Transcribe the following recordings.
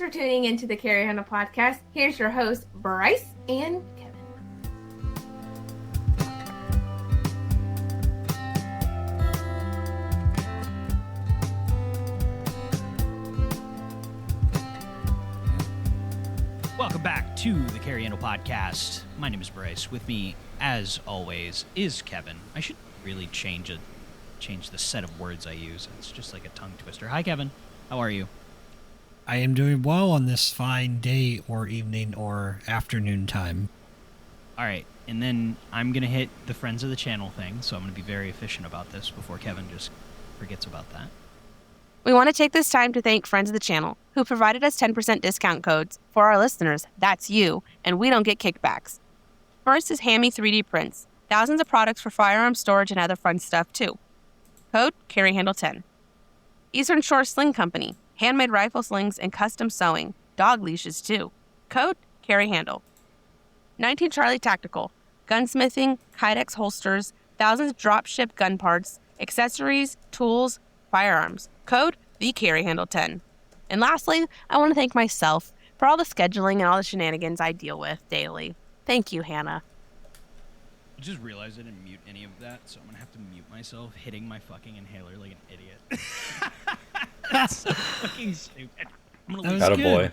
for tuning into the Carry Handle podcast. Here's your host, Bryce and Kevin. Welcome back to the Carry Handle podcast. My name is Bryce. With me, as always, is Kevin. I should really change the set of words I use. It's just like a tongue twister. Hi, Kevin. How are you? I am doing well on this fine day or evening or afternoon time. All right, and then I'm going to hit the friends of the channel thing, so I'm going to be very efficient about this before Kevin just forgets about that. We want to take this time to thank friends of the channel who provided us 10% discount codes for our listeners. That's you, and we don't get kickbacks. First is Hammy 3D Prints. Thousands of products for firearm storage and other fun stuff, too. Code CarryHandle10. Eastern Shore Sling Company. Handmade rifle slings and custom sewing. Dog leashes, too. Code CarryHandle. 19 Charlie Tactical. Gunsmithing, Kydex holsters, thousands of drop-ship gun parts, accessories, tools, firearms. Code TheCarryHandle10. And lastly, I want to thank myself for all the scheduling and all the shenanigans I deal with daily. Thank you, Hannah. I just realized I didn't mute any of that, so I'm going to have to mute myself hitting my fucking inhaler like an idiot. That's so fucking stupid. I'm going to leave Attaboy.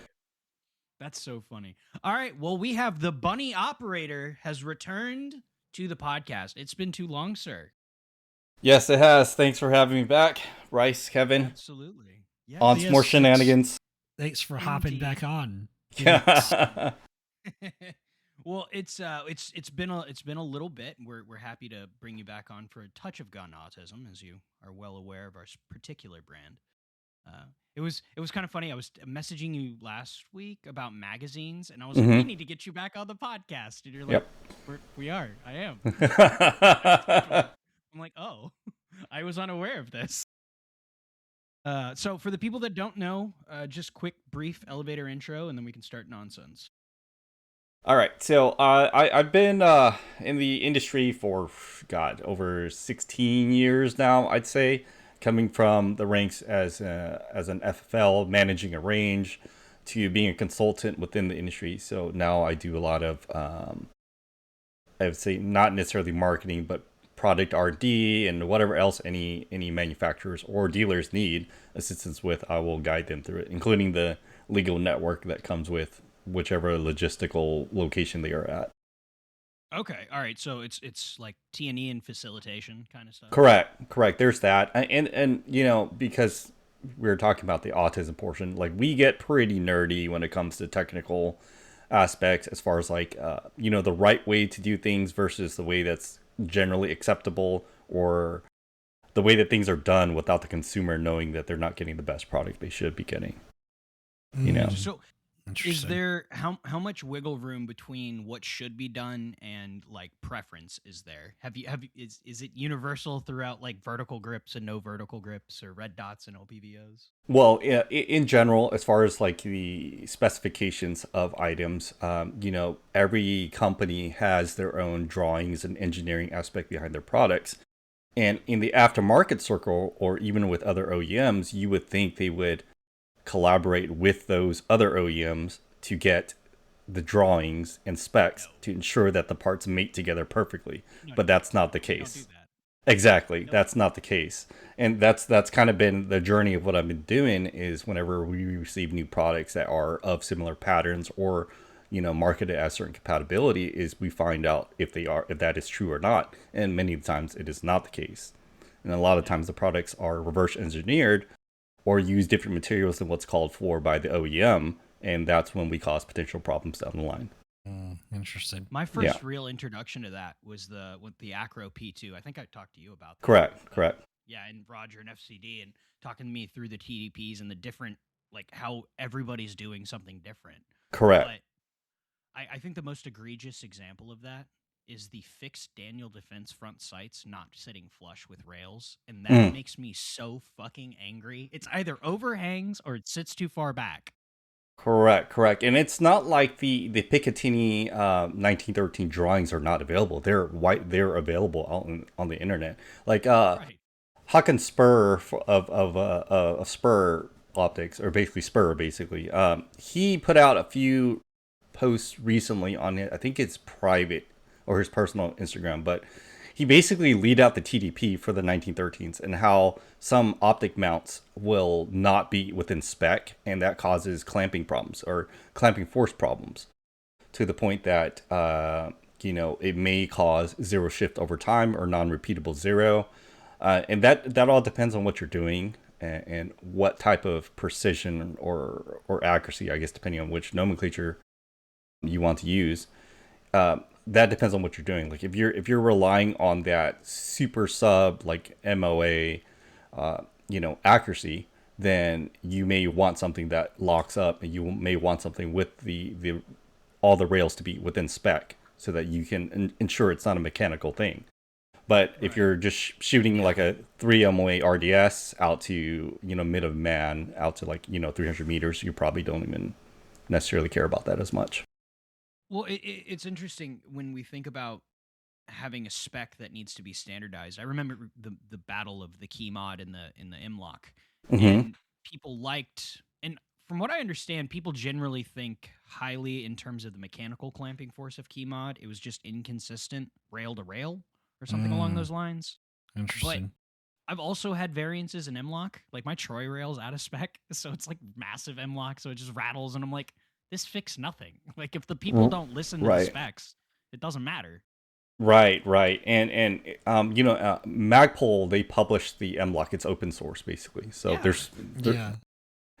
That's so funny. All right, well, we have the bunny operator has returned to the podcast. It's been too long, sir. Yes, it has. Thanks for having me back, Bryce, Kevin. Absolutely. Yes. On some more shenanigans. Thanks for hopping back on. Yeah. Well, it's been a little bit. We're happy to bring you back on for a touch of gun autism, as you are well aware of our particular brand. It was kind of funny. I was messaging you last week about magazines, and I was like, "We need to get you back on the podcast." And you're like, "Yep, we are. I am." I'm like, "Oh, I was unaware of this." So for the people that don't know, just quick, brief elevator intro, and then we can start nonsense. All right. So I've been in the industry for, over 16 years now, I'd say, coming from the ranks as an FFL, managing a range, to being a consultant within the industry. So now I do a lot of, I would say, not necessarily marketing, but product R&D and whatever else any manufacturers or dealers need assistance with. I will guide them through it, including the legal network that comes with whichever logistical location they are at. Okay, all right. So it's like T&E and facilitation kind of stuff. Correct. There's that, and because we were talking about the autism portion, like we get pretty nerdy when it comes to technical aspects, as far as like the right way to do things versus the way that's generally acceptable, or the way that things are done without the consumer knowing that they're not getting the best product they should be getting. So is there how much wiggle room between what should be done and like preference is there? Is it universal throughout, like vertical grips and no vertical grips, or red dots and OPVOs? Well, in general, as far as like the specifications of items, every company has their own drawings and engineering aspect behind their products. And in the aftermarket circle, or even with other OEMs, you would think they would collaborate with those other OEMs to get the drawings and specs to ensure that the parts mate together perfectly. But that's not the case. Don't do that. Exactly. That's not the case. And that's kind of been the journey of what I've been doing, is whenever we receive new products that are of similar patterns or, marketed as certain compatibility, is we find out if that is true or not. And many times it is not the case. And a lot of times the products are reverse engineered or use different materials than what's called for by the OEM. And that's when we cause potential problems down the line. Interesting. My first real introduction to that was with the Acro P2. I think I talked to you about that. Correct. Yeah, and Roger and FCD, and talking to me through the TDPs and the different, like how everybody's doing something different. Correct. But I think the most egregious example of that is the fixed Daniel Defense front sights not sitting flush with rails, and that makes me so fucking angry. It's either overhangs or it sits too far back. Correct. And it's not like the Picatinny 1913 drawings are not available. They're available on the internet. Like Hakan Spur of Spur Optics, or basically Spur, basically. He put out a few posts recently on it. I think it's private or his personal Instagram, but he basically laid out the TDP for the 1913s and how some optic mounts will not be within spec, and that causes clamping problems or clamping force problems to the point that it may cause zero shift over time or non-repeatable zero, and that all depends on what you're doing and what type of precision or accuracy, I guess, depending on which nomenclature you want to use. That depends on what you're doing. Like if you're relying on that super sub like MOA, accuracy, then you may want something that locks up, and you may want something with the all the rails to be within spec so that you can ensure it's not a mechanical thing. But if you're just shooting like a 3 MOA RDS out to mid of man out to 300 meters, you probably don't even necessarily care about that as much. Well, it's interesting when we think about having a spec that needs to be standardized. I remember the battle of the key mod in the M-Lock, and people liked, and from what I understand, people generally think highly in terms of the mechanical clamping force of key mod. It was just inconsistent rail to rail or something along those lines. Interesting. But I've also had variances in M-Lock, like my Troy rail's out of spec, so it's like massive M-Lock, so it just rattles, and I'm like, this fixed nothing. Like if the people don't listen to the specs, it doesn't matter. Right. And Magpul, they published the M-Lock. It's open source basically. So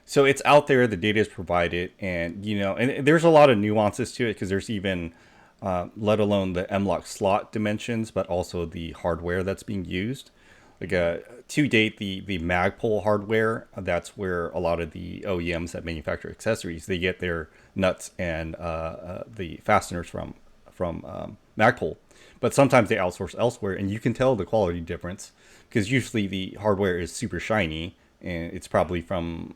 so it's out there, the data is provided, and and there's a lot of nuances to it, because there's even let alone the M-Lock slot dimensions, but also the hardware that's being used. Like to date, the Magpul hardware, that's where a lot of the OEMs that manufacture accessories, they get their nuts and the fasteners from Magpul. But sometimes they outsource elsewhere, and you can tell the quality difference, because usually the hardware is super shiny, and it's probably from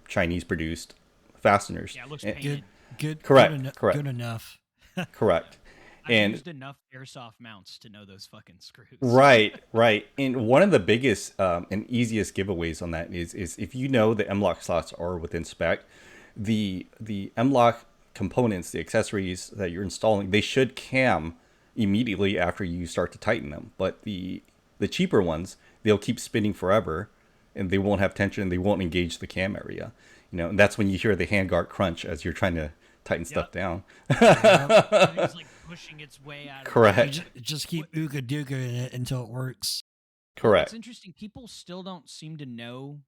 Chinese produced fasteners. Yeah, it looks painted. Good. Correct. Good enough. Correct. I've used enough airsoft mounts to know those fucking screws. Right. And one of the biggest and easiest giveaways on that is if you know the M-Lock slots are within spec, the M-Lock components, the accessories that you're installing, they should cam immediately after you start to tighten them. But the cheaper ones, they'll keep spinning forever, and they won't have tension, and they won't engage the cam area. And that's when you hear the handguard crunch as you're trying to tighten stuff down. It's like pushing its way out. Correct. Just keep ooga dooga in it until it works. Correct. It's interesting. People still don't seem to know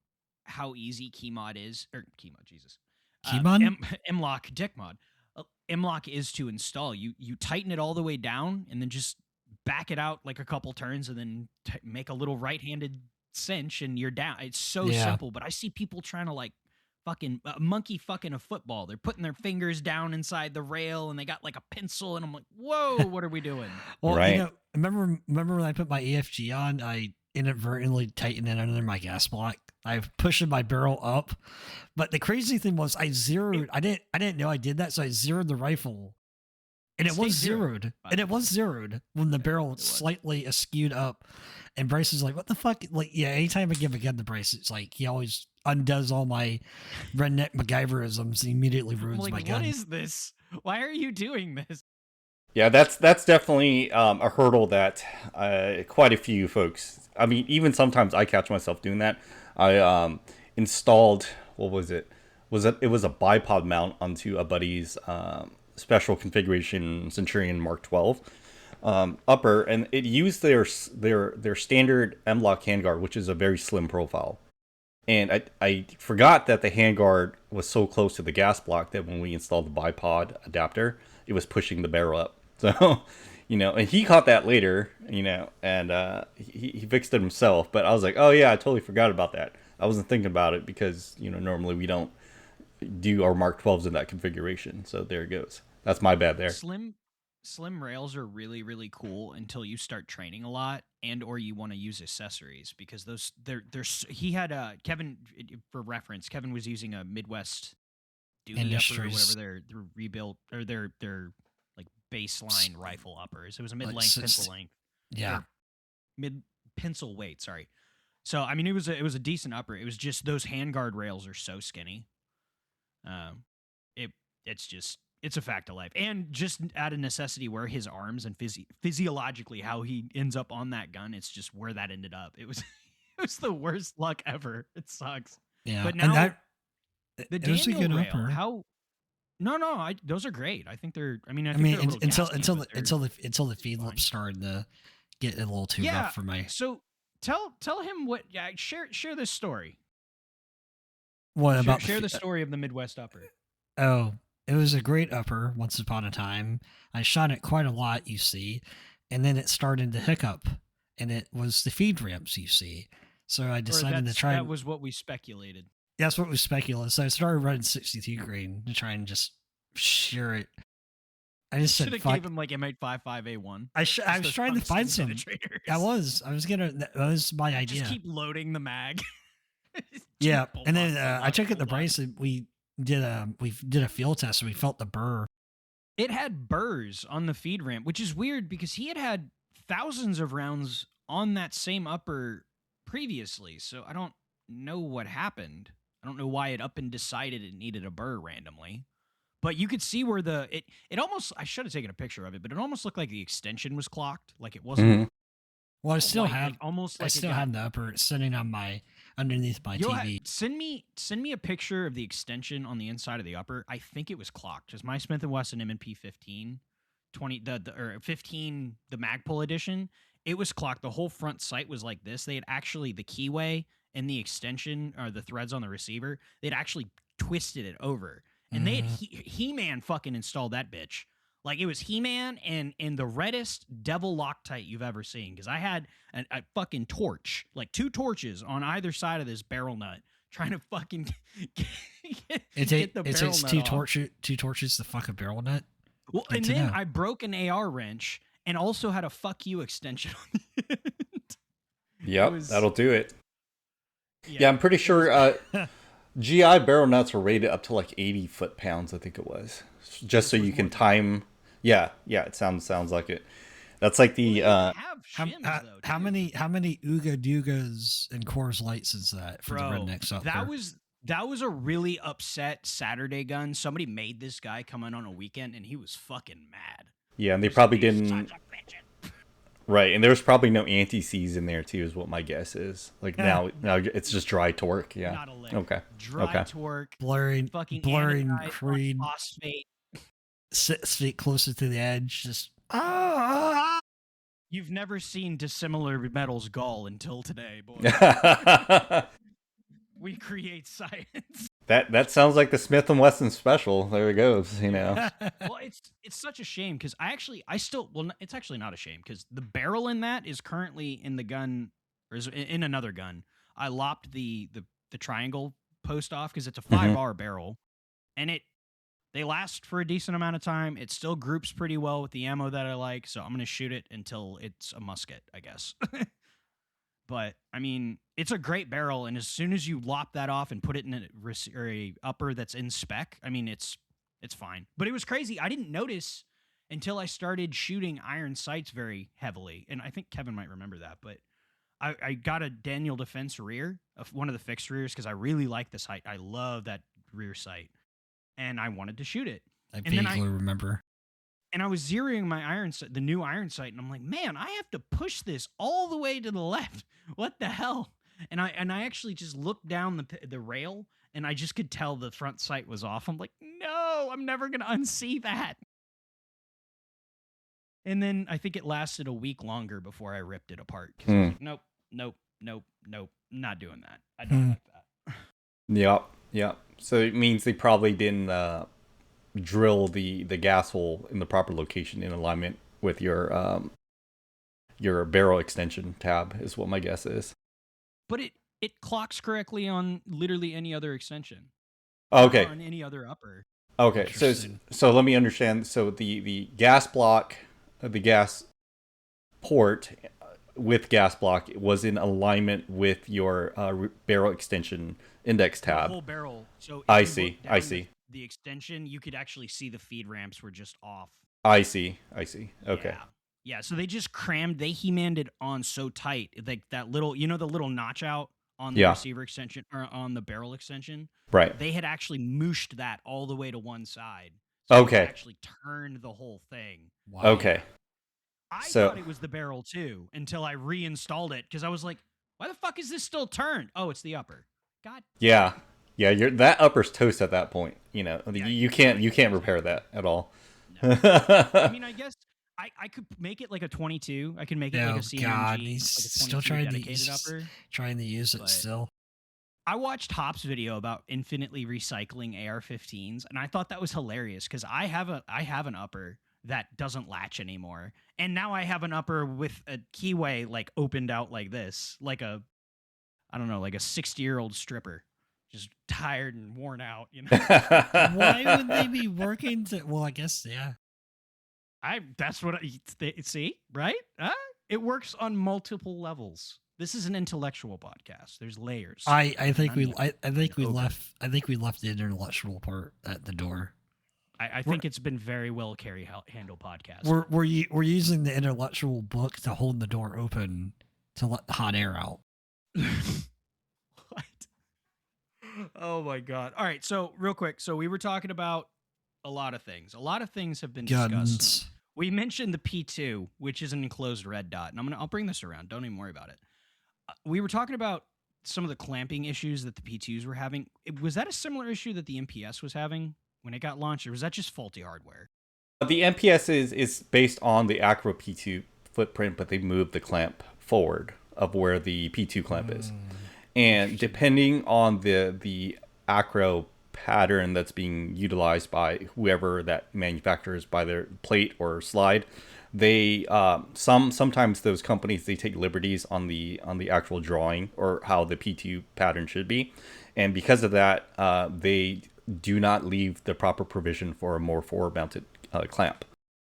how easy keymod is, or keymod, Jesus. Keymod? M-Lock dick mod. M-Lock is to install. You tighten it all the way down, and then just back it out like a couple turns, and then make a little right-handed cinch, and you're down. It's so simple. But I see people trying to like fucking monkey fucking a football. They're putting their fingers down inside the rail, and they got like a pencil, and I'm like, whoa, what are we doing? Well, right. Remember when I put my EFG on, I inadvertently tightened it under my gas block. I pushed my barrel up, but the crazy thing was I zeroed. I didn't know I did that, so I zeroed the rifle, and it was zeroed. And it was zeroed when the barrel slightly askewed up. And Bryce is like, "What the fuck?" Like, yeah. Anytime I give a gun to Bryce, it's like he always undoes all my redneck MacGyverisms and immediately ruins my gun. What is this? Why are you doing this? Yeah, that's definitely a hurdle that quite a few folks. I mean, even sometimes I catch myself doing that. I installed, what was it? It was a bipod mount onto a buddy's special configuration Centurion Mark 12 upper, and it used their standard M-Lock handguard, which is a very slim profile. And I forgot that the handguard was so close to the gas block that when we installed the bipod adapter, it was pushing the barrel up. So, and he caught that later, and he fixed it himself. But I was like, oh yeah, I totally forgot about that. I wasn't thinking about it because, normally we don't do our Mark 12s in that configuration. So there it goes. That's my bad there. Slim rails are really, really cool until you start training a lot and or you want to use accessories, because he had Kevin, for reference, Kevin was using a Midwest duty upper or whatever their rebuilt or their like baseline rifle uppers. It was a mid-length pencil length. Yeah. Mid pencil weight, sorry. So I mean, it was a decent upper. It was just those handguard rails are so skinny. It's a fact of life, and just out of necessity, where his arms and physiologically how he ends up on that gun, it's just where that ended up. It was it was the worst luck ever. It sucks. Yeah, But and now that the it was a Daniel good rail, upper. how? No, those are great. I think they're. I mean, I I think mean, they're a little until gassy, until but the, until they're the until the feed fine. lips started to get a little too Yeah. rough for my. So tell him what. Yeah, share this story. What about Share the the story of the Midwest upper. Oh, it was a great upper once upon a time. I shot it quite a lot, you see, and then it started to hiccup, and it was the feed ramps, you see. So I decided to try. That was what we speculated. That's what was speculative. So I started running 62 grain to try and just shear it. I just Should said, have "Fuck." gave him like M855A1. I was trying to find some. I was gonna. That was my idea. Just keep loading the mag. Yeah, and then I took it to Bryce and we did a field test and we felt the burr. It had burrs on the feed ramp, which is weird because he had thousands of rounds on that same upper previously. So I don't know what happened. I don't know why it up and decided it needed a burr randomly. But you could see where it almost, I should have taken a picture of it, but it almost looked like the extension was clocked. Like it wasn't. Well, I still quite, have like, almost. Like I still have the upper sitting on underneath my TV. Send me a picture of the extension on the inside of the upper. I think it was clocked. Because my Smith & Wesson M&P 15, 20 or 15 the Magpul edition, it was clocked. The whole front sight was like this. They had actually the keyway and the extension or the threads on the receiver. They'd actually twisted it over, and they had He-Man fucking installed that bitch. Like it was He-Man and the reddest devil Loctite you've ever seen. Because I had a fucking torch, like 2 torches on either side of this barrel nut, trying to fucking get the barrel nut off. Two torches to fuck a barrel nut. Well, Good and to then know. I broke an AR wrench and also had a fuck you extension on the end. Yep, that'll do it. Yeah, I'm pretty it sure GI barrel nuts were rated up to like 80 foot-pounds, I think it was. Just so you can time. Yeah, it sounds like it. That's like the how many Ooga Doogas and Coors Lights is that for the rednecks out there? That was a really upset Saturday gun. Somebody made this guy come in on a weekend, and he was fucking mad. Yeah, and they probably didn't. Right, and there's probably no anti-seize in there too, is what my guess is. Like now it's just dry torque. Yeah. Not a lick. Okay. Dry torque. Blurring Fucking creed. phosphate. Sit closer to the edge. Just. You've never seen dissimilar metals gall until today, boy. We create science. That sounds like the Smith & Wesson special. There it goes, you know. Well, it's such a shame because it's actually not a shame because the barrel in that is currently in the gun, or is in another gun. I lopped the triangle post off because it's a 5R barrel, and they last for a decent amount of time. It still groups pretty well with the ammo that I like, so I'm gonna shoot it until it's a musket, I guess. But I mean, it's a great barrel, and as soon as you lop that off and put it in a upper that's in spec, I mean, it's fine. But it was crazy. I didn't notice until I started shooting iron sights very heavily, and I think Kevin might remember that. But I got a Daniel Defense rear, one of the fixed rears, because I really like the sight. I love that rear sight, and I wanted to shoot it. I vaguely remember. And I was zeroing my the new iron sight, and I'm like, man, I have to push this all the way to the left. What the hell? And I actually just looked down the rail, and I just could tell the front sight was off. I'm like, no, I'm never gonna unsee that. And then I think it lasted a week longer before I ripped it apart. I was like, nope, not doing that. I don't like that. Yep. So it means they probably didn't drill the gas hole in the proper location in alignment with your barrel extension tab is what my guess is. But it clocks correctly on literally any other extension. Okay. On any other upper. Okay. So let me understand. So the gas block, the gas port with gas block was in alignment with your barrel extension index tab. The whole barrel. So I see. The extension, you could actually see the feed ramps were just off. I see. Okay. Yeah. Yeah, so they just crammed, they He-manned it on so tight, like that little, the little notch out on the Yeah. receiver extension or on the barrel extension. Right. They had actually mooshed that all the way to one side. So Okay. it actually turned the whole thing. Wow. Okay. I So- thought it was the barrel too until I reinstalled it because I was like, why the fuck is this still turned? Oh, it's the upper. God. Yeah. Yeah, that upper's toast at that point. Yeah, You can't repair that at all. No. I mean, I guess I could make it like a 22. I could make it like a CMG, God, like he's a 22 still trying to dedicated upper. trying to use it But- still. I watched Hop's video about infinitely recycling AR-15s, and I thought that was hilarious because I have an upper that doesn't latch anymore, and now I have an upper with a keyway like opened out like this, like a, I don't know, like a 60-year-old stripper, just tired and worn out. Why would they be working to? Well, I guess yeah. That's what see, right? It works on multiple levels. This is an intellectual podcast. There's layers. I think I'm we like, I think we open. left the intellectual part at the door. I think it's been very well handle podcast. We're using the intellectual book to hold the door open to let the hot air out. What? Oh my god. All right, so real quick. So we were talking about a lot of things. A lot of things have been discussed. Guns. We mentioned the P2, which is an enclosed red dot, and I'll bring this around. Don't even worry about it. We were talking about some of the clamping issues that the P2s were having. Was that a similar issue that the MPS was having when it got launched, or was that just faulty hardware? The MPS is based on the Acro P2 footprint, but they moved the clamp forward of where the P2 clamp is. And depending on the Acro pattern that's being utilized by whoever that manufactures by their plate or slide, they sometimes those companies, they take liberties on the actual drawing or how the P2 pattern should be, and because of that, they do not leave the proper provision for a more forward mounted clamp,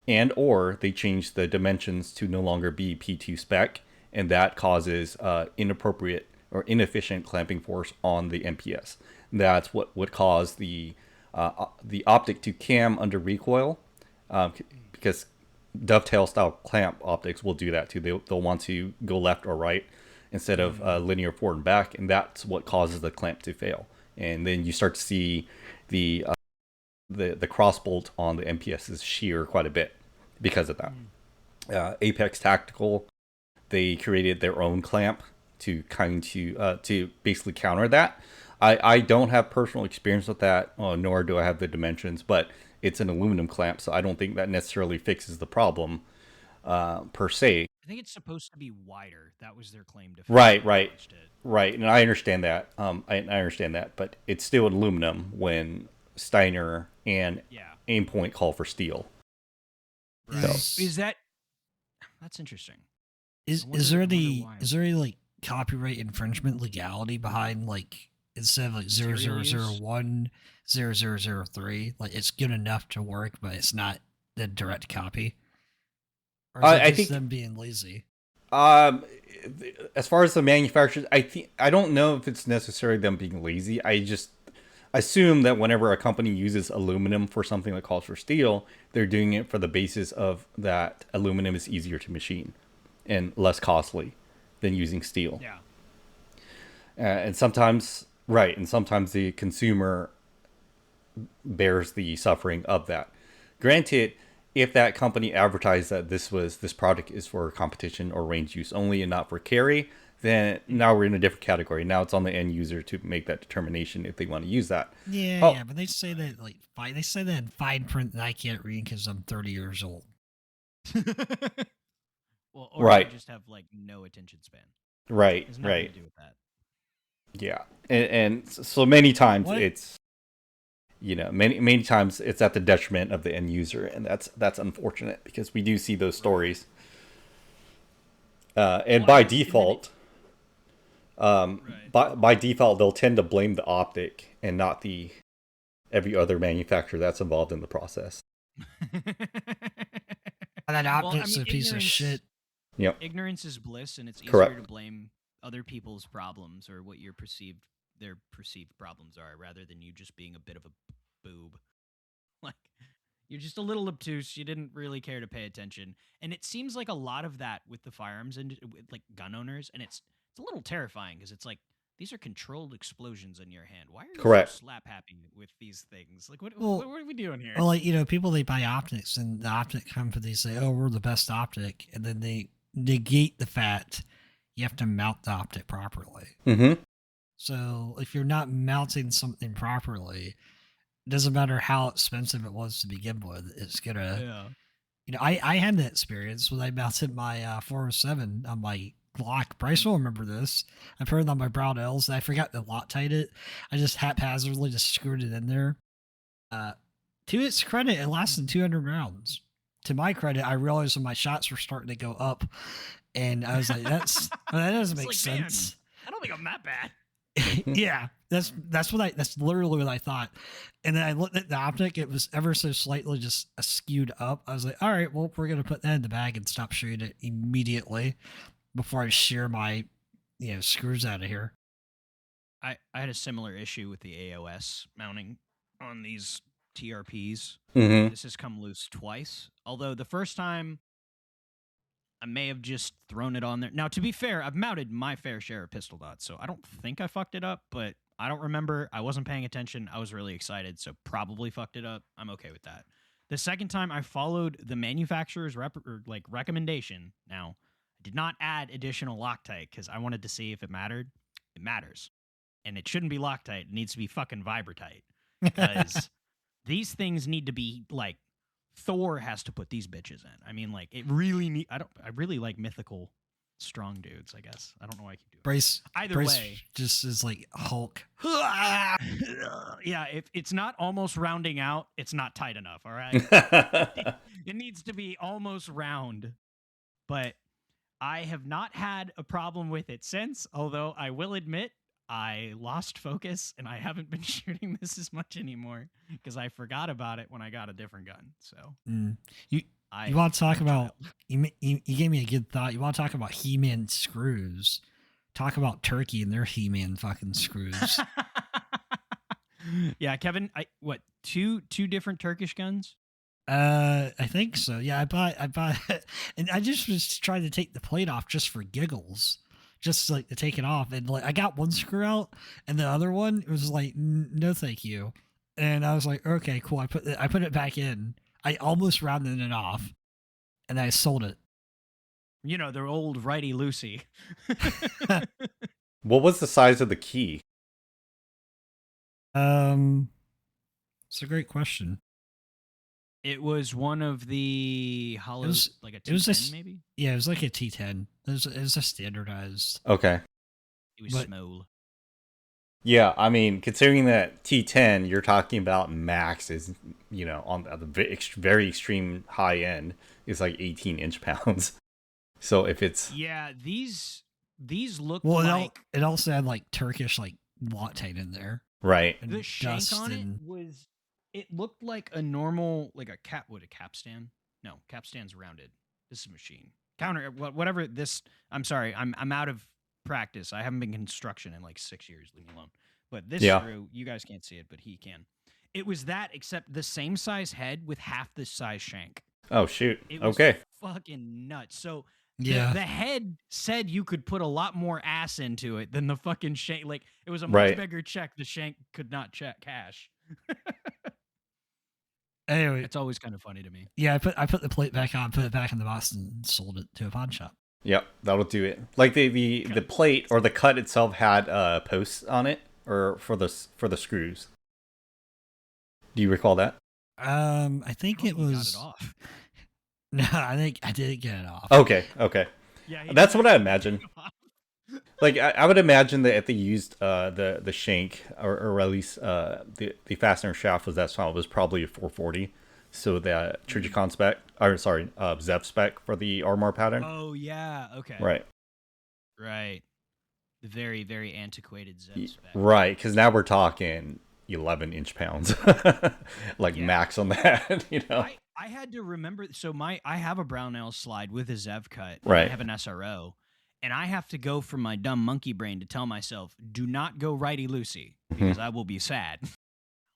and or they change the dimensions to no longer be P2 spec, and that causes inappropriate or inefficient clamping force on the MPS. That's what would cause the optic to cam under recoil, because dovetail style clamp optics will do that too. They'll want to go left or right instead of linear forward and back, and that's what causes the clamp to fail. And then you start to see the cross bolt on the MPSs shear quite a bit because of that. Apex Tactical, they created their own clamp to to basically counter that. I don't have personal experience with that, nor do I have the dimensions, but it's an aluminum clamp, so I don't think that necessarily fixes the problem per se. I think it's supposed to be wider. That was their claim to Right, and I understand that. I understand that, but it's still aluminum when Steiner and Aimpoint call for steel. Right. So- Is that's interesting. Is there any like copyright infringement legality behind, like, instead of like Material use? 0001 0003, like it's good enough to work but it's not the direct copy? Or is it I just think- them being lazy? As far as the manufacturers, I don't know if it's necessarily them being lazy. I just assume that whenever a company uses aluminum for something that calls for steel, they're doing it for the basis of that aluminum is easier to machine and less costly than using steel. Yeah. And sometimes the consumer bears the suffering of that. Granted, if that company advertised that this product is for competition or range use only and not for carry, then now we're in a different category. Now it's on the end user to make that determination if they want to use that. Yeah, but they say that they say that in fine print that I can't read because I'm 30 years old. Well, or Right. you just have like no attention span. Right, There's nothing right. to do with that. Yeah, and so many times What? it's, many times it's at the detriment of the end user, and that's unfortunate because we do see those stories. And Well, by and then default, by default, they'll tend to blame the optic and not every other manufacturer that's involved in the process. That Well, optic's a piece of shit. Yep. Ignorance is bliss, and it's easier Correct. to blame other people's problems or what their perceived problems are, rather than you just being a bit of a boob. Like, You're just a little obtuse. You didn't really care to pay attention. And it seems like a lot of that with the firearms and with like gun owners, and it's a little terrifying because it's like these are controlled explosions in your hand. Why are you Correct. so slap happy with these things? Like, Well, what are we doing here? Well, like, people, they buy optics, and the optic companies say, oh, we're the best optic. And then they negate the fact you have to mount the optic properly. Mm-hmm. So if you're not mounting something properly, it doesn't matter how expensive it was to begin with. It's going to, I had that experience when I mounted my 407 on my Glock. Bryce will remember this. I put it on my Brown L's, and I forgot to Loctite it. I just haphazardly just screwed it in there. To its credit, it lasted 200 rounds. To my credit, I realized when my shots were starting to go up, and I was like, that doesn't make sense. Man, I don't think I'm that bad. Yeah, that's literally what I thought. And then I looked at the optic; it was ever so slightly just skewed up. I was like, all right, well, we're gonna put that in the bag and stop shooting it immediately before I shear my screws out of here. I had a similar issue with the AOS mounting on these TRPs. Mm-hmm. This has come loose twice. Although the first time I may have just thrown it on there. Now, to be fair, I've mounted my fair share of pistol dots, so I don't think I fucked it up, but I don't remember. I wasn't paying attention. I was really excited, so probably fucked it up. I'm okay with that. The second time I followed the manufacturer's recommendation. Now, I did not add additional Loctite because I wanted to see if it mattered. It matters. And it shouldn't be Loctite. It needs to be fucking Vibratite. Because these things need to be like Thor has to put these bitches in. I mean, like, it really I really like mythical strong dudes, I guess. I don't know why I keep doing Brace. Either Brace way. just is like Hulk. Yeah, if it's not almost rounding out, it's not tight enough, all right? It needs to be almost round. But I have not had a problem with it since, although I will admit I lost focus and I haven't been shooting this as much anymore because I forgot about it when I got a different gun. So you want to talk about you gave me a good thought. You want to talk about He-Man screws? Talk about Turkey and their He-Man fucking screws. Yeah, Kevin. Two different Turkish guns? I think so. Yeah, I bought and I just was trying to take the plate off just for giggles. Just like to take it off, and like I got one screw out, and the other one it was like no thank you, and I was like okay cool. I put it back in. I almost rounded it off, and I sold it. They're old righty loosey. What was the size of the key? It's a great question. It was one of the hollows, like a T10 maybe? Yeah, it was like a T10. It was a standardized. Okay. It was small. Yeah, I mean, considering that T10, you're talking about max is, on the very extreme high end is like 18 inch-pounds. So if it's... Yeah, these look it also had like Turkish like Loctite in there. Right. The shank on it was... It looked like a normal, like a capstan? No, capstan's rounded. This is a machine. Whatever this, I'm sorry, I'm out of practice. I haven't been in construction in like 6 years, leave me alone. But this screw, you guys can't see it, but he can. It was that, except the same size head with half the size shank. Oh, shoot. It was fucking nuts. So the head said you could put a lot more ass into it than the fucking shank. Like, it was a much bigger check. The shank could not cash. Anyway, it's always kind of funny to me. Yeah, I put the plate back on, put it back in the box, and sold it to a pawn shop. Yep, that'll do it. Like the plate or the cut itself had posts on it, or for the screws. Do you recall that? I think it was. Got it off. No, I think I didn't get it off. Okay. Yeah, that's what I imagine. Like I would imagine that if they used the shank or at least the fastener shaft was that small, it was probably a 440. So the Trigicon spec, Zev spec for the Armor pattern. Oh yeah, okay. Right. The very, very antiquated Zev spec. Right, because now we're talking 11 inch-pounds, max on that. I had to remember. So I have a Brownell slide with a Zev cut. Right. I have an SRO. And I have to go from my dumb monkey brain to tell myself, do not go righty-loosey, because I will be sad. I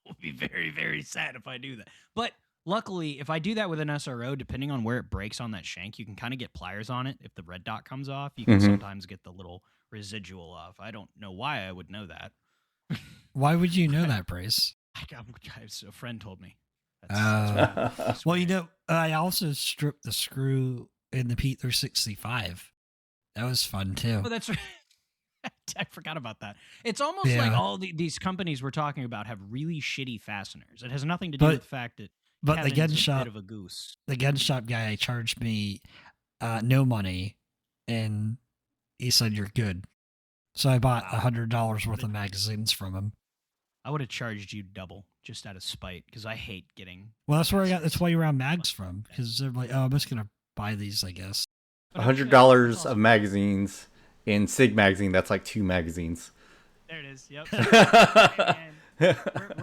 will be very, very sad if I do that. But Luckily, if I do that with an SRO, depending on where it breaks on that shank, you can kind of get pliers on it. If the red dot comes off, you can sometimes get the little residual off. I don't know why I would know that. Why would you know that, Brace? A friend told me. Well, you know, I also stripped the screw in the P365. That was fun too. Oh, that's right. I forgot about that. It's almost like all these companies we're talking about have really shitty fasteners. It has nothing to do with the fact that the gun Kevin's a shop bit of a goose. The gun shop guy charged me no money, and he said you're good. So I bought $100 worth of magazines from him. I would have charged you double just out of spite because I hate getting. Well, that's where I got. That's why you ran mags from, because they're like, oh, I'm just gonna buy these, I guess. $100 of magazines in Sig magazine. That's like 2 magazines. There it is. Yep. We're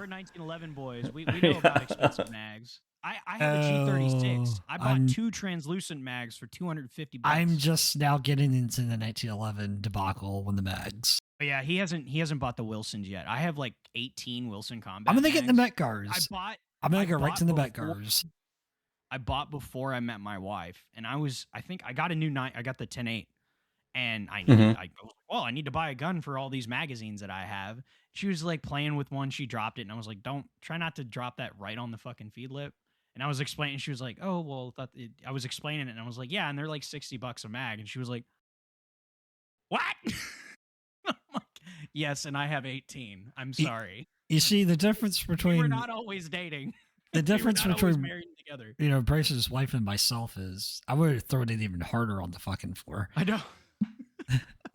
1911 boys. We know about expensive mags. I have a G36. I bought 2 translucent mags for $250. I'm just now getting into the 1911 debacle with the mags. But yeah, he hasn't bought the Wilsons yet. I have like 18 Wilson combat. I'm gonna mags. get the Metgars. I'm gonna go right to the Metgars. I bought before I met my wife, and I think I got a new 9. I got the 10.8, and I needed. I need to buy a gun for all these magazines that I have. She was like playing with one. She dropped it, and I was like, try not to drop that right on the fucking feed lip. And I was explaining. She was like, oh well. I was explaining it, and I was like, yeah, and they're like $60 a mag. And she was like, what? I'm like, yes, and I have 18. I'm sorry. You see the difference between we're not always dating. The difference between married together. You know, Brace's wife and myself is I would have thrown it even harder on the fucking floor. I know.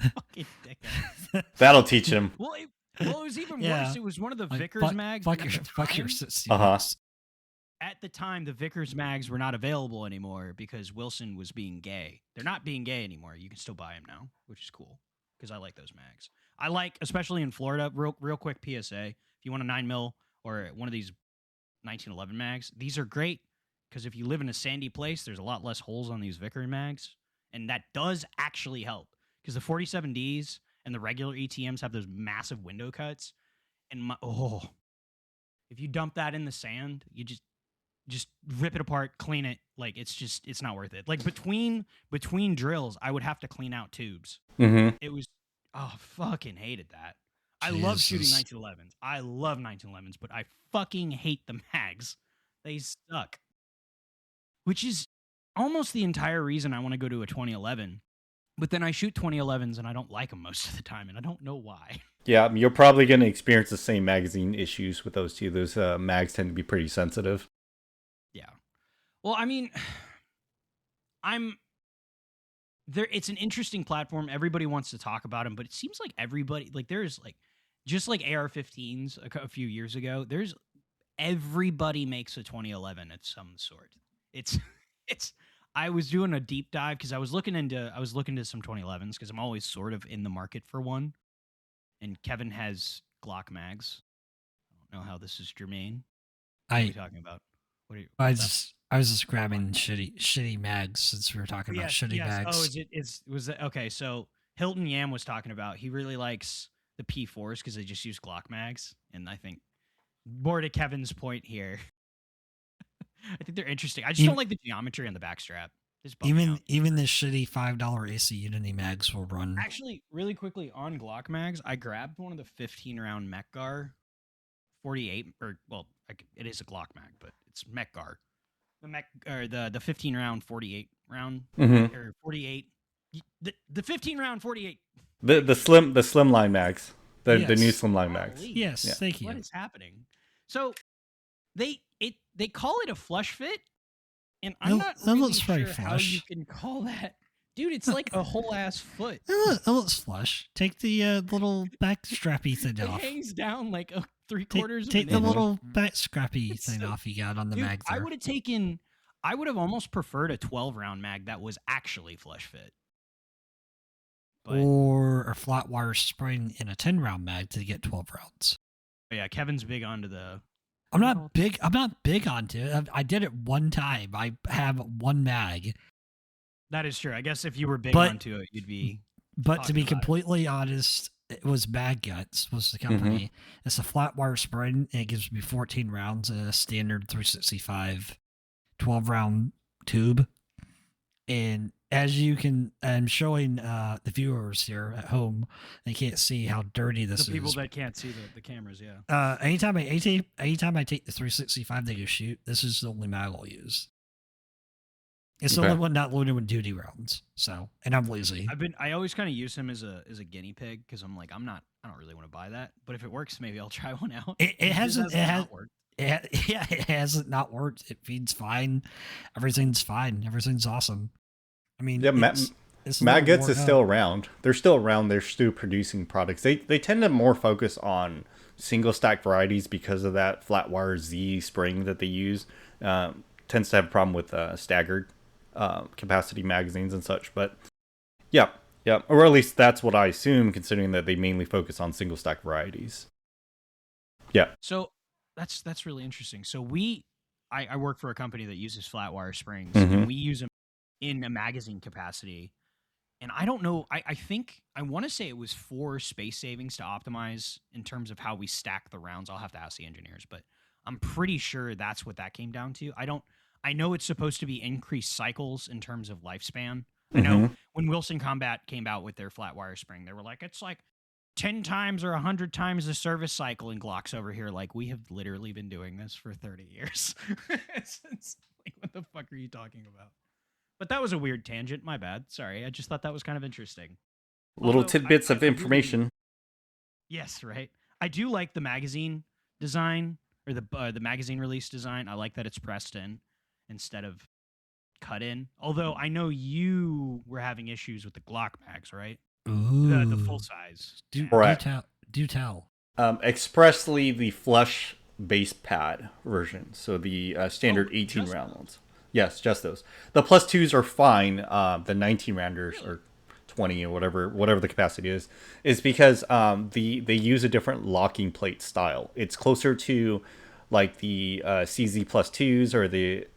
Fucking dickhead. That'll teach him. Well, it was even worse. It was one of the Vickers mags. Fuck your sis. At the time, the Vickers mags were not available anymore because Wilson was being gay. They're not being gay anymore. You can still buy them now, which is cool because I like those mags. I like, especially in Florida, real quick PSA, if you want a 9mm or one of these 1911 mags, these are great because if you live in a sandy place, there's a lot less holes on these Vickers mags, and that does actually help because the 47Ds and the regular ETMs have those massive window cuts, and if you dump that in the sand, you just rip it apart, clean it. Like it's not worth it. Like between drills, I would have to clean out tubes. It was fucking hated that. I love shooting 1911s. I love 1911s, but I fucking hate the mags. They suck. Which is almost the entire reason I want to go to a 2011. But then I shoot 2011s and I don't like them most of the time, and I don't know why. Yeah, you're probably going to experience the same magazine issues with those two. Those mags tend to be pretty sensitive. Yeah. Well, I mean, it's an interesting platform. Everybody wants to talk about them, but it seems like everybody, like there's like, just like AR-15s a few years ago, everybody makes a 2011 of some sort. I was doing a deep dive because I was looking into some 2011s because I'm always sort of in the market for one. And Kevin has Glock mags. I don't know how this is germane. What are you talking about? I was just grabbing shitty mags since we were talking about shitty mags. Okay? So Hilton Yam was talking about he really likes the P4s because they just use Glock mags, and I think more to Kevin's point here. I think they're interesting. I just don't like the geometry on the backstrap. Even the shitty $5 AC Unity mags will run. Actually, really quickly on Glock mags, I grabbed one of the 15-round Mechgar 48, it is a Glock mag, but it's Mechgar. The 15-round 48 round or 48. The 15-round 48. The slimline mags. The new slimline mags. Yes, thank you. What is happening? So they call it a flush fit, and I'm not really sure how you can call that. Dude, it's like a whole ass foot. It looks flush. Take the little back strappy thing off. It hangs down like a 3/4. Take the little back scrappy thing off you got on the mag there. I would have almost preferred a 12-round mag that was actually flush fit. Or a flat wire spring in a 10-round mag to get 12 rounds. Yeah, Kevin's big onto the... I'm not big onto it. I did it one time. I have one mag. That is true. I guess if you were big onto it, you'd be... But to be completely honest, it was Bad Guts was the company. It's a flat wire spring, and it gives me 14 rounds in a standard 365 12 round tube. And as you can, I'm showing the viewers here at home, they can't see how dirty this is. The people that can't see the cameras, yeah. Anytime I take the 365 to go shoot, this is the only mag I'll use. It's the only one not loaded with duty rounds. So, and I'm lazy. I always kind of use him as a guinea pig because I'm like, I don't really want to buy that, but if it works, maybe I'll try one out. It hasn't worked. It hasn't not worked. It feeds fine. Everything's fine. Everything's awesome. I mean, Maggots is still around. They're still around. They're still producing products. They tend to more focus on single stack varieties because of that flat wire Z spring that they use. Tends to have a problem with staggered capacity magazines and such. But yeah, or at least that's what I assume, considering that they mainly focus on single stack varieties. Yeah. So that's really interesting. So I work for a company that uses flat wire springs. And we use them in a magazine capacity. And I don't know, I think, I want to say it was for space savings to optimize in terms of how we stack the rounds. I'll have to ask the engineers, but I'm pretty sure that's what that came down to. I know it's supposed to be increased cycles in terms of lifespan. I know when Wilson Combat came out with their flat wire spring, they were like, it's like 10 times or 100 times the service cycle. And Glock's over here like, we have literally been doing this for 30 years. It's like, what the fuck are you talking about? But that was a weird tangent. My bad. Sorry. I just thought that was kind of interesting. Little tidbits of information. Yes, right. I do like the magazine design, or the magazine release design. I like that it's pressed in instead of cut in. Although I know you were having issues with the Glock mags, right? Ooh. The full size. Do tell. Expressly the flush base pad version. So the standard 18 round ones. Yes, just those. The plus twos are fine. The 19 rounders or 20 or whatever the capacity is because they use a different locking plate style. It's closer to like the CZ plus twos or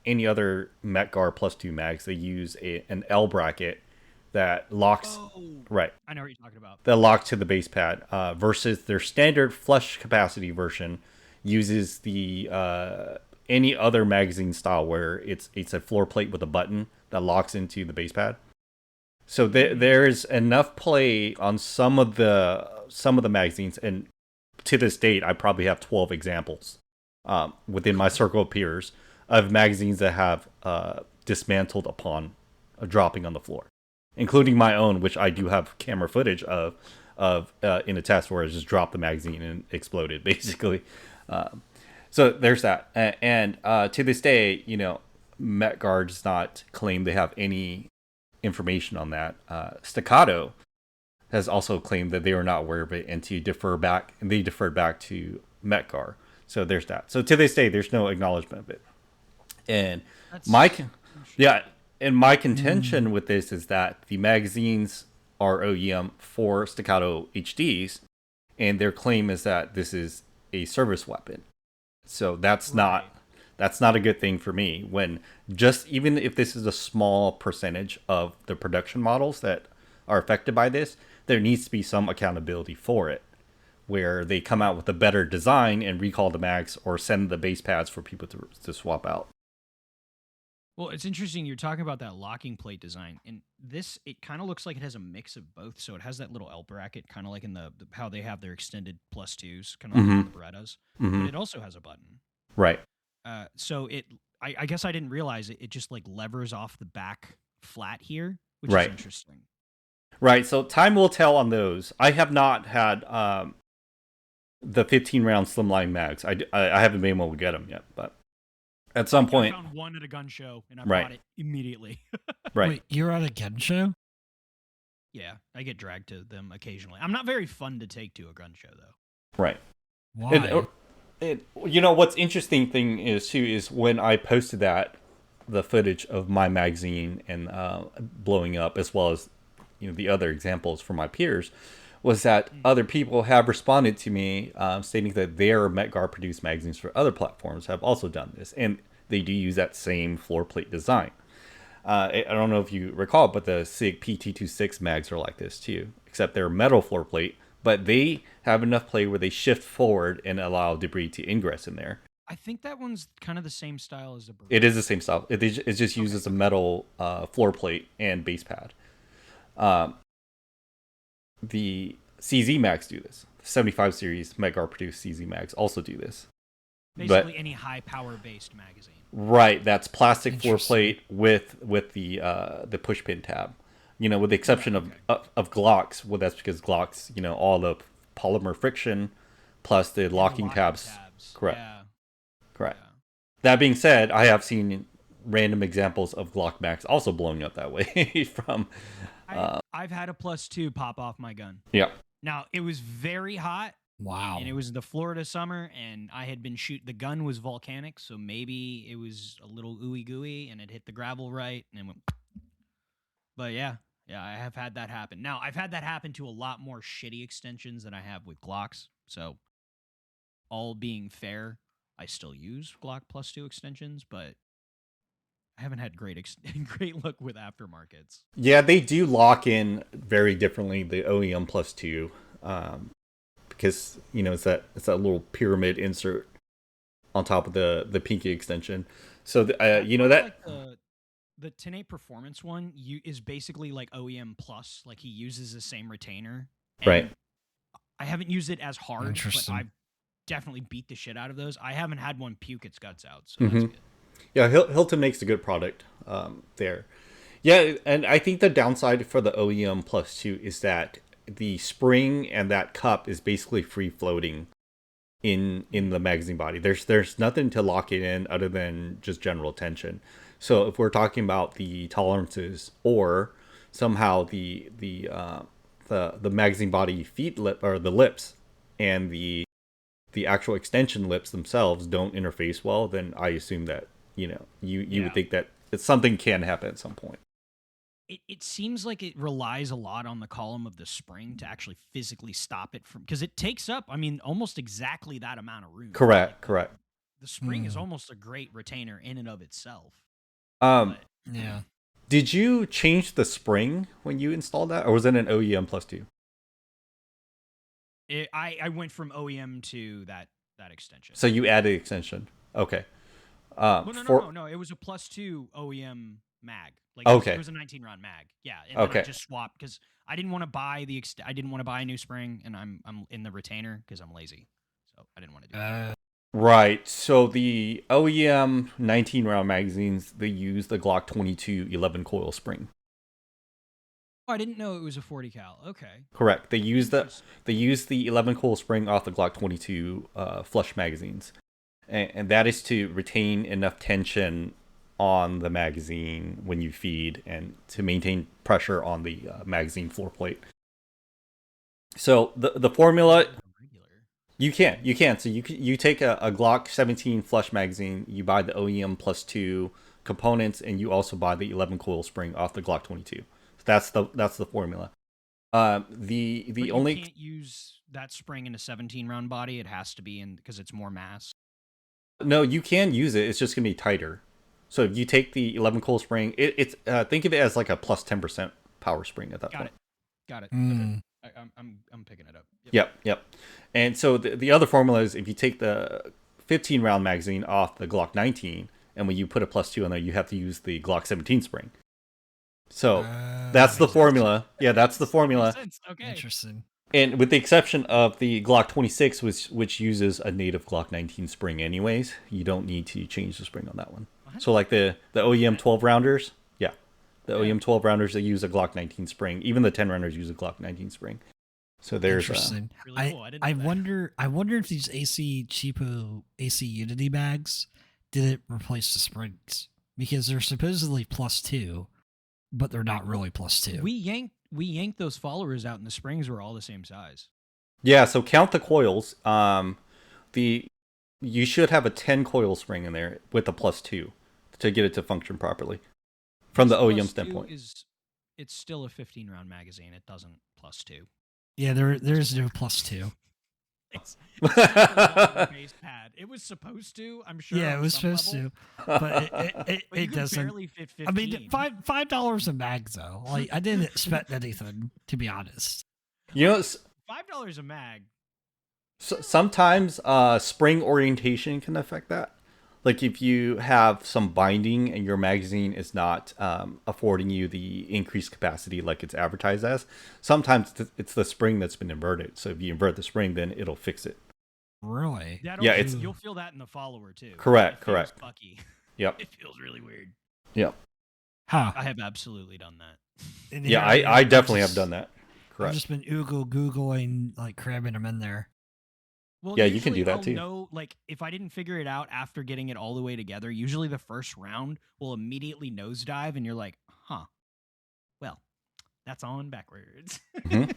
any other Metgar plus two mags. They use an L bracket that locks right. I know what you're talking about. That lock to the base pad versus their standard flush capacity version uses the any other magazine style where it's a floor plate with a button that locks into the base pad. So there's enough play on some of the magazines, and to this date, I probably have 12 examples within my circle of peers of magazines that have dismantled upon dropping on the floor, including my own, which I do have camera footage of in a test where I just dropped the magazine and exploded, basically. So there's that. And to this day, Metgar does not claim they have any information on that. Staccato has also claimed that they were not aware of it and they deferred back to Metgar. So there's that. So to this day, there's no acknowledgement of it. And my contention with this is that the magazines are OEM for Staccato HDs, and their claim is that this is a service weapon. So that's not a good thing for me, when even if this is a small percentage of the production models that are affected by this, there needs to be some accountability for it, where they come out with a better design and recall the mags or send the base pads for people to swap out. Well, it's interesting you're talking about that locking plate design, and this, it kind of looks like it has a mix of both. So it has that little L bracket, kind of like in the how they have their extended plus twos, kind of like the Berettas, but it also has a button. Right. So I guess I didn't realize it just like levers off the back flat here, which right. is interesting. Right. So time will tell on those. I have not had the 15 round slimline mags. I haven't been able to get them yet, but at some point, I found one at a gun show and I bought it immediately. Right. Wait, you're at a gun show? Yeah, I get dragged to them occasionally. I'm not very fun to take to a gun show though. Right. Why? What's interesting thing is when I posted the footage of my magazine and blowing up, as well as the other examples from my peers, was that other people have responded to me stating that their Metgar produced magazines for other platforms have also done this, and they do use that same floor plate design. I don't know if you recall, but the SIG PT26 mags are like this too, except they're metal floor plate, but they have enough play where they shift forward and allow debris to ingress in there. I think that one's kind of the same style as the Beretta. It is the same style. It just uses a metal floor plate and base pad. The CZ Mags do this. 75 series Megar produced CZ Mags also do this. Basically, any high power based magazine. Right, that's plastic floor plate with the push pin tab. With the exception of Glocks. Well, that's because Glocks, all the polymer friction plus the locking tabs. Correct. Yeah. Correct. Yeah. That being said, I have seen random examples of Glock Max also blowing up that way from. I've had a +2 pop off my gun. Yeah. Now it was very hot. Wow. And it was the Florida summer, and I had been the gun was volcanic, so maybe it was a little ooey gooey, and it hit the gravel right, and it went. But yeah, I have had that happen. Now I've had that happen to a lot more shitty extensions than I have with Glocks. So, all being fair, I still use Glock +2 extensions, but I haven't had great luck with aftermarkets. Yeah, they do lock in very differently, the OEM +2. Because it's that little pyramid insert on top of the pinky extension. So that like the 10-8 Performance one is basically like OEM plus. Like he uses the same retainer. Right. I haven't used it as hard, but Interesting. I've definitely beat the shit out of those. I haven't had one puke its guts out, so that's good. Yeah, Hilton makes a good product there. Yeah, and I think the downside for the OEM +2 is that the spring and that cup is basically free floating in the magazine body. There's nothing to lock it in other than just general tension. So if we're talking about the tolerances or somehow the magazine body feet lip or the lips and the actual extension lips themselves don't interface well, then I assume that you would think that something can happen at some point. It seems like it relies a lot on the column of the spring to actually physically stop it from, because it takes up, almost exactly that amount of room. Correct. The spring is almost a great retainer in and of itself. Yeah. Did you change the spring when you installed that, or was it an OEM +2? I went from OEM to that extension. So you added extension. Okay. No. It was a +2 OEM mag. Okay. It was a 19-round mag. Yeah. And then Okay. I just swapped because I didn't want to buy I didn't want to buy a new spring, and I'm in the retainer because I'm lazy. So I didn't want to do that. Right. So the OEM 19-round magazines, they use the Glock 22 11 coil spring. Oh, I didn't know it was a 40 cal. Okay. Correct. They use the 11 coil spring off the Glock 22 flush magazines, and that is to retain enough tension on the magazine when you feed and to maintain pressure on the magazine floor plate. So the formula, you can. So you take a Glock 17 flush magazine, you buy the OEM +2 components, and you also buy the 11 coil spring off the Glock 22. That's the formula. The only you can't use that spring in a 17-round body. It has to be in because it's more mass. No, you can use it. It's just gonna be tighter. So if you take the 11 coil spring, it's think of it as like a +10% power spring at that point. Got it. Mm. Okay. I'm picking it up. Yep. And so the other formula is if you take the 15-round magazine off the Glock 19, and when you put a +2 on there, you have to use the Glock 17 spring. So that's the formula. Yeah, that's the formula. Makes sense. Okay. Interesting. And with the exception of the Glock 26, which uses a native Glock 19 spring anyways, you don't need to change the spring on that one. So like the OEM 12 rounders, OEM 12 rounders, they use a Glock 19 spring. Even the 10 rounders use a Glock 19 spring. So there's interesting. Really cool. I wonder if these AC Unity bags didn't replace the springs because they're supposedly +2, but they're not really +2. We yanked those followers out, and the springs were all the same size. Yeah, so count the coils. You should have a 10 coil spring in there with a +2 to get it to function properly from the OEM standpoint. It's still a 15-round magazine. It doesn't +2. Yeah, there's no +2. It's a base pad. It was supposed to. I'm sure. Yeah, it was supposed to, but it doesn't. Barely fit 15. I mean, $5 a mag though. Like I didn't expect anything, to be honest. You know, $5 a mag. So, sometimes spring orientation can affect that. Like if you have some binding and your magazine is not affording you the increased capacity like it's advertised as, sometimes it's the spring that's been inverted. So if you invert the spring, then it'll fix it. Really? Yeah, you'll feel that in the follower too. Correct, It feels correct. Fucky. Yep. It feels really weird. Yep. Huh. I have absolutely done that. And Yeah, here I definitely I've have done that. I've Correct. just been Googling, like cramming them in there. Well, Yeah, you can do that I'll too. know, like, if I didn't figure it out after getting it all the way together, usually the first round will immediately nosedive, and you're like, huh, well, that's on backwards. Mhm.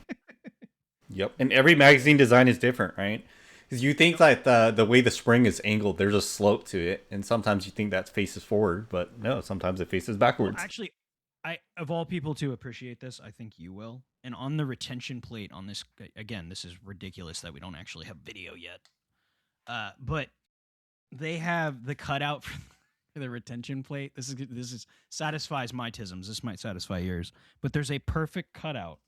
Yep. And every magazine design is different, right? Because you think like the way the spring is angled, there's a slope to it, and sometimes you think that faces forward, but no, sometimes it faces backwards. Well, actually, of all people to appreciate this, I think you will. And on the retention plate on this, again, this is ridiculous that we don't actually have video yet. But they have the cutout for the retention plate. This is satisfies my tisms. This might satisfy yours. But there's a perfect cutout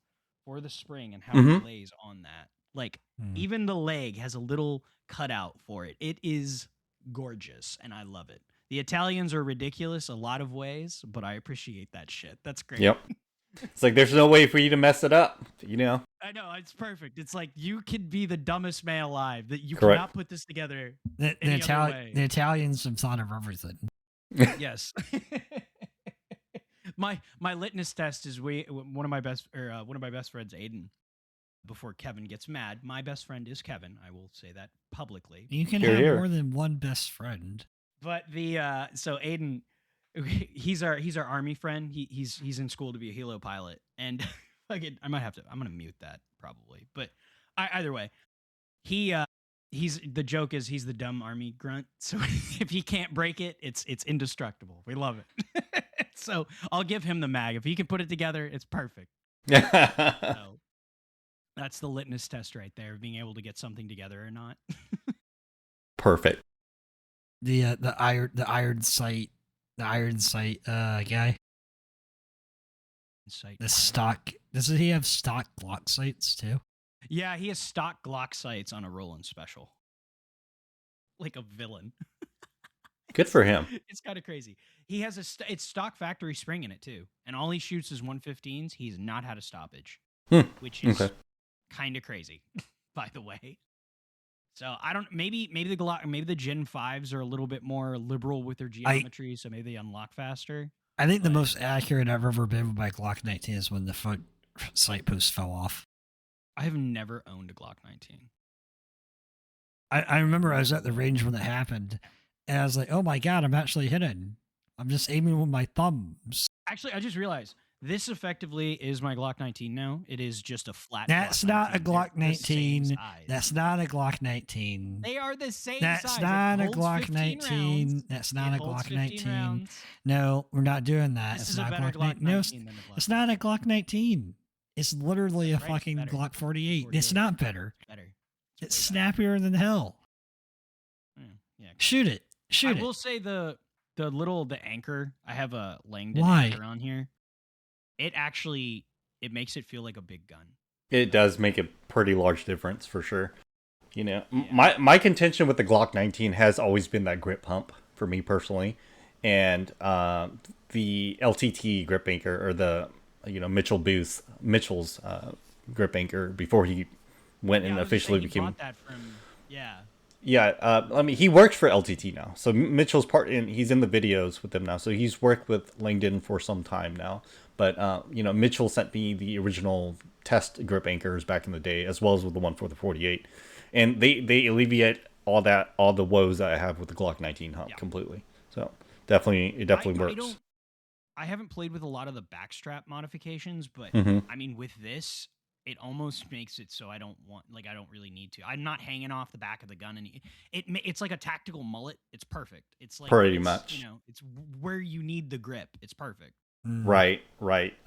for the spring and how it lays on that. Like even the leg has a little cutout for it. It is gorgeous, and I love it. The Italians are ridiculous a lot of ways, but I appreciate that shit. That's great. Yep. It's like there's no way for you to mess it up, you know? I know, it's perfect. It's like you could be the dumbest man alive that you Correct. cannot put this together The any other way. Italians have thought of everything. Yes. my litmus test is one of my best friends, Aiden. Before Kevin gets mad, my best friend is Kevin. I will say that publicly. You can Hear, have hear. more than one best friend. But the so Aiden, he's our army friend. He's in school to be a helo pilot, and I'm gonna mute that probably. But either way, he's the joke is he's the dumb army grunt. So if he can't break it, it's indestructible. We love it. So I'll give him the mag. If he can put it together, it's perfect. So that's the litmus test right there, being able to get something together or not. Perfect. The iron sight guy. Sight The guy. stock. Doesn't he have stock Glock sights too? Yeah, he has stock Glock sights on a Roland special. Like a villain. Good for him. It's kind of crazy. He has it's stock factory spring in it too, and all he shoots is 115s. He's not had a stoppage, which is kind of crazy, by the way. So I don't. Maybe the Glock, maybe the Gen 5s are a little bit more liberal with their geometry, so maybe they unlock faster. I think the most accurate I've ever been with my Glock 19 is when the front sight post fell off. I have never owned a Glock 19. I remember I was at the range when it happened, and I was like, "Oh my god, I'm actually hitting! I'm just aiming with my thumbs." Actually, I just realized this effectively is my Glock 19 now. It is just a flat. That's Glock not a 19. Glock They're the same 19. size. That's not a Glock 19. They are the same That's size. not It a holds Glock 15 19. rounds. That's not It a holds Glock 15 19. rounds. No, we're not doing that. This It's is a not better Glock 19. No, 19 than the Glock. it's not a Glock 19. It's literally a Right, fucking better. Glock 48. It's 48. not better. Better. It's way snappier than hell. better. Yeah. Shoot it. Shoot I it. will say the anchor. I have a Langdon Why? anchor on here. It makes it feel like a big gun. It does make a pretty large difference for sure. You know, Yeah. my contention with the Glock 19 has always been that grip pump for me personally, and the LTT grip anchor, or the Mitchell's grip anchor before he went and I was just officially saying he became. bought that from. Yeah. Yeah, I mean, he works for LTT now. So Mitchell's he's in the videos with them now. So he's worked with Langdon for some time now. But, Mitchell sent me the original test grip anchors back in the day, as well as with the one for the 48. And they alleviate all the woes that I have with the Glock 19 hump completely. So it definitely works. I haven't played with a lot of the backstrap modifications, but I mean, with this, it almost makes it so I don't really need to. I'm not hanging off the back of the gun, and it's like a tactical mullet. It's perfect. It's like pretty much. It's where you need the grip. It's perfect. Right.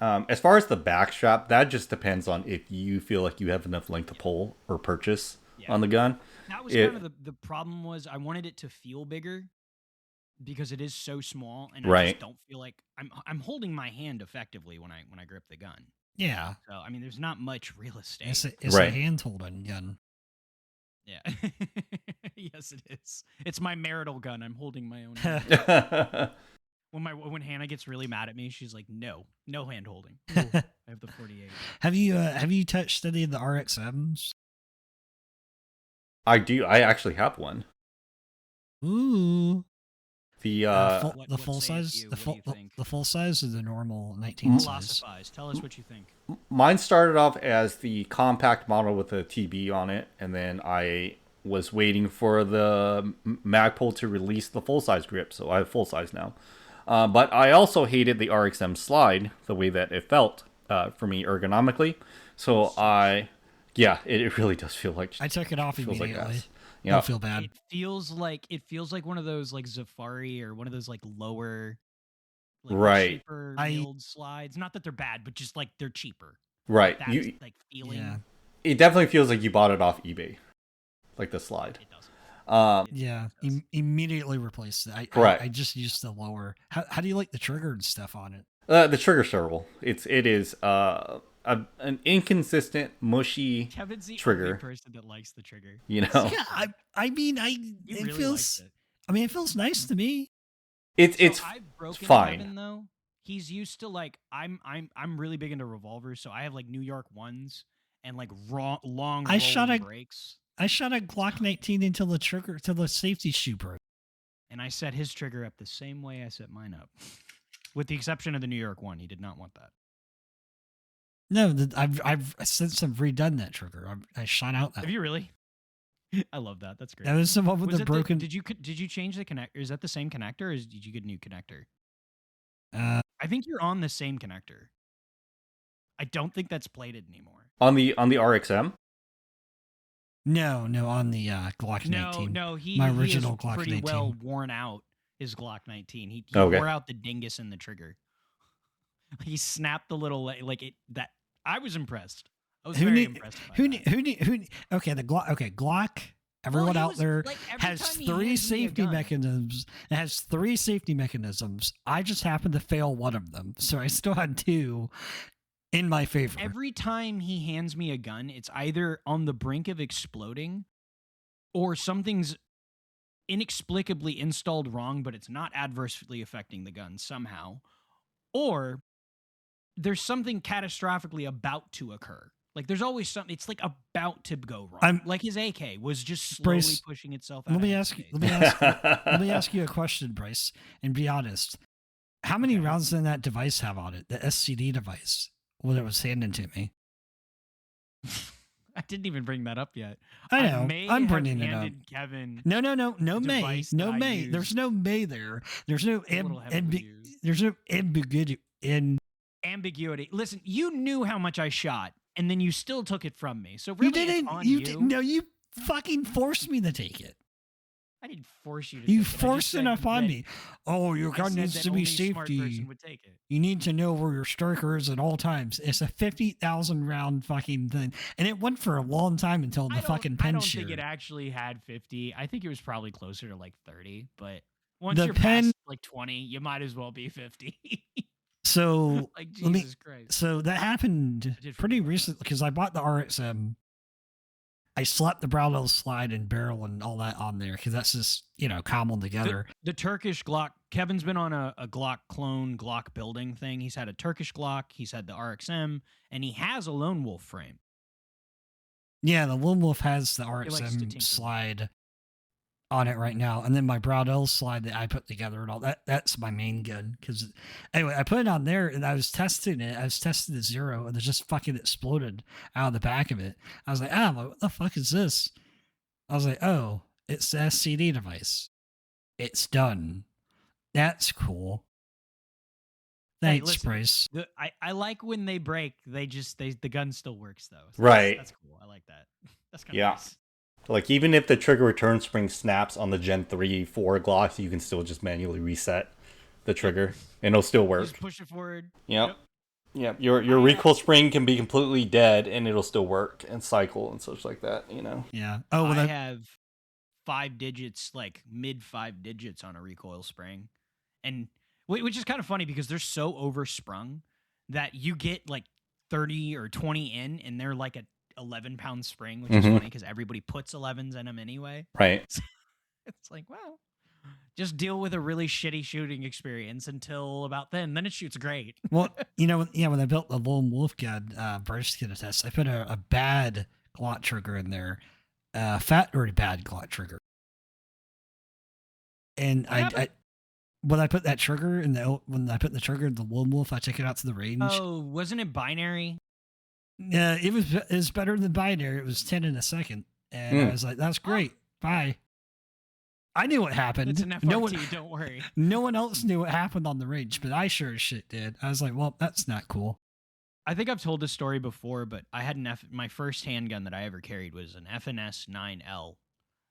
As far as the backstrap, that just depends on if you feel like you have enough length to pull or purchase on the gun. That was kind of the problem. Was I wanted it to feel bigger because it is so small, and I just don't feel like I'm holding my hand effectively when I grip the gun. Yeah. So I mean, there's not much real estate. It's Right. a hand holding gun. Yeah. Yes, it is. It's my marital gun. I'm holding my own. Hand. When Hannah gets really mad at me, she's like, "No hand holding. I have the 48." Have you touched any of the RXMs? I do. I actually have one. Ooh. The The full say it size, you? the What do full, you the, think? the full size or the normal 19 size. Philosophize. Tell us what you think. mine started off as the compact model with a TB on it, and then I was waiting for the Magpul to release the full size grip, so I have full size now. But I also hated the RXM slide, the way that it felt for me ergonomically. So it really does feel like I took it off feels like immediately. ass. I Yeah, don't feel bad. It feels like one of those like Zafari or one of those like lower, like Right. cheaper I- milled slides. Not that they're bad, but just like they're cheaper. right. That's like feeling. Yeah. It definitely feels like you bought it off eBay, like the slide. It doesn't. Yeah, immediately replaced it. Correct. I just used the lower. How do you like the trigger and stuff on it? The trigger's terrible. It is an inconsistent, mushy Kevin's the trigger. only person that likes the trigger. You know, Yeah, I mean, He it really feels. likes it. I mean, it feels nice to me. it's I've broken fine. Kevin though. He's used to like I'm really big into revolvers, so I have like New York ones and like long I shot rolling a- breaks. I shot a Glock 19 until the safety shoe broke. And I set his trigger up the same way I set mine up. With the exception of the New York one. He did not want that. No, I've since I've redone that trigger. I shot out that. Have you really? I love that. That's great. That was the one with Was the it broken. did you change the connector? Is that the same connector or did you get a new connector? I think you're on the same connector. I don't think that's plated anymore. On the RXM. No, on the Glock 19. No, My he original is Glock pretty 19. well worn out. His Glock 19. He Okay. wore out the dingus in the trigger. He snapped the little like it. That I was impressed. I was very impressed. By that. Okay, the Glock. Okay, Glock. Everyone he out was- there like, every has time he 3 hands me a safety gun- mechanisms. It has 3 safety mechanisms. I just happened to fail one of them, so I still had 2 in my favor. Every time he hands me a gun, it's either on the brink of exploding or something's inexplicably installed wrong, but it's not adversely affecting the gun somehow. Or there's something catastrophically about to occur. Like there's always something. It's like about to go wrong. Like his AK was just slowly Bryce, pushing itself out. Let me of ask you. headspace. Let me ask you a question, Bryce, and be honest. How many Okay. rounds did that device have on it? The SCD device when it was handed to me. I didn't even bring that up yet. I know. may I'm have bringing it up. handed Kevin. No, May. device No, that I May. used. There's no May there. There's no A little heavily used. there's no ambiguity in. Ambiguity. Listen, you knew how much I shot, and then you still took it from me. So You really, didn't. it's on You you. did, no. You fucking forced me to take it. I didn't force you to. You take it. I forced just it said upon that- me. Oh, your I gun said needs that to be only a smart safety. person would take it. You need to know where your striker is at all times. It's a 50,000 round fucking thing, and it went for a long time until the fucking I pen don't sheared. think it actually had 50. I think it was probably closer to like 30. But once The you're pen- past like 20, you might as well be 50. So like let me- Jesus Christ. So that happened did pretty forget about recently because I bought the RXM. I slapped the Brownell slide and barrel and all that on there because that's just common together. The Turkish Glock. Kevin's been on a Glock clone Glock building thing. He's had a Turkish Glock. He's had the RXM, and he has a Lone Wolf frame. Yeah, the Lone Wolf has the likes to RXM tinker. slide on it right now, and then my Brownell slide that I put together and all that's my main gun. Because anyway, I put it on there and I was testing it. I was testing the 0, and it just fucking exploded out of the back of it. I was like, what the fuck is this? I was like, oh, it's the SCD device. It's done. That's cool. Hey, Thanks, listen, Bryce. I like when they break. The gun still works though. So Right. That's cool. I like that. That's kind of Yeah. nice. Like even if the trigger return spring snaps on the Gen 3, 4 Glocks, you can still just manually reset the trigger and it'll still work. Just push it forward. Yep. Yep. Your recoil spring can be completely dead and it'll still work and cycle and such like that, Yeah. Oh, well, I have 5 digits, like mid 5 digits on a recoil spring, and which is kind of funny because they're so oversprung that you get like 30 or 20 in, and they're like a 11-pound spring, which is funny because everybody puts 11s in them anyway. Right. It's like, well, just deal with a really shitty shooting experience until about then it shoots great. Well, when I built the lone wolf gun, Bryce can attest, I put a bad Glock trigger in there, fat or bad Glock trigger, and when I put that trigger in the lone wolf, I took it out to the range. Oh, wasn't it binary? Yeah, it was better than binary. It was 10 in a second, and I was like, "That's great, bye." I knew what happened. It's an FRT, don't worry. No one else knew what happened on the range, but I sure as shit did. I was like, well, that's not cool. I think I've told this story before, but I had my first handgun that I ever carried was an FNS 9L,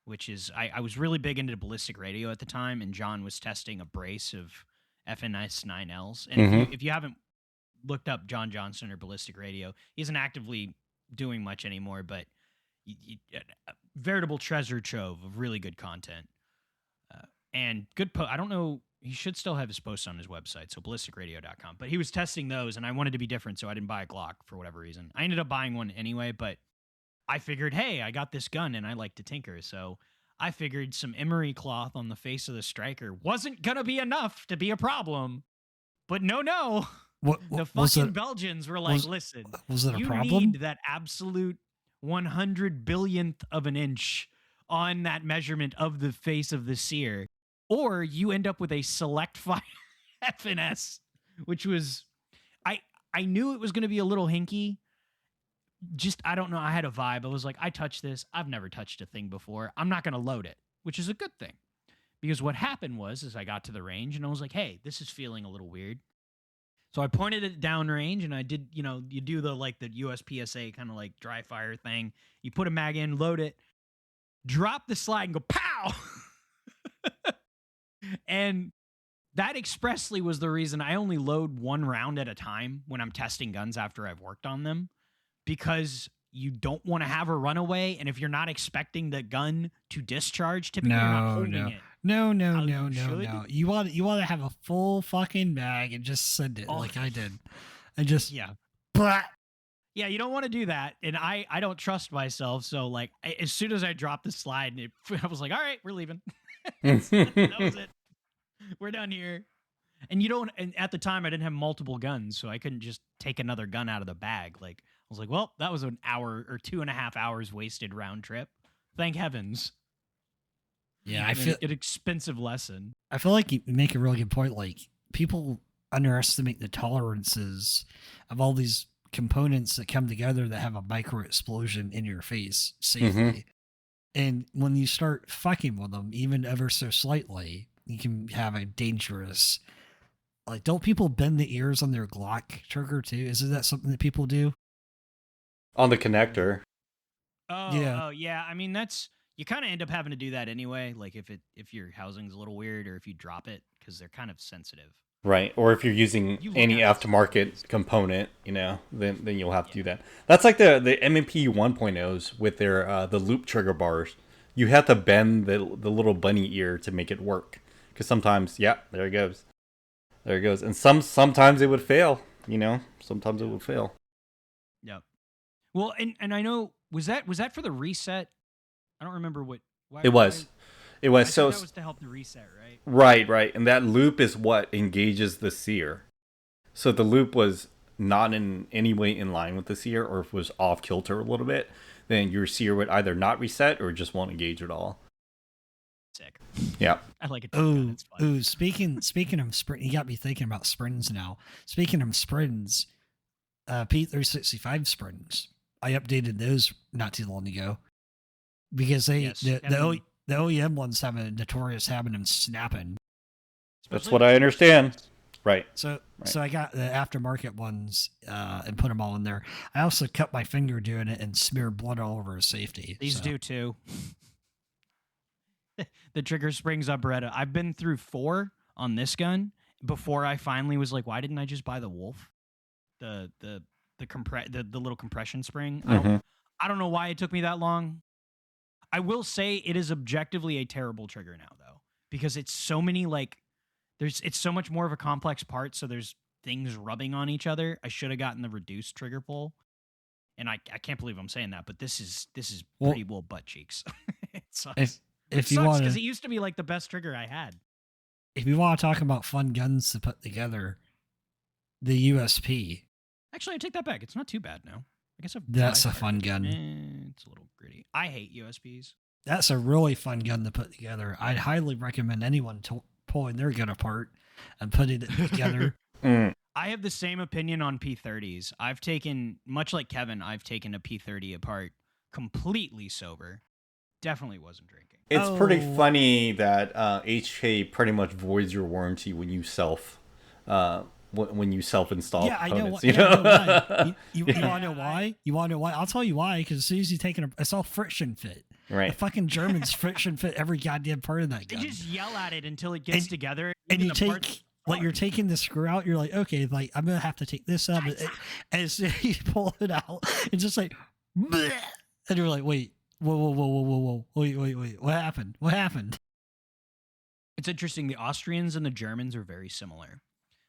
which is, I was really big into ballistic radio at the time, and John was testing a brace of FNS 9Ls. And if you haven't looked up John Johnson or ballistic radio, he isn't actively doing much anymore, but veritable treasure trove of really good content. And good I don't know, he should still have his posts on his website, so ballisticradio.com. But he was testing those, and I wanted to be different, so I didn't buy a Glock for whatever reason. I ended up buying one anyway, but I figured, hey, I got this gun, and I like to tinker, so I figured some emery cloth on the face of the striker wasn't going to be enough to be a problem. But no. The fucking Belgians were like, listen, was it a you problem? need that absolute 100 billionth of an inch on that measurement of the face of the sear, or you end up with a select fire FNS, which was, I knew it was going to be a little hinky. Just, I don't know, I had a vibe. I was like, I touched this. I've never touched a thing before. I'm not going to load it, which is a good thing. Because what happened was I got to the range and I was like, hey, this is feeling a little weird. So I pointed it downrange and I did, you do the USPSA kind of like dry fire thing. You put a mag in, load it, drop the slide and go pow. And that expressly was the reason I only load one round at a time when I'm testing guns after I've worked on them, because you don't want to have a runaway. And if you're not expecting the gun to discharge, typically you're not holding it. No. You want to have a full fucking mag and just send it like I did. And just blah. Yeah, you don't want to do that. And I don't trust myself. So as soon as I dropped the slide, I was like, all right, we're leaving. That was it. We're done here. And at the time I didn't have multiple guns, so I couldn't just take another gun out of the bag. I was like, well, that was an hour or 2.5 hours wasted round trip. Thank heavens. Yeah, I feel an expensive lesson. I feel like you make a really good point. People underestimate the tolerances of all these components that come together that have a micro explosion in your face safely. And when you start fucking with them, even ever so slightly, you can have a dangerous. Don't people bend the ears on their Glock trigger too? Isn't that something that people do? On the connector. Oh, yeah. I mean, you kind of end up having to do that anyway. If your housing's a little weird, or if you drop it, because they're kind of sensitive. Right, or if you're using any aftermarket component, then you'll have to do that. That's like the M&P 1.0s with their the loop trigger bars. You have to bend the little bunny ear to make it work, because sometimes, there it goes, and sometimes it would fail. Sometimes it would fail. Yep. Well, and I know was that for the reset? I don't remember what. It was. So that was to help the reset, right? Right. And that loop is what engages the sear. So if the loop was not in any way in line with the sear, or if it was off kilter a little bit, then your sear would either not reset or just won't engage at all. Sick. Yeah. I like it. Ooh, speaking of sprint, you got me thinking about springs now. Speaking of springs, P365 springs, I updated those not too long ago, because the OEM ones have a notorious habit of snapping. That's what I understand. Right. So I got the aftermarket ones and put them all in there. I also cut my finger doing it and smeared blood all over his safety. These do too. The trigger springs up Beretta. I've been through 4 on this gun before I finally was like, why didn't I just buy the Wolf? The little compression spring. I don't know why it took me that long. I will say it is objectively a terrible trigger now, though, because it's so many it's so much more of a complex part. So there's things rubbing on each other, I should have gotten the reduced trigger pull. And I can't believe I'm saying that, but this is pretty well butt cheeks. It sucks. If you want because it used to be like the best trigger I had. If you want to talk about fun guns to put together, the USP. Actually, I take that back. It's not too bad now. I guess that's a fun gun. It's a little gritty. I hate USPs. That's a really fun gun to put together. I'd highly recommend anyone pulling their gun apart and putting it together. I have the same opinion on P30s. I've taken, much like Kevin, I've taken a P30 apart completely sober. Definitely wasn't drinking. It's pretty funny that HK pretty much voids your warranty when you self-install Yeah, I know. components. You know? You want to know why? You want to know why? I'll tell you why. Because as soon as you take it, it's all friction fit. Right. The fucking Germans friction fit every goddamn part of that gun. They just yell at it until it gets together. And Even you the take, parts- like, you're taking the screw out. You're like, okay, like I'm gonna have to take this out. And as soon as you pull it out, it's just like, bleh, and you're like, wait, whoa, wait, what happened? What happened? It's interesting. The Austrians and the Germans are very similar,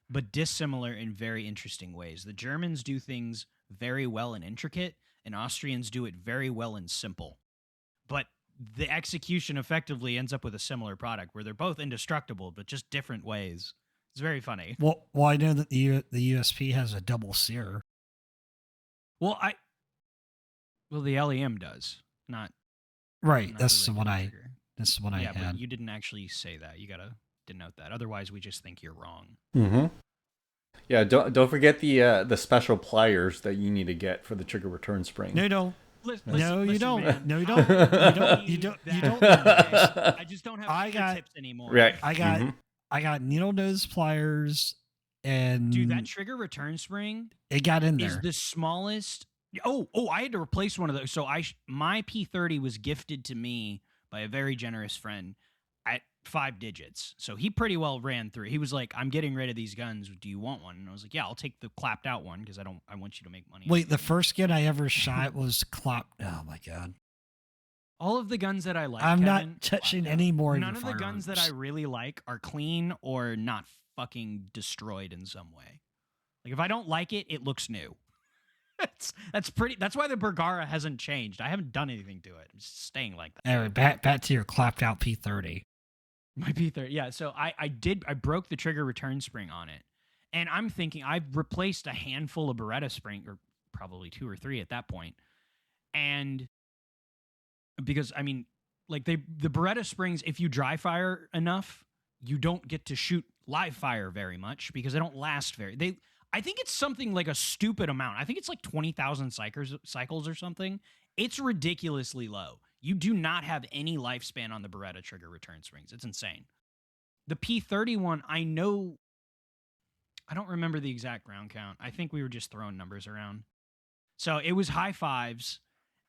but dissimilar in very interesting ways. The Germans do things very well and intricate, and Austrians do it very well and simple. But the execution effectively ends up with a similar product where they're both indestructible, but just different ways. It's very funny. Well, I know that the USP has a double sear. Well, the LEM does not. Right. not That's the the one regular I. trigger. That's the one I Yeah, had. but you didn't actually say that. You gotta denote that. Otherwise, we just think you're wrong. Mm-hmm. Yeah, don't forget the special pliers that you need to get for the trigger return spring. No, Listen, you don't. man. No, you don't. You don't. I just don't have I got- tips anymore. Right. I got needle nose pliers, and Dude, that trigger return spring it got in is there. the smallest. Oh, I had to replace one of those. So my P30 was gifted to me by a very generous friend at 5 digits. So he pretty well ran through. He was like, "I'm getting rid of these guns. Do you want one?" And I was like, "Yeah, I'll take the clapped out one because I want you to make money." Wait, the first gun I ever shot was clapped. Oh my god! All of the guns that I like, I'm Kevin, not touching any more. none of the guns that I really like are clean or not fucking destroyed in some way. Like if I don't like it, it looks new. That's why the Bergara hasn't changed. I haven't done anything to it. It's staying like that. Anyway, back to your clapped out P30. My P30, yeah. So I broke the trigger return spring on it, and I'm thinking I've replaced a handful of Beretta spring, or probably 2 or 3 at that point, and because I mean, like the Beretta springs, if you dry fire enough, you don't get to shoot live fire very much because they don't last very. I think it's something like a stupid amount. I think it's like 20,000 cycles or something. It's ridiculously low. You do not have any lifespan on the Beretta trigger return springs. It's insane. The P31, I don't remember the exact round count. I think we were just throwing numbers around. So it was high 5s,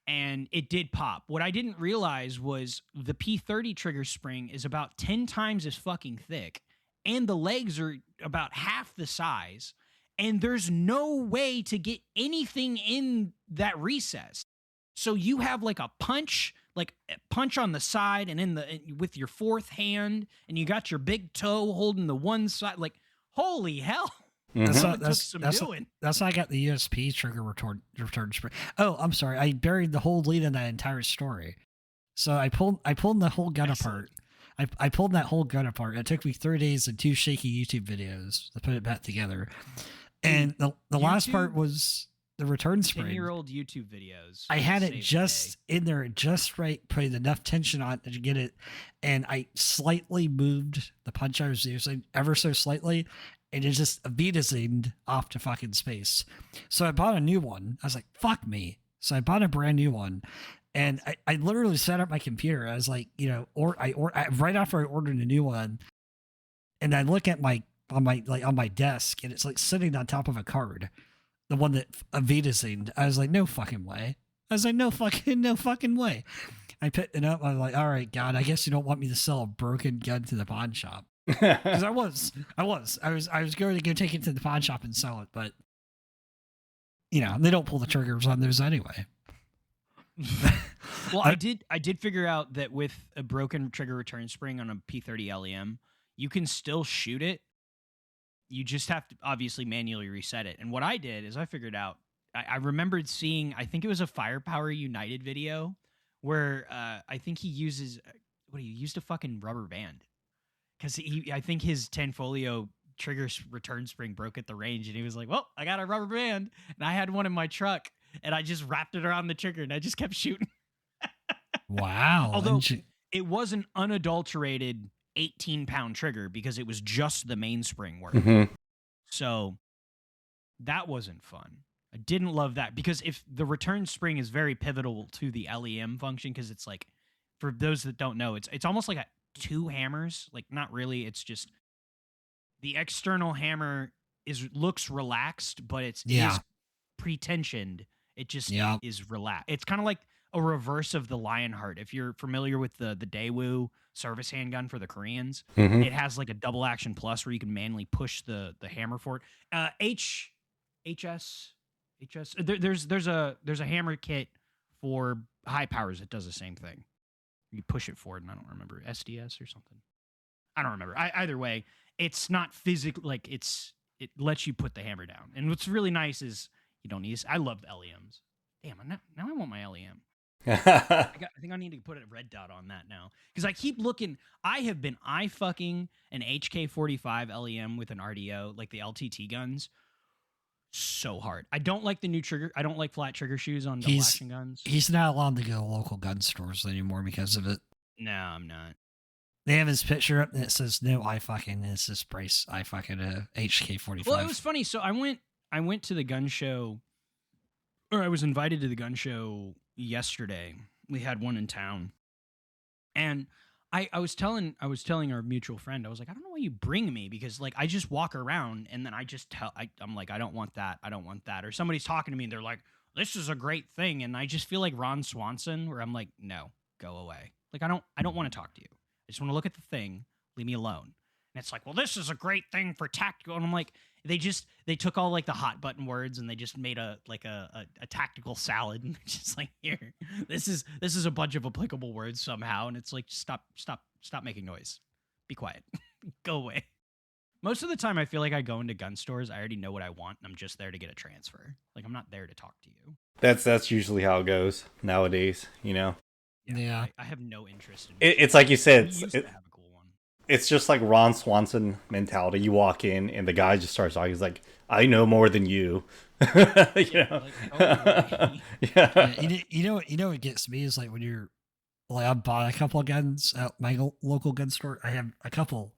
and it did pop. What I didn't realize was the P30 trigger spring is about 10 times as fucking thick, and the legs are about half the size, and there's no way to get anything in that recess. So you have like a punch on the side and with your fourth hand, and you got your big toe holding the one side. Like, holy hell. Mm-hmm. That's how I got the USP trigger return spring. Oh, I'm sorry. I buried the whole lead in that entire story. So I pulled the whole gun apart. I pulled that whole gun apart. It took me 3 days and 2 shaky YouTube videos to put it back together. And the last part was the return spring. 10-year-old YouTube videos. I had it just in there, just right, putting enough tension on it to get it. And I slightly moved the punch I was using ever so slightly. And it just Vita-zinged off to fucking space. So I bought a new one. I was like, fuck me. So I bought a brand new one. And I literally set up my computer. I was like, right after I ordered a new one, and I look at on my desk, and it's like sitting on top of a card, the one that Vita-zinged. I was like, no fucking way. No fucking way. I picked it up. I was like, all right, God, I guess you don't want me to sell a broken gun to the pawn shop. Because I was going to go take it to the pawn shop and sell it, but they don't pull the triggers on those anyway. Well, I did figure out that with a broken trigger return spring on a P30 LEM, you can still shoot it you just have to obviously manually reset it. And what I did is I figured out, I remembered seeing, I think it was a Firepower United video where I think he uses, he used a fucking rubber band. Because I think his Tanfolio trigger return spring broke at the range, and he was like, well, I got a rubber band, and I had one in my truck, and I just wrapped it around the trigger, and I just kept shooting. Wow. Although it was an unadulterated 18-pound trigger because it was just the mainspring work. Mm-hmm. So that wasn't fun. I didn't love that because if the return spring is very pivotal to the LEM function, because it's like, for those that don't know, it's almost like two hammers. Like, not really. It's just the external hammer looks relaxed, but it's is pre-tensioned. It just is relaxed. It's kind of like a reverse of the Lionheart. If you're familiar with the Daewoo service handgun for the Koreans, it has like a double action plus where you can manually push the hammer for it. HS. There's a hammer kit for high powers that does the same thing. You push it forward, and I don't remember, SDS or something. I don't remember. Either way, it's not physically like it lets you put the hammer down. And what's really nice is you don't need. I love LEMs. Damn, now I want my LEM. I think I need to put a red dot on that now because I keep looking. I have been fucking an HK45 LEM with an RDO, like the LTT guns, so hard. I don't like the new trigger. I don't like flat trigger shoes on double action guns. He's not allowed to go to local gun stores anymore because of it. No, I'm not. They have his picture up and it says no and it's this price HK45. Well, it was funny. So I went to the gun show, or I was invited to the gun show yesterday. We had one in town, and I was telling our mutual friend, I was like, I don't know why you bring me, because like I just walk around and then I just I'm like, I don't want that, or somebody's talking to me and they're like, this is a great thing, and I just feel like Ron Swanson, where I'm like, no, go away. Like I don't want to talk to you. I just want to look at the thing. Leave me alone. And it's like, well, this is a great thing for tactical. And I'm like, they took all like the hot button words and they just made a tactical salad. And just like, here, this is a bunch of applicable words somehow. And it's like, stop making noise. Be quiet. Go away. Most of the time, I feel like I go into gun stores, I already know what I want, and I'm just there to get a transfer. Like, I'm not there to talk to you. That's usually how it goes nowadays, you know? Yeah. I have no interest in It's like you said, used to have a cool one. It's just like Ron Swanson mentality. You walk in and the guy just starts talking. He's like, I know more than you. You know? You know what gets me is like when you're like, I bought a couple of guns at my local gun store. I have a couple.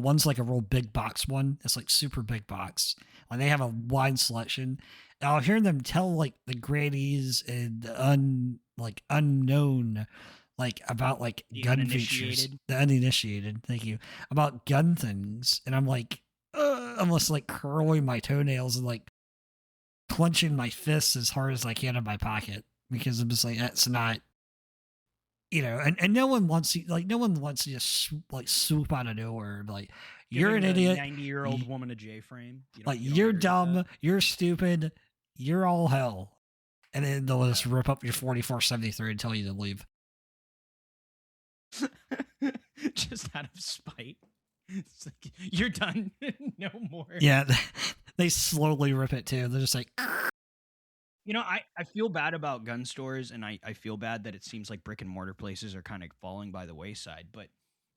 One's like a real big box one. It's like super big box. And they have a wide selection. And I'll hear them tell like the grannies and the unknown, like about like The gun features. The uninitiated, thank you. About gun things. And I'm like, almost like curling my toenails and like clenching my fists as hard as I can in my pocket. Because I'm just like, that's not, you know, and no one wants to, like, no one wants to just like swoop out of nowhere and be like, you're an idiot. 90-year-old woman a J-frame. Like, you're dumb, you're stupid, you're all hell. And then they'll just rip up your 4473 and tell you to leave. Just out of spite. It's like, you're done. No more. Yeah, they slowly rip it too. They're just like... You know, I feel bad about gun stores, and I feel bad that it seems like brick and mortar places are kind of falling by the wayside. But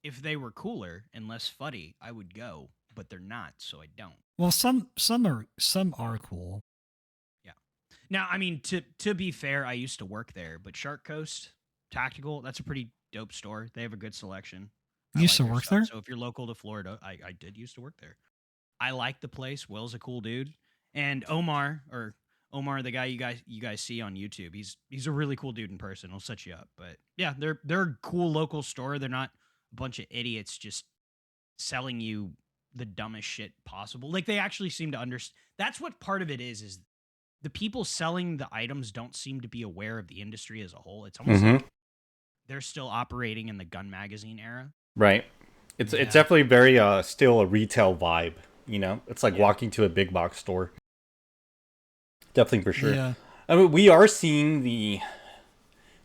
if they were cooler and less fuddy, I would go. But they're not, so I don't. Well, some are cool. Yeah. Now, I mean, to be fair, I used to work there, but Shark Coast Tactical, that's a pretty dope store. They have a good selection. You used to work there? So if you're local to Florida, I did used to work there. I like the place. Will's a cool dude, and Omar, the guy you guys see on YouTube, he's a really cool dude in person. He'll set you up. But yeah, they're a cool local store. They're not a bunch of idiots just selling you the dumbest shit possible. Like, they actually seem to understand. That's what part of it is the people selling the items don't seem to be aware of the industry as a whole. It's almost like they're still operating in the gun magazine era. Right. It's definitely very still a retail vibe, you know? It's like walking to a big box store. Definitely, for sure. Yeah. I mean, we are seeing the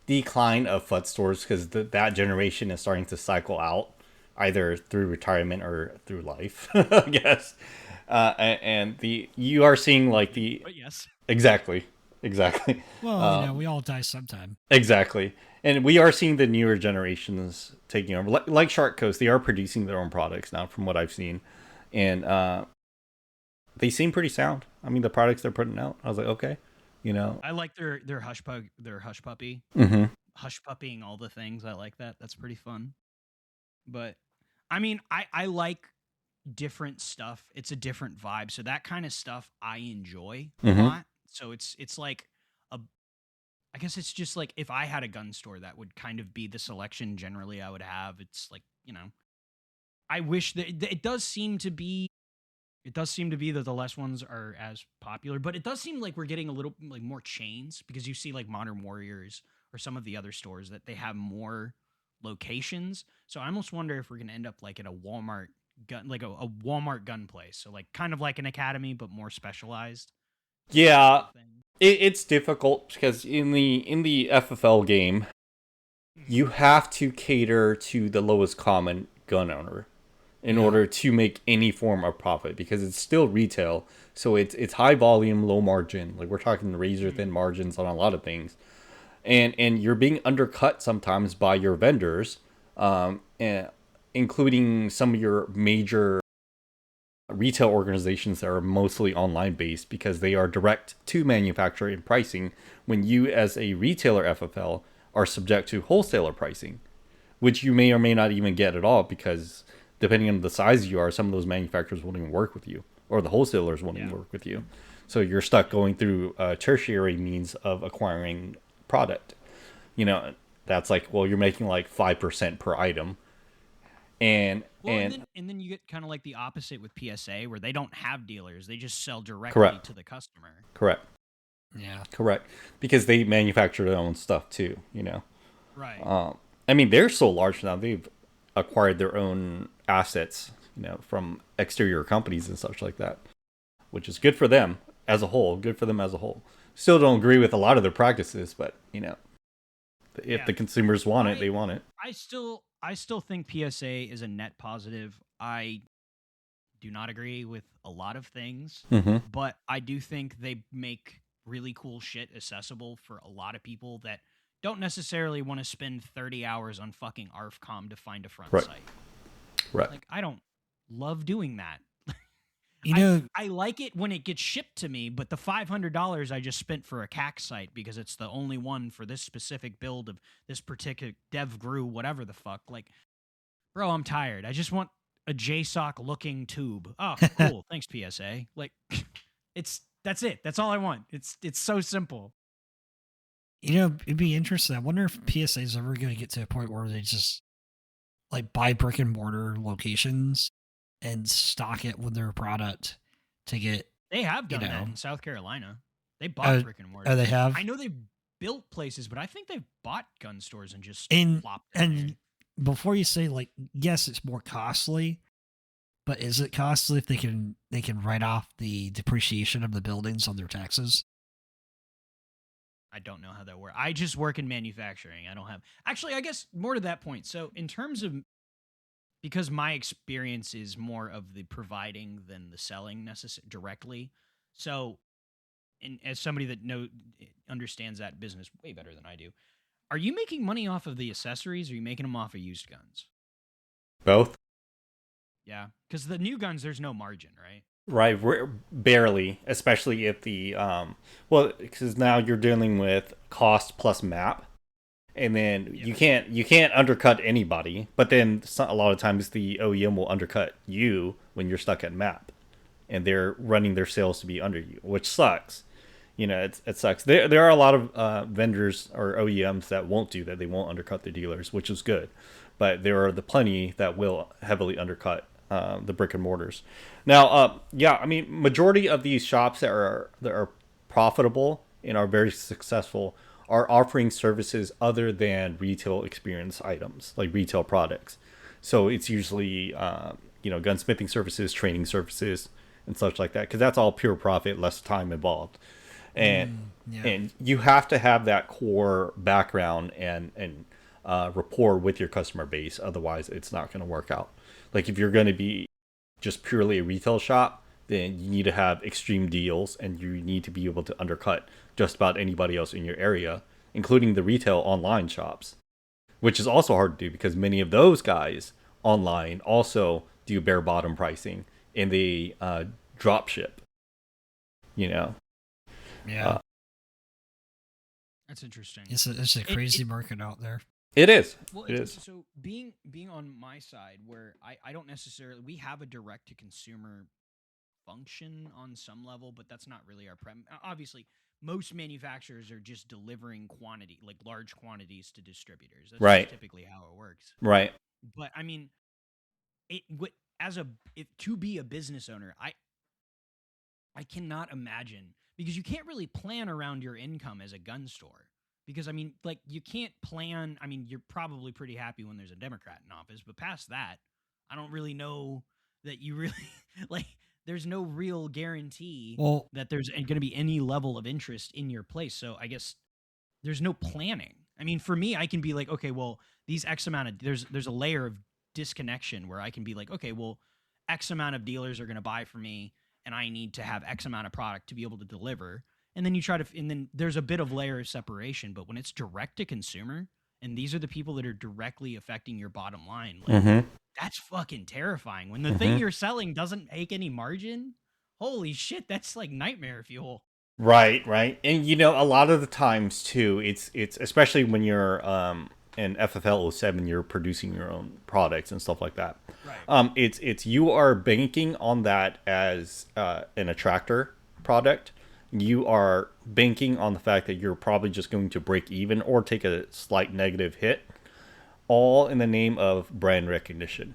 decline of FUD stores because that generation is starting to cycle out either through retirement or through life, I guess. And you are seeing like But yes. exactly. Well, we all die sometime. Exactly. And we are seeing the newer generations taking over. Like Shark Coast, they are producing their own products now, from what I've seen. And they seem pretty sound. I mean, the products they're putting out, I was like, okay, I like their hush puppy, Mm-hmm. hush puppying all the things. I like that. That's pretty fun. But I mean, I like different stuff. It's a different vibe. So that kind of stuff I enjoy a Mhm. lot. So it's like a I guess it's just like if I had a gun store, that would kind of be the selection generally I would have. It's like, I wish that it does seem to be that the less ones are as popular, but it does seem like we're getting a little like more chains, because you see like Modern Warriors or some of the other stores that they have more locations. So I almost wonder if we're going to end up like at a Walmart gun, like a Walmart gun place. So like kind of like an Academy, but more specialized. Yeah, Thing. it's difficult because in the FFL game, you have to cater to the lowest common gun owner in order to make any form of profit, because it's still retail. So it's high volume, low margin. Like we're talking razor thin margins on a lot of things, and you're being undercut sometimes by your vendors, and including some of your major retail organizations that are mostly online based, because they are direct to manufacturer in pricing, when you as a retailer FFL are subject to wholesaler pricing, which you may or may not even get at all, because depending on the size you are, some of those manufacturers won't even work with you, or the wholesalers won't even work with you. So you're stuck going through tertiary means of acquiring product. That's like, well, you're making like 5% per item. And Well, and and then you get kind of like the opposite with PSA, where they don't have dealers; they just sell directly Correct. to the customer. correct. Yeah. Correct. Because they manufacture their own stuff too, Right. I mean, they're so large now, they've acquired their own assets, from exterior companies and such like that, which is good for them as a whole. Good for them as a whole. Still don't agree with a lot of their practices, but, if the consumers want it, they want it. I still think PSA is a net positive. I do not agree with a lot of things, Mm-hmm. but I do think they make really cool shit accessible for a lot of people that don't necessarily want to spend 30 hours on fucking ARFCOM to find a front Right. sight. Right. Like, I don't love doing that. You know, I like it when it gets shipped to me, but the $500 I just spent for a CAC site because it's the only one for this specific build of this particular dev grew, whatever the fuck. Like, bro, I'm tired. I just want a JSOC looking tube. Oh, cool. Thanks, PSA. Like, that's it. That's all I want. It's so simple. it'd be interesting. I wonder if PSA is ever going to get to a point where they just like buy brick and mortar locations and stock it with their product to get. They have done that in South Carolina. They bought Oh, brick and mortar. Oh, they have. I know they've built places, but I think they've bought gun stores and just And flopped them there. before you say like, yes, it's more costly, but is it costly if they can write off the depreciation of the buildings on their taxes? I don't know how that works. I just work in manufacturing. I don't have actually. I guess more to that point. So in terms of, because my experience is more of the providing than the selling directly. So, and as somebody that understands that business way better than I do, are you making money off of the accessories, or are you making them off of used guns? Both. Yeah, because the new guns, there's no margin, right? Right, barely, especially if because now you're dealing with cost plus map, and then you can't undercut anybody. But then a lot of times the OEM will undercut you when you're stuck at map, and they're running their sales to be under you, which sucks. It sucks. There are a lot of vendors or OEMs that won't do that. They won't undercut their dealers, which is good. But there are the plenty that will heavily undercut the brick and mortars. Now, I mean, majority of these shops that are profitable and are very successful are offering services other than retail experience items, like retail products. So it's usually gunsmithing services, training services, and such like that, because that's all pure profit, less time involved. And you have to have that core background and rapport with your customer base. Otherwise, it's not going to work out. Like if you're going to be just purely a retail shop, then you need to have extreme deals and you need to be able to undercut just about anybody else in your area, including the retail online shops, which is also hard to do because many of those guys online also do bare bottom pricing and they drop ship, you know? Yeah. That's interesting. It's a crazy market out there. It is. Well, it is. So being on my side, where I don't necessarily, we have a direct to consumer function on some level, but that's not really our obviously, most manufacturers are just delivering quantity, like large quantities to distributors. That's right. just typically how it works. Right. But I mean, to be a business owner, I cannot imagine, because you can't really plan around your income as a gun store. Because, I mean, like, you can't plan. I mean, you're probably pretty happy when there's a Democrat in office. But past that, I don't really know that you really, like, there's no real guarantee that there's going to be any level of interest in your place. So I guess there's no planning. I mean, for me, I can be like, okay, well, these X amount of, there's a layer of disconnection where I can be like, okay, well, X amount of dealers are going to buy from me, and I need to have X amount of product to be able to deliver. And then and then there's a bit of layer of separation. But when it's direct to consumer, and these are the people that are directly affecting your bottom line, like, that's fucking terrifying. When the thing you're selling doesn't make any margin, holy shit, that's like nightmare fuel. Right. And you know, a lot of the times too, it's especially when you're in FFL 07, you're producing your own products and stuff like that. Right. It's you are banking on that as an attractor product. You are banking on the fact that you're probably just going to break even or take a slight negative hit, all in the name of brand recognition.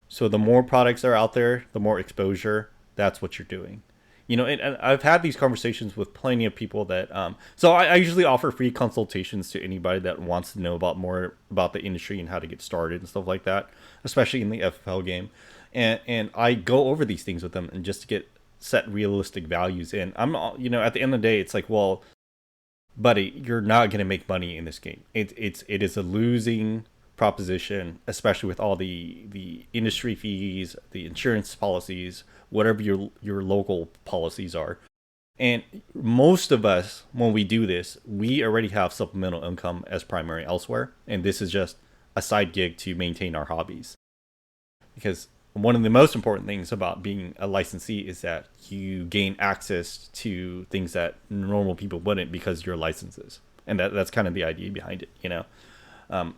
So the more products are out there, the more exposure, that's what you're doing. You know, and I've had these conversations with plenty of people that, so I usually offer free consultations to anybody that wants to know about more about the industry and how to get started and stuff like that, especially in the FFL game. And I go over these things with them and just to get set realistic values in. I'm not, you know, at the end of the day, it's like, well, buddy, you're not going to make money in this game. It is a losing proposition, especially with all the industry fees, the insurance policies, whatever your local policies are. And most of us, when we do this, we already have supplemental income as primary elsewhere, and this is just a side gig to maintain our hobbies. Because one of the most important things about being a licensee is that you gain access to things that normal people wouldn't because your licenses. And that's kind of the idea behind it, you know.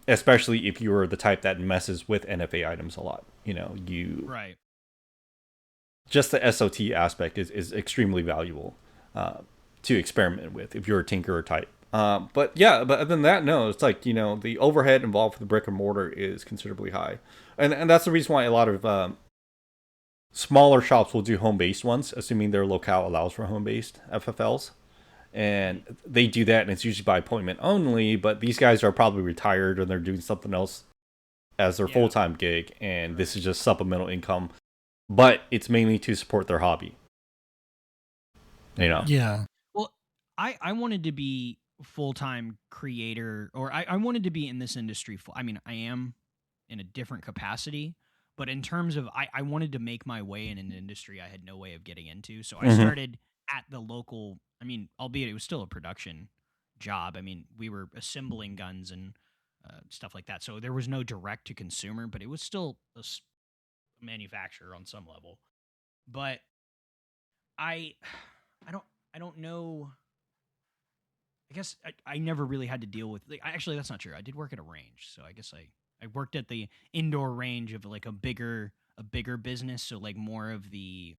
Especially if you're the type that messes with NFA items a lot, you know, right. Just the SOT aspect is extremely valuable to experiment with if you're a tinkerer type. But other than that, no, it's like, you know, the overhead involved with the brick and mortar is considerably high. And that's the reason why a lot of smaller shops will do home-based ones, assuming their locale allows for home-based FFLs. And they do that, and it's usually by appointment only, but these guys are probably retired or they're doing something else as their full-time gig, and this is just supplemental income. But it's mainly to support their hobby. You know? Yeah. Well, I wanted to be full-time creator, or I wanted to be in this industry. I mean, I am in a different capacity, but in terms of I wanted to make my way in an industry I had no way of getting into. So I started at the local, I mean, albeit it was still a production job. I mean, we were assembling guns and stuff like that. So there was no direct to consumer, but it was still a manufacturer on some level. But I don't know. I guess I never really had to deal with, like, actually, that's not true. I did work at a range. So I guess I worked at the indoor range of like a bigger business. So like more of the,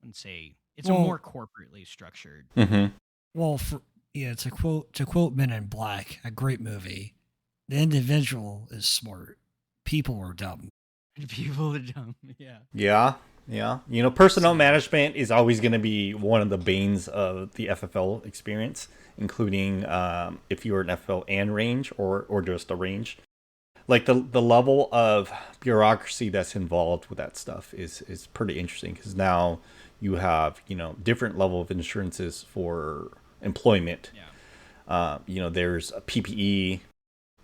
let's say, it's a more corporately structured. Well, to quote Men in Black, a great movie, the individual is smart, people are dumb. People are dumb. Yeah. Yeah. You know, personnel management is always going to be one of the banes of the FFL experience, including if you're an FFL and range or just a range. Like the level of bureaucracy that's involved with that stuff is pretty interesting, because now you have, you know, different level of insurances for employment. There's a PPE,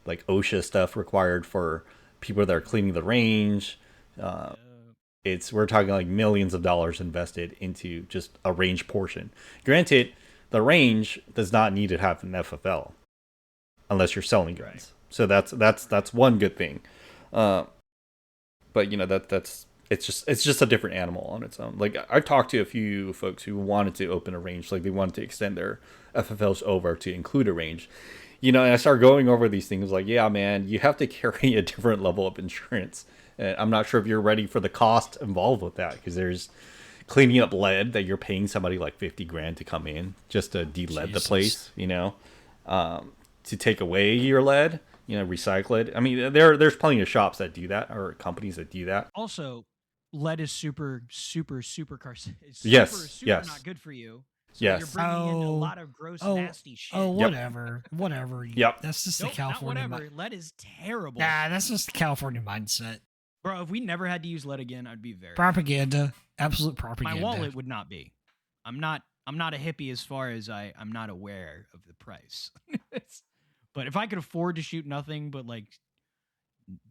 like OSHA stuff required for people that are cleaning the range. We're talking like millions of dollars invested into just a range portion. Granted, the range does not need to have an FFL unless you're selling guns. Right. So that's one good thing. But it's just a different animal on its own. Like I've talked to a few folks who wanted to open a range, like they wanted to extend their FFLs over to include a range. And I started going over these things like, yeah, man, you have to carry a different level of insurance. And I'm not sure if you're ready for the cost involved with that, because there's cleaning up lead that you're paying somebody like $50,000 to come in just to de-lead the place, to take away your lead, recycle it. I mean, there's plenty of shops that do that, or companies that do that. Also, lead is super carcinogenic. It's super not good for you. So yes. You're bringing in a lot of gross, nasty shit. Oh, whatever. Whatever. Yep. That's just the California mindset. Lead is terrible. Nah, that's just the California mindset. Bro, if we never had to use lead again, I'd be very propaganda. Absolute propaganda. My wallet would not be. I'm not a hippie as far as I'm not aware of the price. But if I could afford to shoot nothing but like,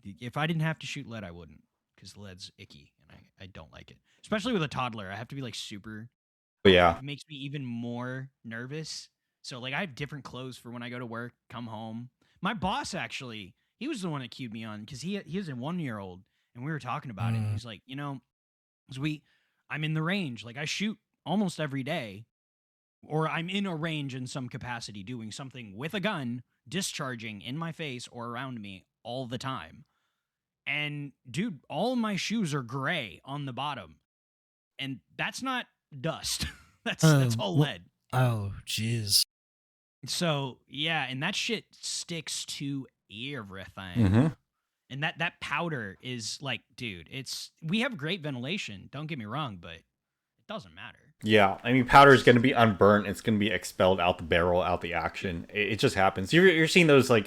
if I didn't have to shoot lead, I wouldn't, because lead's icky and I don't like it. Especially with a toddler, I have to be like super. Yeah. It makes me even more nervous. So like I have different clothes for when I go to work, come home. My boss actually, he was the one that cued me on, because he has a 1-year-old. And we were talking about it. And he's like, I'm in the range. Like I shoot almost every day, or I'm in a range in some capacity doing something with a gun, discharging in my face or around me all the time. And dude, all of my shoes are gray on the bottom. And that's not dust. that's all lead. Oh, jeez. So yeah, and that shit sticks to everything. Mm-hmm. And that powder is like, dude, we have great ventilation. Don't get me wrong, but it doesn't matter. Yeah, I mean, powder is going to be unburnt. It's going to be expelled out the barrel, out the action. It just happens. You're seeing those like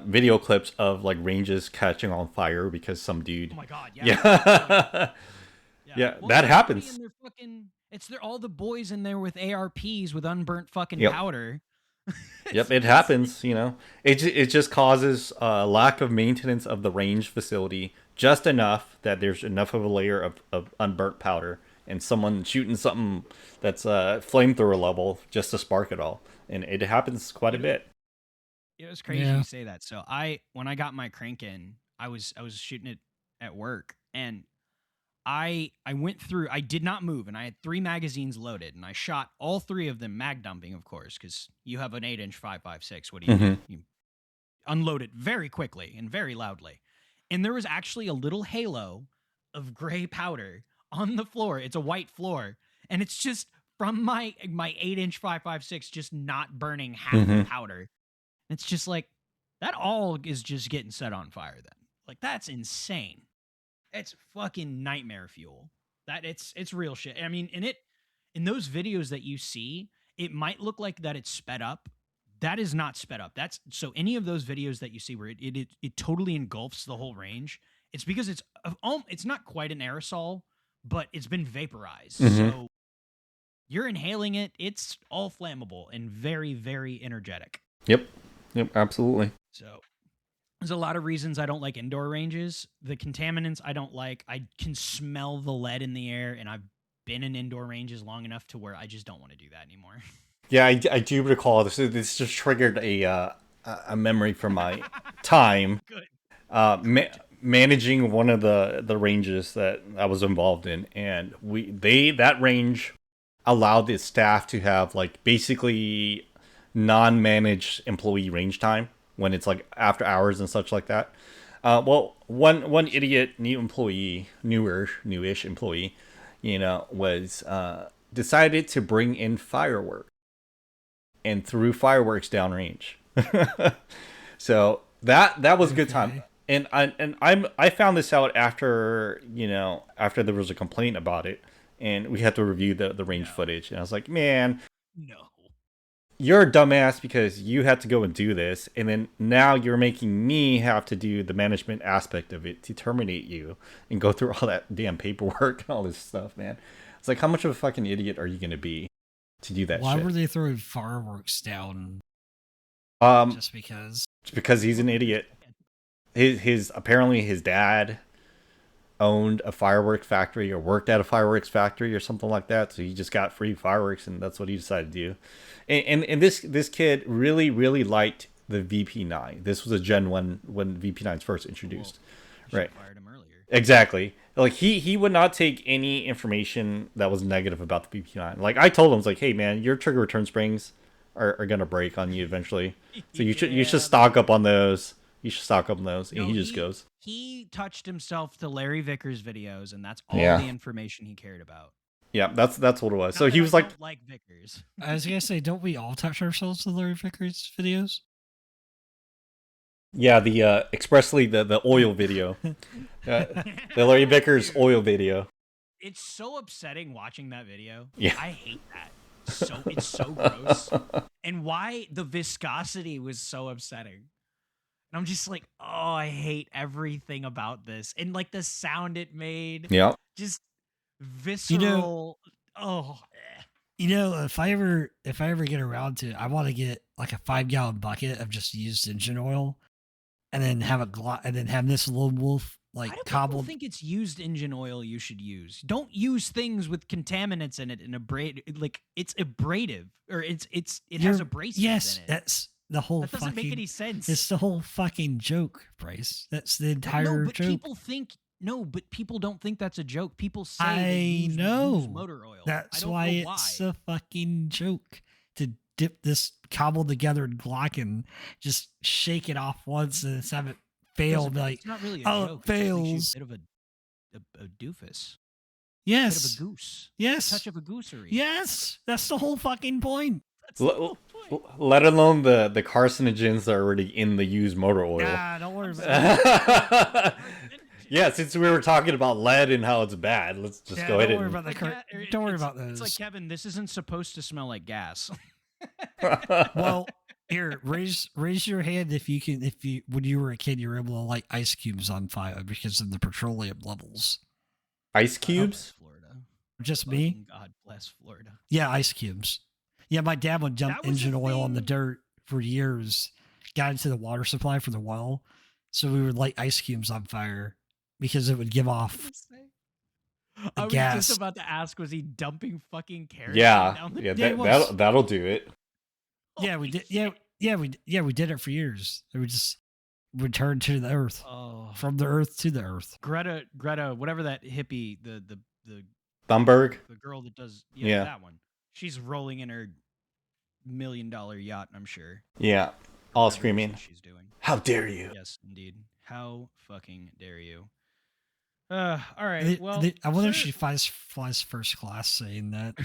video clips of like ranges catching on fire because some dude. Oh my god! Yeah. Yeah, well, that happens. They're all the boys in there with ARPs with unburnt fucking powder. Yep, it happens, It just causes a lack of maintenance of the range facility, just enough that there's enough of a layer of unburnt powder and someone shooting something that's flamethrower level just to spark it all. And it happens quite a bit. It was crazy you say that. So when I got my crank in, I was shooting it at work, and I went through, I did not move, and I had 3 magazines loaded, and I shot all 3 of them mag dumping, of course, because you have an 8-inch 5.56. What do you do? You unload it very quickly and very loudly. And there was actually a little halo of gray powder on the floor. It's a white floor, and it's just from my 8-inch 5.56 just not burning half the powder. It's just like, that all is just getting set on fire then. Like, that's insane. It's fucking nightmare fuel. That it's real shit. I mean, in those videos that you see, it might look like that it's sped up. That is not sped up. So any of those videos that you see where it totally engulfs the whole range, it's because it's not quite an aerosol, but it's been vaporized. So you're inhaling it. It's all flammable and very, very energetic. Yep, absolutely. So there's a lot of reasons I don't like indoor ranges. The contaminants I don't like. I can smell the lead in the air, and I've been in indoor ranges long enough to where I just don't want to do that anymore. Yeah, I do recall this. This just triggered a memory from my time managing one of the ranges that I was involved in, and that range allowed the staff to have like basically non-managed employee range time when it's like after hours and such like that. Well, one idiot newish employee, was decided to bring in fireworks and threw fireworks downrange. So that was a good time. And I found this out after there was a complaint about it, and we had to review the range footage, and I was like, man, no. You're a dumbass because you had to go and do this, and then now you're making me have to do the management aspect of it to terminate you and go through all that damn paperwork and all this stuff, man. It's like, how much of a fucking idiot are you going to be to do that shit? Why were they throwing fireworks down Just because. Because he's an idiot. His apparently his dad owned a fireworks factory or worked at a fireworks factory or something like that, so he just got free fireworks, and that's what he decided to do. And this kid really liked the VP9. This was a Gen 1 when VP9's first introduced. Well, right. Fired him earlier. Exactly. Like he would not take any information that was negative about the VP9. Like I told him, I was like, hey man, your trigger return springs are gonna break on you eventually. So you should stock up on those. You should stock up on those. And he just goes. He touched himself to Larry Vickers videos, and that's all the information he cared about. Yeah, that's what it was. Not so he was don't like Vickers. I was gonna say, don't we all touch ourselves to Larry Vickers videos? Yeah, the expressly the oil video, the Larry Vickers oil video. It's so upsetting watching that video. Yeah, I hate that. It's so gross. And why the viscosity was so upsetting. And I'm just like, oh, I hate everything about this. And like the sound it made. Yeah. Just visceral. If I ever get around to it, I want to get like a 5-gallon bucket of just used engine oil, and then have this little wolf like cobbled. I think it's used engine oil you should use. Don't use things with contaminants in it and it's abrasive or it has abrasives in it. That's the whole. That doesn't make any sense. It's the whole fucking joke, Bryce. That's the entire joke. But people don't think that's a joke. People say I know use motor oil. That's why it's a fucking joke to dip this cobbled together Glock and just shake it off once and have it fail. It's not really a joke. It fails. It's a bit of a doofus. Yes. A bit of a goose. Yes. A touch of a goosery. Yes. That's the whole fucking point. Let alone the carcinogens that are already in the used motor oil. Nah, don't worry about it. Yeah, since we were talking about lead and how it's bad, let's just go ahead and... Don't worry about those. It's like, Kevin, this isn't supposed to smell like gas. Well, here, raise your hand if when you were a kid, you were able to light ice cubes on fire because of the petroleum levels. Ice cubes? Florida. Just me? God bless Florida. Yeah, ice cubes. Yeah, my dad would dump engine oil on the dirt for years, got into the water supply for the well, so we would light ice cubes on fire because it would give off I was gas. just about to ask, was he dumping fucking kerosene Yeah, down the that'll do it. Yeah, we did. We did it for years. It would just return to the earth, from the earth to the earth. Greta, whatever that hippie, the Thunberg, the girl that does, that one. She's rolling in her $1 million yacht, I'm sure. Yeah, all screaming. She's doing. How dare you? Yes, indeed. How fucking dare you? All right. I wonder if she flies first class saying that.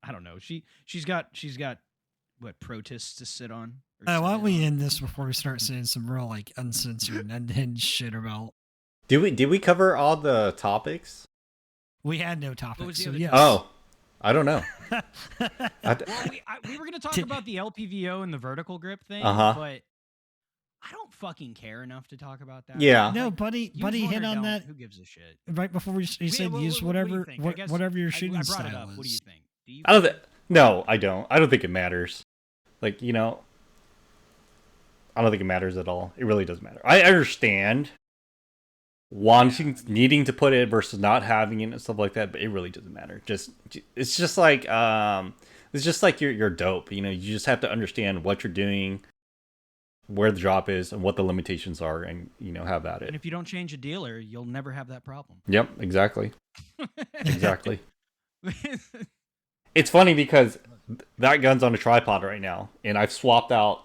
I don't know. She's got what protests to sit on. Why don't we end this before we start saying some real like uncensored and unhinged shit about? Did we cover all the topics? We had no topics. So yes. Oh, I don't know. We were gonna talk about the LPVO and the vertical grip thing, but I don't fucking care enough to talk about that. Yeah. No, buddy hit on that. Who gives a shit? Right before you said use whatever your shooting style is. What do you think? No, I don't. I don't think it matters. Like, I don't think it matters at all. It really doesn't matter. I understand needing to put it versus not having it and stuff like that, but it really doesn't matter. It's just like you're dope. You just have to understand what you're doing, where the drop is, and what the limitations are, and have at it. And if you don't change a dealer, you'll never have that problem. Yep, exactly. Exactly. It's funny because that gun's on a tripod right now, and I've swapped out.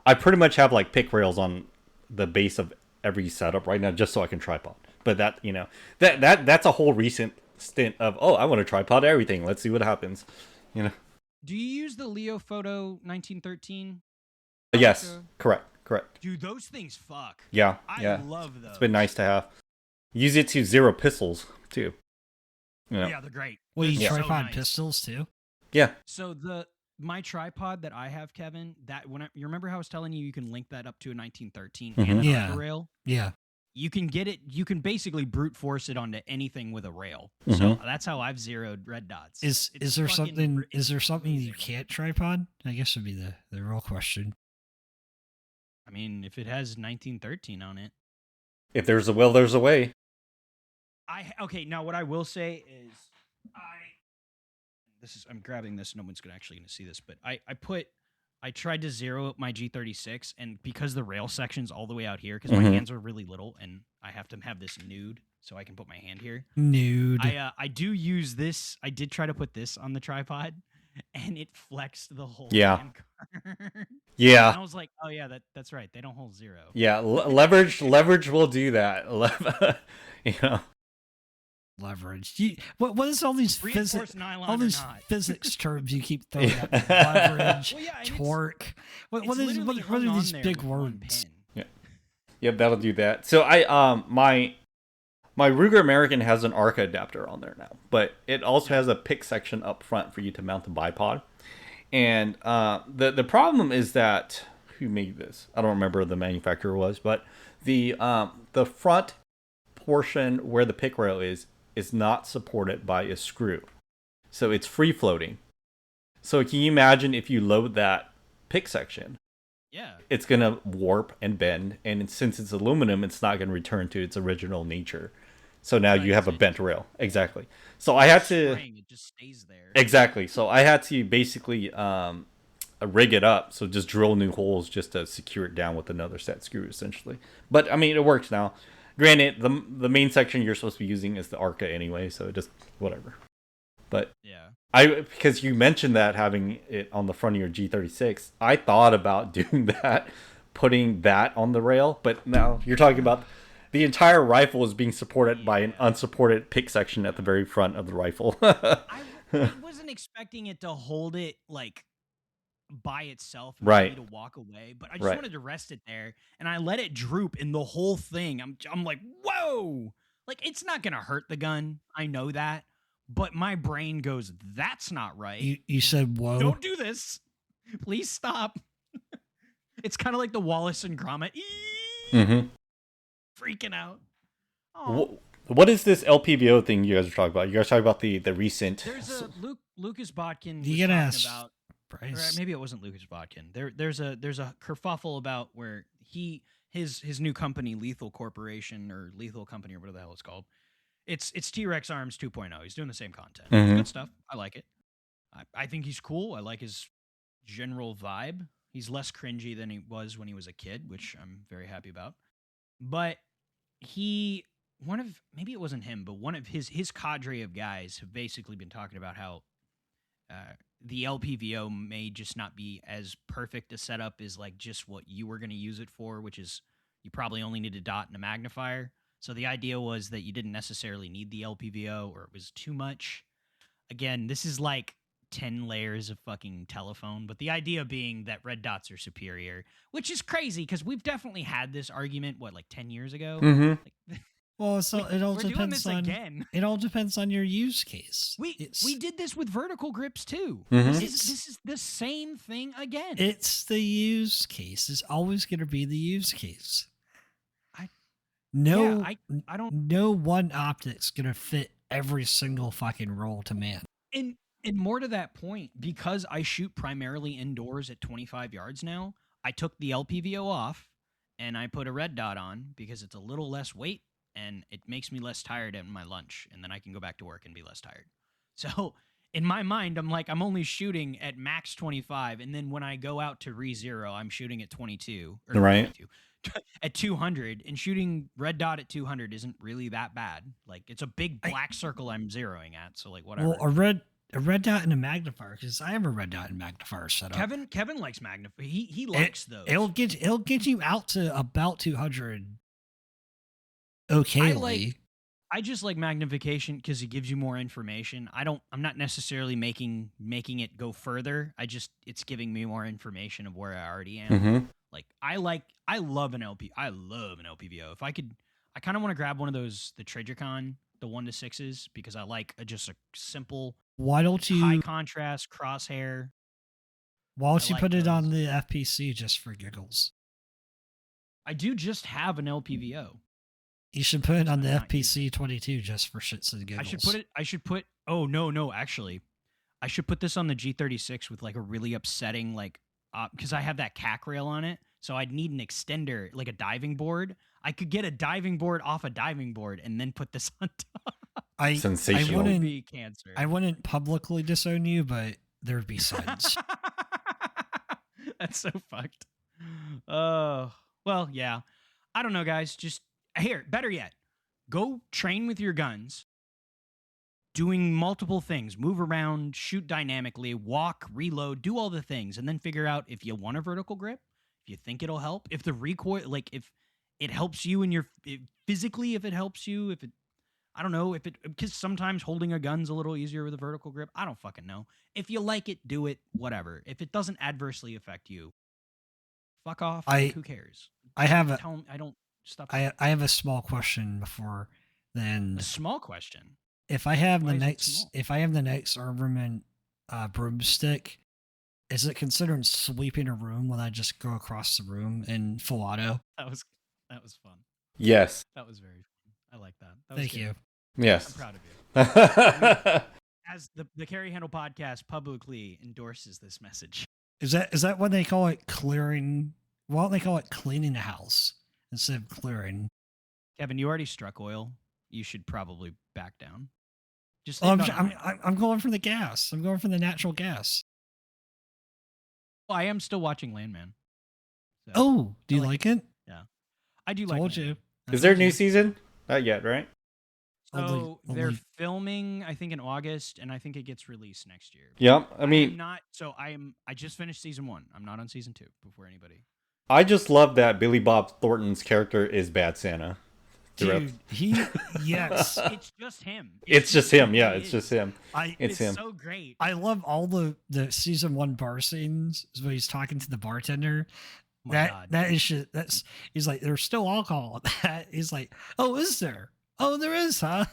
I pretty much have like pick rails on the base of every setup right now, just so I can tripod. But that's a whole recent stint of I want to tripod everything. Let's see what happens. Do you use the Leo Photo 1913? Yes, correct. Dude, those things fuck. Yeah. I love those. It's been nice to have. Use it to zero pistols too. Yeah, they're great. Well, you They're tripod so nice. pistols too? Yeah. So my tripod that I have, Kevin, you remember how I was telling you can link that up to a 1913 and an Yeah. rail? Yeah. you can get it. You can basically brute force it onto anything with a rail. Mhm. So that's how I've zeroed red dots. Is It's there fucking something? it's Is there something you amazing. can't tripod? I guess would be the real question. I mean, if it has 1913 on it, If there's a will, there's a way. okay. Now, what I will say is, I'm grabbing this. No one's actually gonna see this, but I tried to zero up my G36, and because the rail section's all the way out here, because my Mhm. hands are really little, and I have to have this nude so I can put my hand here. Nude. I do use this. I did try to put this on the tripod, and it flexed the whole Yeah. damn card. Yeah. And I was like, oh yeah, that's right. They don't hold zero. Yeah, leverage will do that. You know. Leverage. What is all these Reinforced nylon all or these not. physics terms you keep throwing out? Leverage, Well, yeah, and torque. What it's are literally what hung are on these there big with one words? pin. Yep, that'll do that. So my Ruger American has an ARCA adapter on there now, but it also has a pick section up front for you to mount the bipod. And the problem is that, who made this? I don't remember who the manufacturer was, but the front portion where the pick rail is not supported by a screw. So it's free floating. So can you imagine if you load that pick section? Yeah. It's going to warp and bend, and since it's aluminum, it's not going to return to its original nature. So now you have a bent rail. Exactly. So I had to... It just stays there. Exactly. So I had to basically rig it up, so just drill new holes just to secure it down with another set screw, essentially. But, I mean, it works now. Granted, the main section you're supposed to be using is the ARCA anyway, so just whatever. But yeah, because you mentioned that having it on the front of your G36, I thought about doing that, putting that on the rail. But now you're talking about the entire rifle is being supported by an unsupported pick section at the very front of the rifle. I wasn't expecting it to hold it like by itself and Right. for me to walk away, but I just Right. wanted to rest it there, and I let it droop in the whole thing. I'm like, whoa, like it's not gonna hurt the gun. I know that, but my brain goes, that's not right. You said whoa. Don't do this. Please stop. It's kind of like the Wallace and Gromit. Mm-hmm. Freaking out. Oh. What is this LPVO thing you guys are talking about? You guys talking about the recent... There's a Lucas Botkin was You gotta talking ask about... Bryce. Or maybe it wasn't Lucas Botkin. There's a kerfuffle about where his new company, Lethal Corporation or Lethal Company or whatever the hell it's called. It's T-Rex Arms 2.0. He's doing the same content. Mhm. It's good stuff. I like it. I think he's cool. I like his general vibe. He's less cringy than he was when he was a kid, which I'm very happy about. But maybe it wasn't him, but one of his cadre of guys have basically been talking about how the LPVO may just not be as perfect a setup as like just what you were going to use it for, which is you probably only need a dot and a magnifier. So the idea was that you didn't necessarily need the LPVO, or it was too much. Again, this is like 10 layers of fucking telephone, but the idea being that red dots are superior, which is crazy because we've definitely had this argument, like 10 years ago? Mm-hmm. Like, Well, so it all we're doing depends this on again. It all depends on your use case. We did this with vertical grips too. Mhm. This is the same thing again. It's the use case. It's always going to be the use case. I don't. No one optic's going to fit every single fucking roll to man. And more to that point, because I shoot primarily indoors at 25 yards now, I took the LPVO off and I put a red dot on because it's a little less weight and it makes me less tired at my lunch, and then I can go back to work and be less tired. So in my mind, I'm like, I'm only shooting at max 25, and then when I go out to re-zero, I'm shooting at 22. Or Right. 22, at 200, and shooting red dot at 200 isn't really that bad. Like, it's a big black circle I'm zeroing at, so like whatever. Well, a red dot and a magnifier, because I have a red dot and magnifier set up. Kevin likes magnifier. He likes those. It'll get you out to about 200. Okayly. I just like magnification because it gives you more information. I'm not necessarily making it go further. It's giving me more information of where I already am. Mm-hmm. Like I love an LPVO. If I could, I kind of want to grab one of those, the Tradecon, the 1-6s, because I like just a simple, Why don't you high contrast crosshair. Why don't you like put it on those. the FPC just for giggles? I do just have an LPVO. You should put it on the Not FPC 22 just for shits and giggles. I should put. Oh no, actually, I should put this on the G36 with like a really upsetting like, because I have that CAC rail on it, so I'd need an extender, like a diving board. I could get a diving board off a diving board and then put this on top. Sensational. It would be cancer. I wouldn't publicly disown you, but there'd be signs. That's so fucked. Oh, well, yeah. I don't know, guys. Just here, better yet, go train with your guns, doing multiple things, move around, shoot dynamically, walk, reload, do all the things, and then figure out if you want a vertical grip, if you think it'll help, if the recoil, like if it helps you in your physically, if it helps you, if it, I don't know, if it, because sometimes holding a gun's a little easier with a vertical grip. I don't fucking know. If you like it, do it, whatever. If it doesn't adversely affect you, fuck off. Who cares? I have a, Tell 'em- I don't stop. I have a small question before then. A small question. If I have Why the is it next, small? if I have the next Arborman broomstick, is it considered sweeping a room when I just go across the room in full auto? That was fun. Yes. That was very fun. I like that. That was Thank good. you. I'm Yes. proud of you. As the Carry Handle podcast publicly endorses this message. Is that what they call it? Clearing? Why don't they call it cleaning the house instead of clearing? Kevin, you already struck oil. You should probably back down. Just Oh, think on it. I'm going for the gas. I'm going for the natural gas. Well, I am still watching Landman. So, Oh, do you I like it? I do like Told you. Landman. Is there a new season? Not yet, right? So they're only- filming, I think, in August, and I think it gets released next year. Yep. I I'm mean, not. So I just finished season 1. I'm not on season 2 before anybody. I just love that Billy Bob Thornton's character is Bad Santa. Dude, yes. It's just him. It's just him. really Yeah, it's is. just him. It's him. So great. I love all the season 1 bar scenes where he's talking to the bartender. Oh my God. That is shit. That's he's like, there's still alcohol in that. He's like, oh, is there? Oh, there is, huh?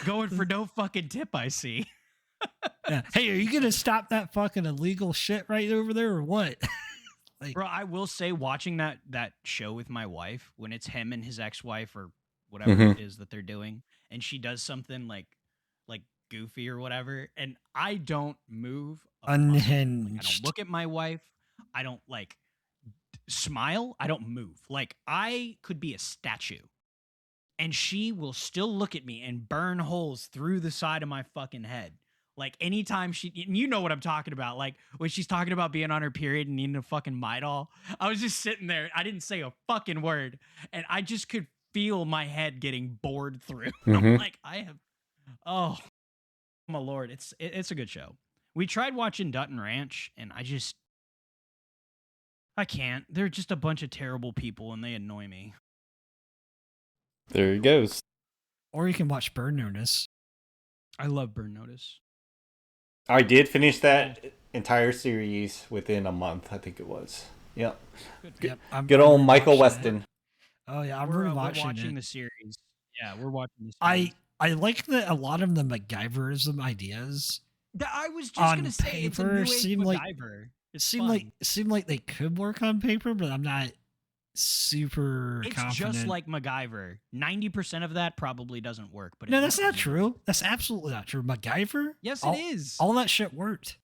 Going for no fucking tip, I see. Yeah. Hey, are you gonna stop that fucking illegal shit right over there or what? Bro, I will say, watching that show with my wife, when it's him and his ex-wife or whatever Mhm. it is that they're doing, and she does something like goofy or whatever, and I don't move a muscle. Like, I Unhinged. don't look at my wife. I don't smile. I don't move. Like, I could be a statue, and she will still look at me and burn holes through the side of my fucking head. Like, anytime and you know what I'm talking about. Like, when she's talking about being on her period and needing a fucking Midol, I was just sitting there. I didn't say a fucking word, and I just could feel my head getting bored through. I'm Mhm. like, oh my Lord. It's a good show. We tried watching Dutton Ranch, and I can't. They're just a bunch of terrible people, and they annoy me. There he goes. Or you can watch Burn Notice. I love Burn Notice. I did finish that entire series within a month, I think it was. Yep. Yep, Good old I'm Michael rewatching it. Weston. Oh yeah, I'm We're rewatching watching it. the series. Yeah, we're watching the series. I like a lot of the MacGyverism ideas. I was just on gonna say it's a paper new age seem like- MacGyver. It It's seemed fun. like they could work on paper, but I'm not super It's confident. just like MacGyver. 90% of that probably doesn't work. But no, it that's not works. true. That's absolutely not true. MacGyver? Yes, all, it is. All that shit worked.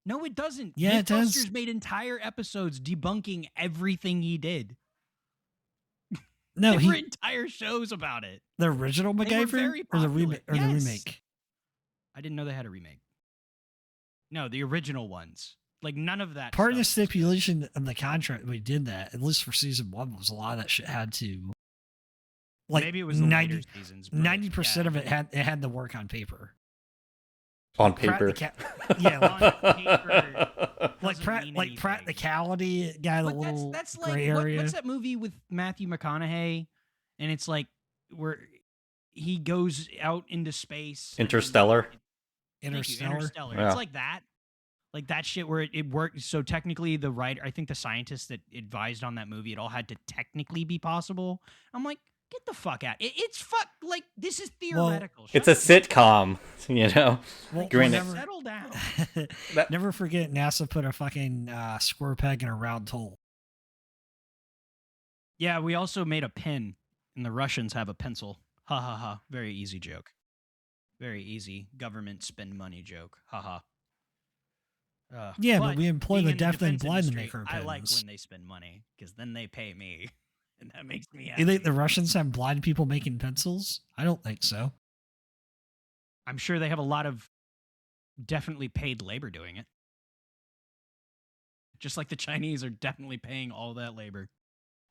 No, it doesn't. Yeah, it does. Mythbusters made entire episodes debunking everything he did. No, There were entire shows about it. the original They were MacGyver very or the popular. remake or the Yes. remake. I didn't know they had a remake. No, the original ones. Like, none of that. Part of the stuff was good. stipulation of the contract we did that, at least for season 1, was a lot of that shit had to like Maybe it was the later seasons. but 90% yeah. of it had to work on paper. On Prac- paper. yeah, On paper. like Doesn't mean anything. practicality it got a But little that's gray like area. what's that movie with Matthew McConaughey, and it's like where he goes out into space. and then- Interstellar. Thank you, Interstellar. Interstellar. Yeah. It's like that. Like that shit where it worked. So technically, the writer, I think the scientists that advised on that movie, it all had to technically be possible. I'm like, get the fuck out. It's like this is Well, theoretical. It's a sitcom, you know? Well, Granted. Settle down. never forget NASA put a fucking square peg in a round hole. Yeah, we also made a pin and the Russians have a pencil. Ha ha ha. Very easy joke. Very easy government spend money joke. Ha ha. Yeah, but we employ being the in deaf and defense blind to industry, make our I like pens. when they spend money because then they pay me, and that makes me happy. You think the Russians have blind people making pencils? I don't think so. I'm sure they have a lot of definitely paid labor doing it. Just like the Chinese are definitely paying all that labor.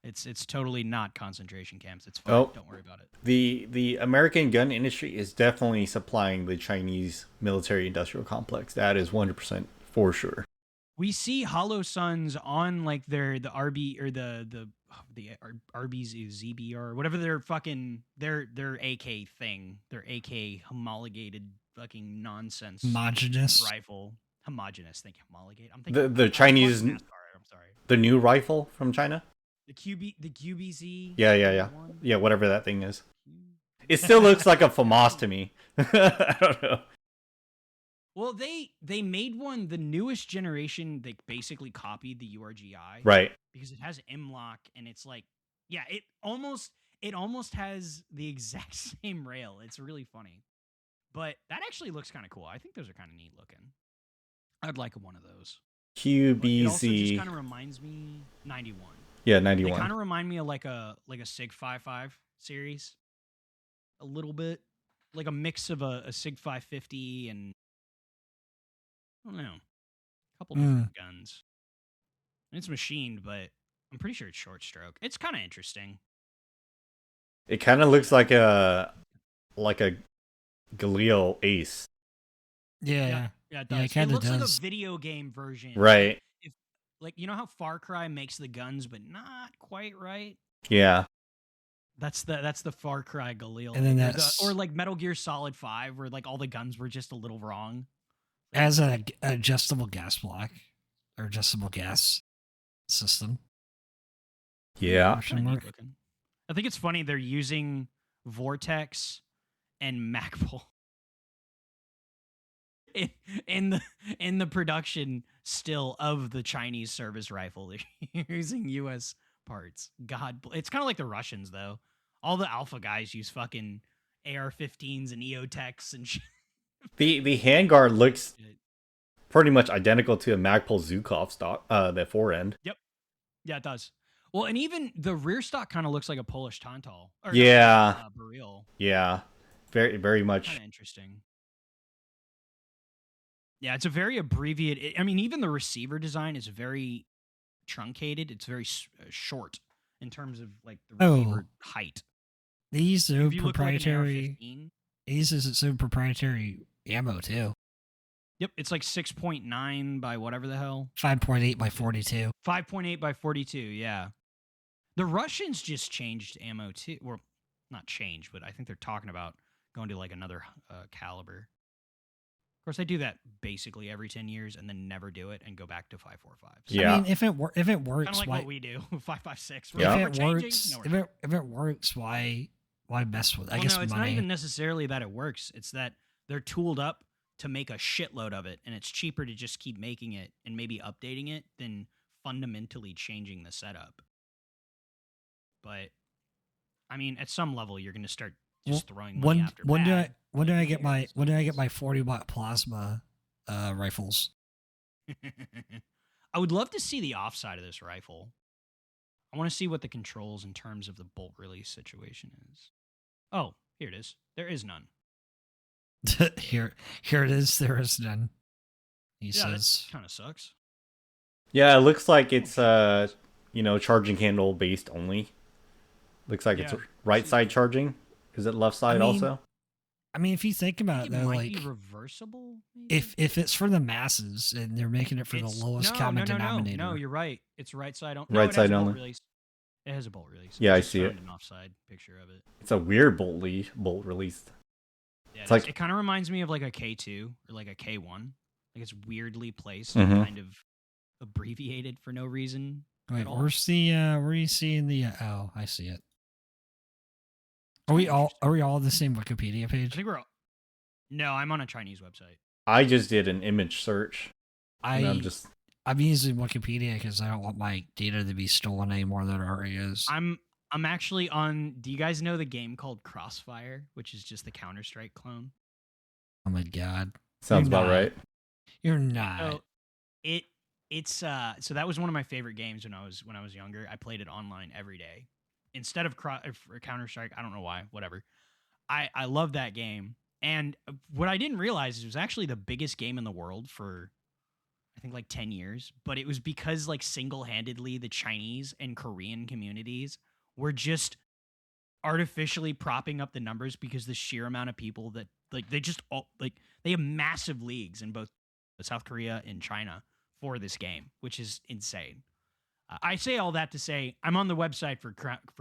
It's totally not concentration camps. It's fine. Oh. Don't worry about it. The American gun industry is definitely supplying the Chinese military industrial complex. That is 100% for sure. We see Hollow Suns on like the RB or the Arby's ZBR, whatever their fucking their AK thing, their AK homologated fucking nonsense Homogenous. rifle. Homogenous, thank you. Homologate. I'm thinking The Chinese, NASCAR, I'm sorry. the new rifle from China. The QBZ. Yeah. one? Yeah, whatever that thing is. It still looks like a FAMAS to me. I don't know. Well, they made one, the newest generation. They basically copied the URGI, Right. Because it has M-LOK, and it's like, yeah, it almost has the exact same rail. It's really funny, but that actually looks kind of cool. I think those are kind of neat looking. I'd like one of those. But it also just QBZ. kind of reminds me 91. Yeah, They 91. kind of remind me of like a SIG 5.5 series, a little bit, like a mix of a SIG 550 and I don't know, a couple different guns. And it's machined, but I'm pretty sure it's short stroke. It's kind of interesting. It kind of looks like a Galil Ace. Yeah. Yeah, it Yeah, does. it kinda looks like does. a video game version. Right. Like, you know how Far Cry makes the guns, but not quite right? Yeah. That's the Far Cry Galil. And then Or that's- or like Metal Gear Solid 5, where like all the guns were just a little wrong. As an adjustable gas block or adjustable gas system. Yeah. Question mark. Looking. I think it's funny they're using Vortex and Macpul in the production still of the Chinese service rifle. They're using U.S. parts. It's kind of like the Russians though. All the alpha guys use fucking AR-15s and EOTechs and shit. The handguard looks pretty much identical to a Magpul Zukov stock, the forend. Yeah, it does. Well, and even the rear stock kind of looks like a Polish Tantal. Or Yeah. Baril. Yeah. Very, very much. Kind of interesting. Yeah, it's a very abbreviated. I mean, even the receiver design is very truncated. It's very short in terms of like the receiver height. These are If you look like an proprietary. AR-15, These is its own proprietary ammo too. yep, it's like 6.9 by whatever the hell. 5.8 by 42. 5.8 by 42, yeah. The Russians just changed ammo too. Well, not changed, but I think they're talking about going to like another caliber. Of course, they do that basically every 10 years and then never do it and go back to 5.45. So Yeah. I mean, if it works, kind of like why? what we do, 5.56. Yeah. If it works, if it works, why mess with it? I Well, guess no, it's money. not even necessarily that it works. It's that they're tooled up to make a shitload of it, and it's cheaper to just keep making it and maybe updating it than fundamentally changing the setup. But I mean, at some level, you're going to start just throwing money after when bad. do I get my 40-watt plasma rifles? I would love to see the offside of this rifle. I want to see what the controls in terms of the bolt release situation is. Oh, here it is. There is none. here it is. There is none. He says. Kind of sucks. Yeah, it looks like it's charging handle based only. Looks like it's Yeah. right side charging. Is it left side I mean, also? I mean, if you think about it, It though, might like be reversible. Maybe? if it's for the masses and they're making it for the lowest common denominator. No, you're right. It's right side only. Right it side has a bolt only. release. It has a bolt release. Yeah, I just see it. found an offside picture of it. It's a weird bolt released. Yeah, It's like- it kind of reminds me of like a K2 or like a K1. Like it's weirdly placed, Mhm. and kind of abbreviated for no reason. Wait, at all. where's the where are you seeing the oh, I see it. Are we all on the same Wikipedia I page? think we're all... No, I'm on a Chinese website. I just did an image search. And I'm I'm using Wikipedia because I don't want my data to be stolen any more than it already is. I'm I'm actually on. Do you guys know the game called Crossfire, which is just the Counter-Strike clone? Oh my god. Sounds You're about not. right. You're not. So it's so that was one of my favorite games when I was younger. I played it online every day instead of Counter Strike. I don't know why. Whatever. I love that game. And what I didn't realize is it was actually the biggest game in the world for I think like 10 years. But it was because like single handedly the Chinese and Korean communities were just artificially propping up the numbers because the sheer amount of people that like they just all like they have massive leagues in both South Korea and China for this game, which is insane. I say all that to say I'm on the website for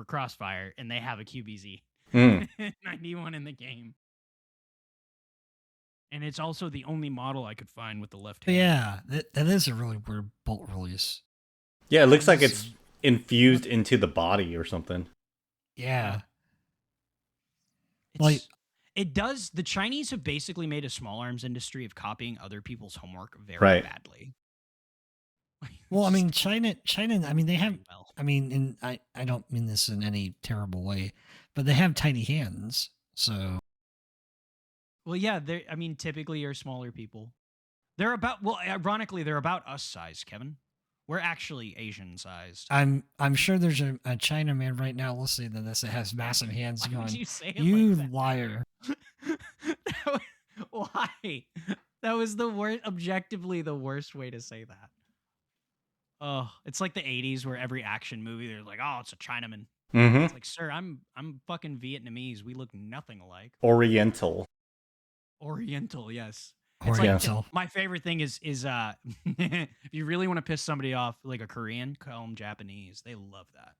Crossfire and they have a QBZ Mm. 91 in the game. And it's also the only model I could find with the left But hand. yeah, that is a really weird bolt release. Yeah, it looks like it's infused into the body or something. Yeah. It's, Like- it does. The Chinese have basically made a small arms industry of copying other people's homework very Right. badly. Well, I Just mean, China. I mean, they have. really well. I mean, and I don't mean this in any terrible way, but they have tiny hands. So Well, yeah. I mean, typically are smaller people. They're about. Well, ironically, they're about us size, Kevin. We're actually Asian sized. I'm sure there's a China man right now listening to this that has massive hands Why would going. you say it You like that? liar! Why? That was the worst. Objectively, the worst way to say that. Oh, it's like the '80s where every action movie they're like, "Oh, it's a Chinaman." Mm-hmm. It's like, sir, I'm fucking Vietnamese. We look nothing alike. Oriental. Oriental, yes. It's like Oriental. my favorite thing is if you really want to piss somebody off, like a Korean, call them Japanese. They love that.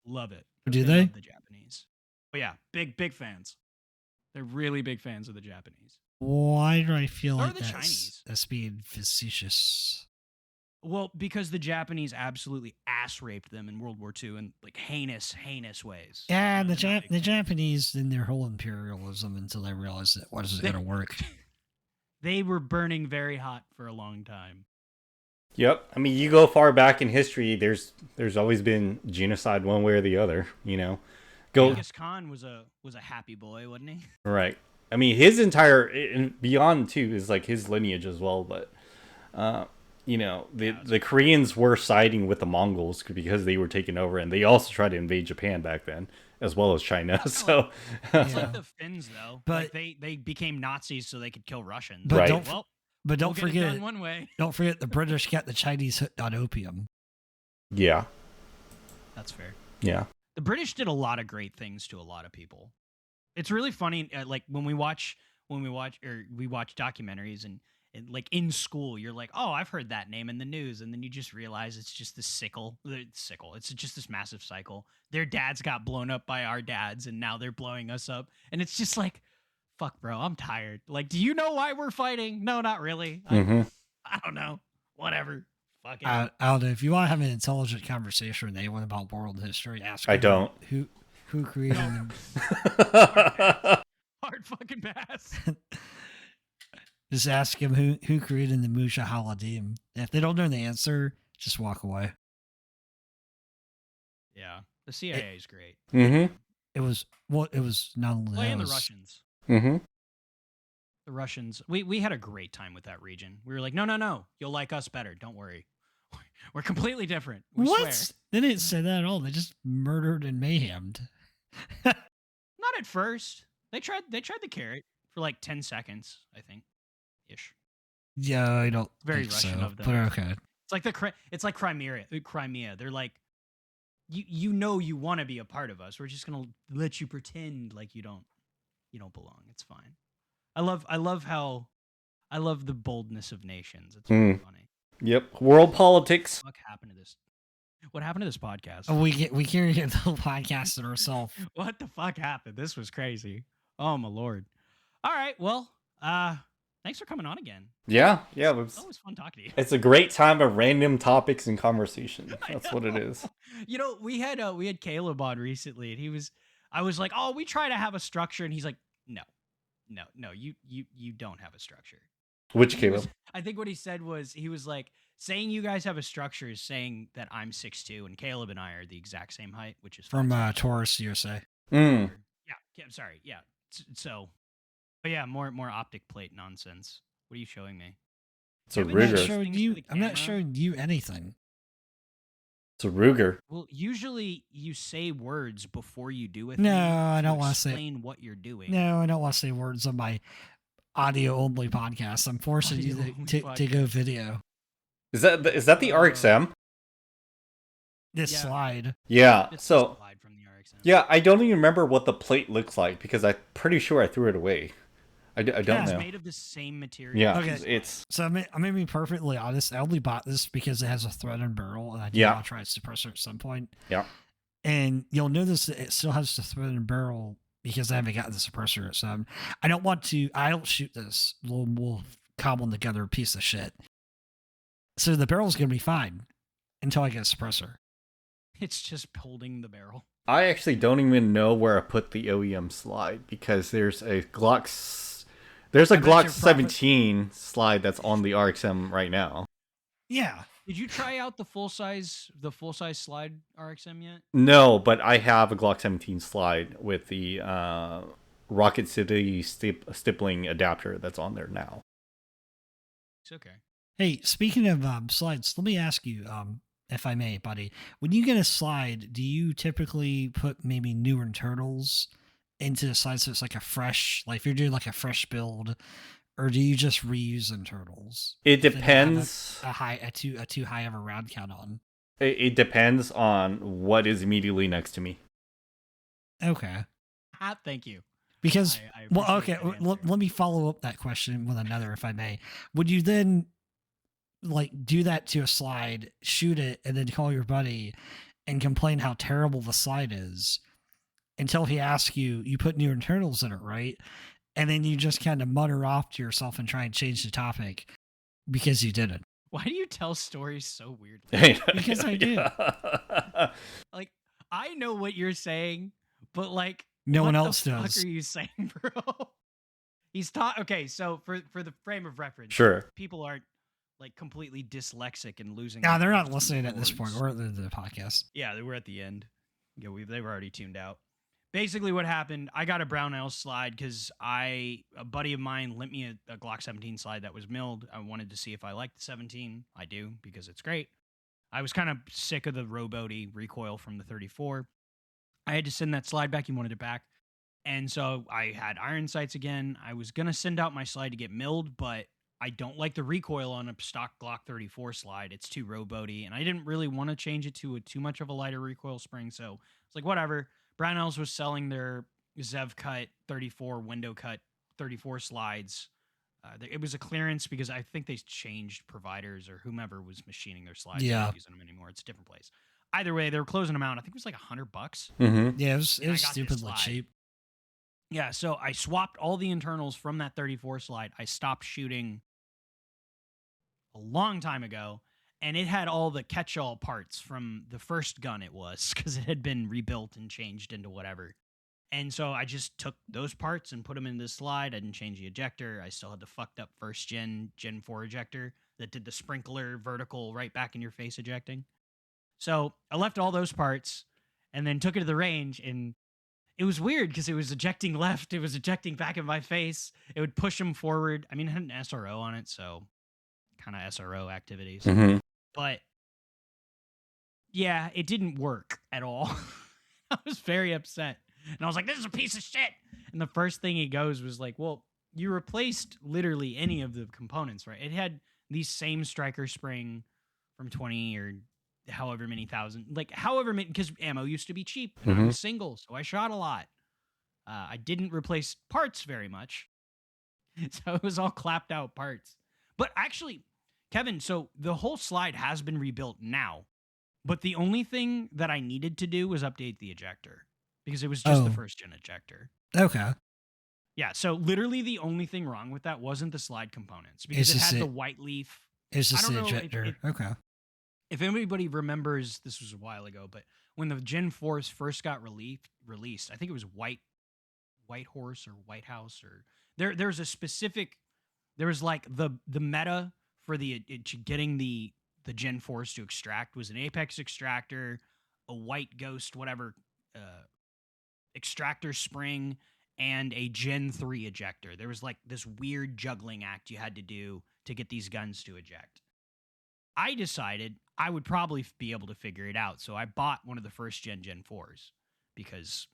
Love it. Do they? Love the Japanese. But yeah, big fans. They're really big fans of the Japanese. Why do I feel Or like the that's Chinese. being facetious? Well, because the Japanese absolutely ass raped them in World War II in like heinous ways. Yeah, You know, the they're not big fans. Japanese and their whole imperialism until they realized that wasn't They- going to work. They were burning very hot for a long time. Yep. I mean, you go far back in history, there's always been genocide one way or the other, you know. Go Genghis Khan was a happy boy, wasn't he? right. I mean, his entire and beyond too is like his lineage as well, but you know, the Koreans were siding with the Mongols because they were taken over, and they also tried to invade Japan back then, as well as China. So It's Yeah. like the Finns, though. But- Like they became Nazis so they could kill Russians. But Right. don't Well, but don't we'll get it done forget one way. don't forget the British got the Chinese hooked on opium. yeah, That's fair. yeah. The British did a lot of great things to a lot of people. It's really funny, like when we watch documentaries and like in school, you're like, oh, I've heard that name in the news, and then you just realize it's just this sickle. It's just this massive cycle. Their dads got blown up by our dads, and now they're blowing us up, and it's just like, fuck, bro, I'm tired. Like, do you know why we're fighting? No, not really. Hmm. I don't know. Whatever. Fuck it. I don't know if you want to have an intelligent conversation with anyone about world history. Ask I them don't. who created them. Hard fucking pass. Just ask him who created the Mujahideen. If they don't know the answer, just walk away. Yeah, the CIA is great. Hmm. It was not only Well, that, and it the was- Russians. Hmm. The Russians. We had a great time with that region. We were like, no, you'll like us better. Don't worry. We're completely different. We What? swear. They didn't say that at all. They just murdered and mayhemed. Not at first. They tried the carrot for like 10 seconds, I think, ish. Yeah, I don't Very think Russian so, of them. but okay. It's like Crimea. They're like, you know you want to be a part of us. We're just gonna let you pretend like you don't belong. It's fine. I love the boldness of nations. It's really funny. Yep. World politics. What happened to this? What happened to this podcast? Oh, we can't get the whole podcast to ourselves. What the fuck happened? This was crazy. Oh my lord. All right. Well, thanks for coming on again. Yeah. Yeah. It's always fun talking to you. It's a great time of random topics and conversation. I That's what it know. is. You know, we had Caleb on recently, and I was like, oh, we try to have a structure, and he's like, no, you don't have a structure. Which He Caleb? was- I think what he said was, he was like, saying you guys have a structure is saying that I'm 6'2", and Caleb and I are the exact same height, which is From 5'7". Taurus, USA. Mm. Yeah, I'm sorry. Yeah. So, but yeah, more optic plate nonsense. What are you showing me? It's a Kevin, I'm not Ruger. Ruger. showing Things you. for the I'm not camera. showing you anything. It's a Ruger. Well, usually you say words before you do a No, thing. I don't want wanna to say- explain what you're doing. No, I don't want to say words on my audio only podcast. I'm forcing you Audio-only to go podcast. video. Is that the RXM? This Yeah. slide. Yeah. It's So the slide from the RXM. yeah, I don't even remember what the plate looks like because I'm pretty sure I threw it away. I don't It's know. made of the same material. Yeah, Okay. it's So I'm gonna be perfectly honest. I only bought this because it has a thread and barrel, and I do Yeah. want to try a suppressor at some point. Yeah. And you'll notice that it still has the thread and barrel because I haven't gotten the suppressor yet. So I don't want to. I don't shoot this. We'll cobble together a piece of shit. So the barrel's gonna be fine until I get a suppressor. It's just holding the barrel. I actually don't even know where I put the OEM slide because there's a Glock bet your Glock profit- 17 slide that's on the RXM right now. Yeah. Did you try out the full size slide RXM yet? No, but I have a Glock 17 slide with the Rocket City stippling adapter that's on there now. It's okay. Hey, speaking of slides, let me ask you, if I may, buddy, when you get a slide, do you typically put maybe newer internals into the slide so it's like a fresh, like if you're doing like a fresh build, or do you just reuse internals? It if they don't have depends. a too high of a round count on. It depends on what is immediately next to me. Okay. Thank you. Because I well, appreciate okay, that let answer. me follow up that question with another, if I may. Would you then like do that to a slide, shoot it, and then call your buddy and complain how terrible the slide is until he asks you, you put new internals in it, right? And then you just kind of mutter off to yourself and try and change the topic because you didn't. Why do you tell stories so weirdly? Because I do. Like, I know what you're saying, but like, No what one the else fuck does. are you saying, bro? He's taught. Okay, so for the frame of reference, Sure. people aren't like completely dyslexic and losing. No, their they're not first listening at this point. words. We're at the podcast. Yeah, we're at the end. Yeah, they were already tuned out. Basically, what happened, I got a Brownell slide because a buddy of mine lent me a Glock 17 slide that was milled. I wanted to see if I liked the 17. I do, because it's great. I was kind of sick of the rowboaty recoil from the 34. I had to send that slide back. He wanted it back. And so I had iron sights again. I was going to send out my slide to get milled, but I don't like the recoil on a stock Glock 34 slide. It's too rowboaty, and I didn't really want to change it to too much of a lighter recoil spring. So it's like, whatever. Brownells was selling their Zev cut 34 window cut 34 slides. It was a clearance because I think they changed providers or whomever was machining their slides. They're Yeah. not using them anymore. It's a different place. Either way, they were closing them out. I think it was like $100. Mm-hmm. Yeah, it was And I got this stupidly slide. cheap. Yeah, so I swapped all the internals from that 34 slide. I stopped shooting a long time ago, and it had all the catch-all parts from the first gun it was, because it had been rebuilt and changed into whatever. And so I just took those parts and put them in this slide. I didn't change the ejector. I still had the fucked up first Gen 4 ejector that did the sprinkler vertical right back in your face ejecting. So I left all those parts and then took it to the range, and it was weird because it was ejecting left. It was ejecting back in my face. It would push them forward. I mean, it had an SRO on it, so kind of SRO activities. Mm-hmm. But yeah, it didn't work at all. I was very upset. And I was like, this is a piece of shit. And the first thing he goes was like, well, you replaced literally any of the components, right? It had the same striker spring from 20 or however many thousand, like however many, because ammo used to be cheap and I was single, so I shot a lot. I didn't replace parts very much. So it was all clapped out parts. But actually, Kevin, so the whole slide has been rebuilt now, but the only thing that I needed to do was update the ejector because it was just the first gen ejector. Okay. Yeah, so literally the only thing wrong with that wasn't the slide components because it had the white leaf. It's just I don't the know, ejector. Okay. If anybody remembers, this was a while ago, but when the Gen 4s first got released, I think it was White Horse or White House, or there's a specific, there was like the meta for getting the the Gen 4s to extract was an Apex extractor, a white Ghost, whatever, extractor spring, and a Gen 3 ejector. There was like this weird juggling act you had to do to get these guns to eject. I decided I would probably be able to figure it out, so I bought one of the first Gen 4s because,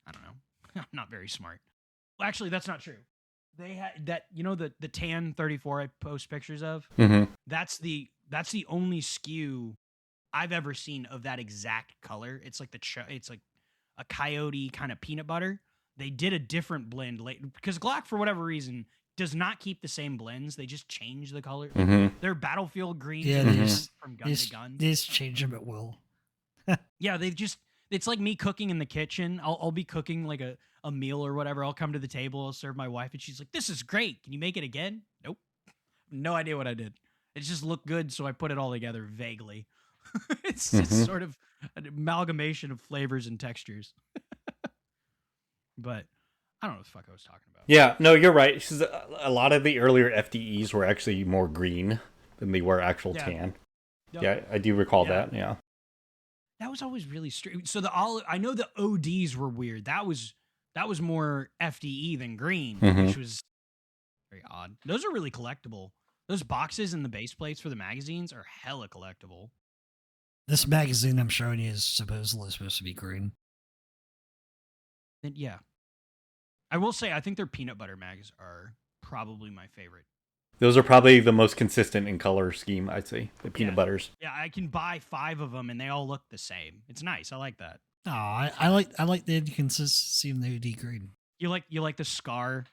I don't know, I'm not very smart. Well, actually, that's not true. They had that, the tan 34 I post pictures of. Mm-hmm. That's the only SKU I've ever seen of that exact color. It's like it's like a coyote kind of peanut butter. They did a different blend because Glock, for whatever reason, does not keep the same blends. They just change the color. Mm-hmm. Their battlefield greens Yeah, are they different just- from gun to gun. They just change them at will. Yeah, it's like me cooking in the kitchen. I'll be cooking like a meal or whatever. I'll come to the table, I'll serve my wife, and she's like, "This is great. Can you make it again?" Nope. No idea what I did. It just looked good, so I put it all together vaguely. It's sort of an amalgamation of flavors and textures. But I don't know what the fuck I was talking about. Yeah, no, you're right. 'Cause a lot of the earlier FDEs were actually more green than they were actual tan. Yep. Yeah, I do recall that. Yeah. That was always really strange. So I know the ODs were weird. That was more FDE than green, which was very odd. Those are really collectible. Those boxes and the base plates for the magazines are hella collectible. This magazine I'm showing you is supposedly supposed to be green. And yeah. I will say I think their peanut butter mags are probably my favorite. Those are probably the most consistent in color scheme, I'd say. The peanut butters. Yeah, I can buy 5 of them and they all look the same. It's nice. I like that. Oh, I like the inconsistency of the OD green. You like the scar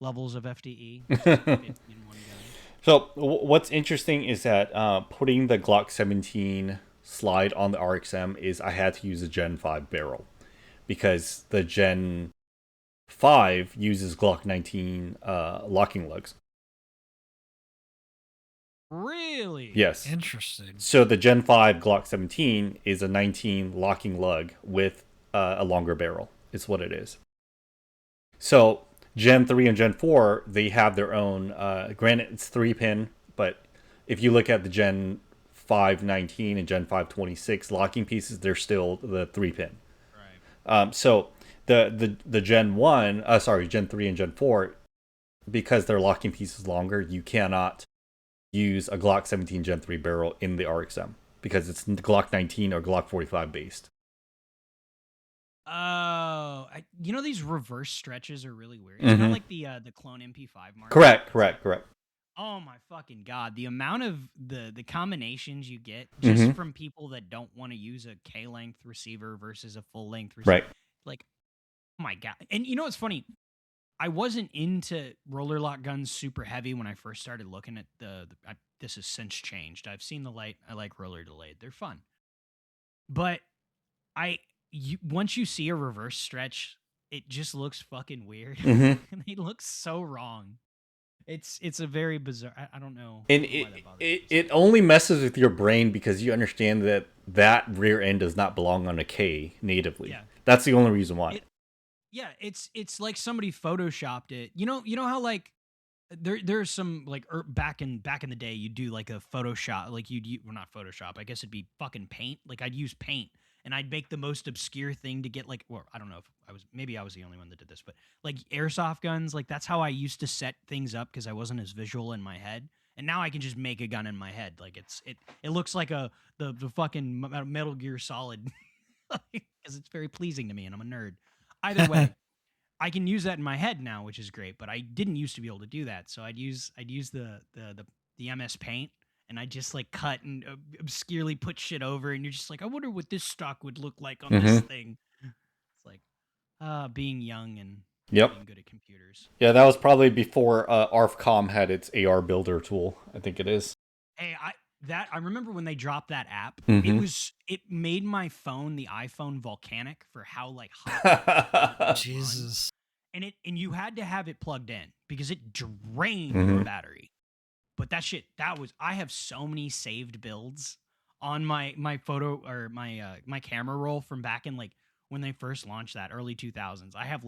levels of FDE in one gun. So what's interesting is that putting the Glock 17 slide on the RXM is I had to use a Gen 5 barrel because the Gen 5 uses Glock 19 locking lugs. Really? Yes. Interesting. So the Gen 5 Glock 17 is a 19 locking lug with a longer barrel. Is what it is. So Gen 3 and Gen 4, they have their own, granted it's 3-pin, but if you look at the Gen 5 19 and Gen 5 26 locking pieces, they're still the 3-pin. Right. So the Gen 3 and Gen 4, because their locking piece is longer, you cannot use a Glock 17 Gen 3 barrel in the RXM because it's Glock 19 or Glock 45 based. Oh, these reverse stretches are really weird. It's not like the clone MP5 mark. Correct. Oh my fucking god! The amount of the combinations you get just from people that don't want to use a K-length receiver versus a full-length receiver. Right. Like, oh my god! And you know what's funny? I wasn't into roller lock guns super heavy when I first started looking at this has since changed. I've seen the light. I like roller delayed. They're fun. But once you see a reverse stretch, it just looks fucking weird. They look so wrong. It's a very bizarre. I don't know. And it only messes with your brain because you understand that rear end does not belong on a K natively. Yeah. That's the only reason why. Yeah, it's like somebody photoshopped it. You know how there's some back in the day you do like a Photoshop, like not Photoshop, I guess it'd be fucking Paint. Like I'd use Paint and I'd make the most obscure thing to get I don't know if I was the only one that did this, but like airsoft guns, like that's how I used to set things up because I wasn't as visual in my head. And now I can just make a gun in my head. Like it looks like the fucking Metal Gear Solid because it's very pleasing to me and I'm a nerd. Either way, I can use that in my head now, which is great. But I didn't used to be able to do that, so I'd use the MS Paint, and I'd just like cut and obscurely put shit over, and you're just like, I wonder what this stock would look like on this thing. It's like being young and being good at computers. Yeah, that was probably before ARFCOM had its AR builder tool. I think it is. Hey, I remember when they dropped that app. It made my phone, the iPhone, volcanic for how hot it was. Jesus. And you had to have it plugged in because it drained your battery. But I have so many saved builds on my photo or my camera roll from back in when they first launched that early 2000s. I have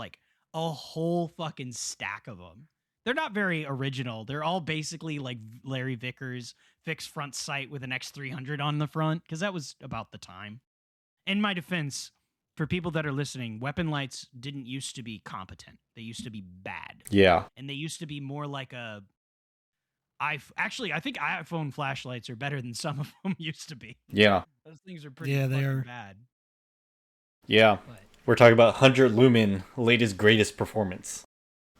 a whole fucking stack of them. they're not very original. They're all basically like Larry Vickers fixed front sight with an X300 on the front, because that was about the time. In my defense, for people that are listening, weapon lights didn't used to be competent. They used to be bad. Yeah. And they used to be more like a... Actually, I think iPhone flashlights are better than some of them used to be. Yeah. Those things are pretty Yeah, they fucking are. bad. Yeah. But, We're talking about 100 lumen, latest, greatest performance.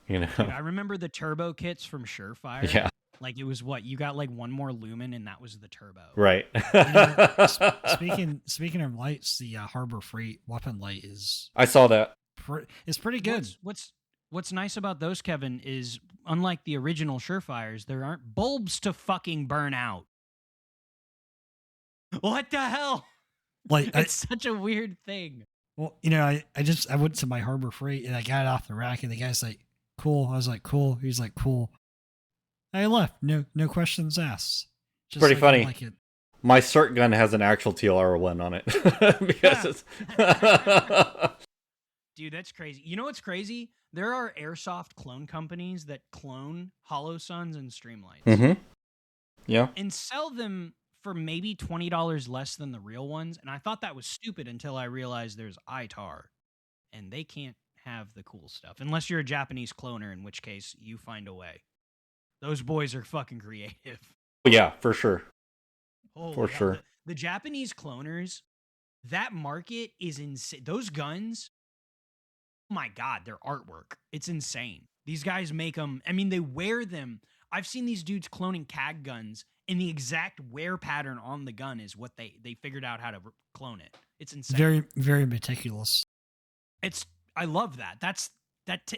You know? dude, I remember the turbo kits from Surefire. Yeah. Like, it was what? You got like one more lumen, and that was the turbo. Right. Speaking of lights, the Harbor Freight weapon light is I saw that. it's pretty good. What's nice about those, Kevin, is unlike the original Surefires, there aren't bulbs to fucking burn out. What the hell? Like It's such a weird thing. well, I went to my Harbor Freight and I got it off the rack and the guy's like, "Cool." I was like, "Cool." He's like, "Cool." I left. No questions asked. Just Pretty funny. Like it. My CERT gun has an actual TLR1 on it. Because it's... Dude, that's crazy. You know what's crazy? There are airsoft clone companies that clone Hollow Suns and Streamlights. Mm-hmm. Yeah. And sell them for maybe $20 less than the real ones. And I thought that was stupid until I realized there's ITAR. And they can't have the cool stuff. Unless you're a Japanese cloner, in which case you find a way. Those boys are fucking creative. Yeah, for sure. Holy For hell. sure. The Japanese cloners, that market is insane. Those guns, oh my God, their artwork. It's insane. These guys make them, I mean, they wear them. I've seen these dudes cloning CAG guns, and the exact wear pattern on the gun is what they figured out how to clone it. It's insane. Very, very meticulous. I love that.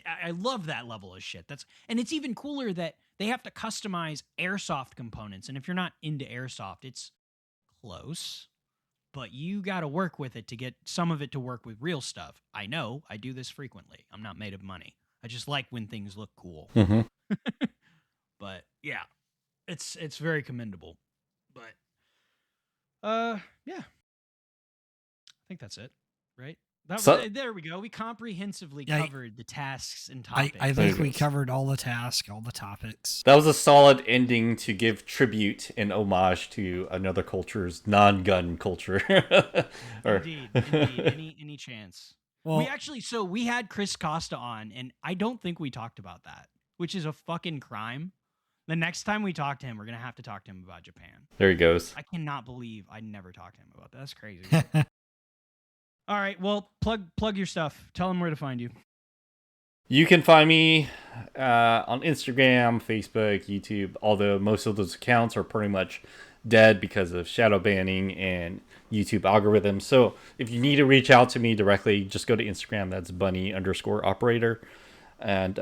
I love that level of shit. And it's even cooler that they have to customize airsoft components. And if you're not into airsoft, it's close, but you got to work with it to get some of it to work with real stuff. I know, I do this frequently. I'm not made of money. I just like when things look cool. Mm-hmm. But yeah, it's very commendable. But yeah, I think that's it, right? There we go. We comprehensively covered the tasks and topics. I think we covered all the tasks, all the topics. That was a solid ending to give tribute and homage to another culture's non-gun culture. Indeed. Any chance? Well, we had Chris Costa on, and I don't think we talked about that, which is a fucking crime. The next time we talk to him, we're gonna have to talk to him about Japan. There he goes. I cannot believe I never talked to him about that. That's crazy. All right, well, plug your stuff. Tell them where to find you. You can find me on Instagram, Facebook, YouTube, although most of those accounts are pretty much dead because of shadow banning and YouTube algorithms. So if you need to reach out to me directly, just go to Instagram. That's bunny_operator. And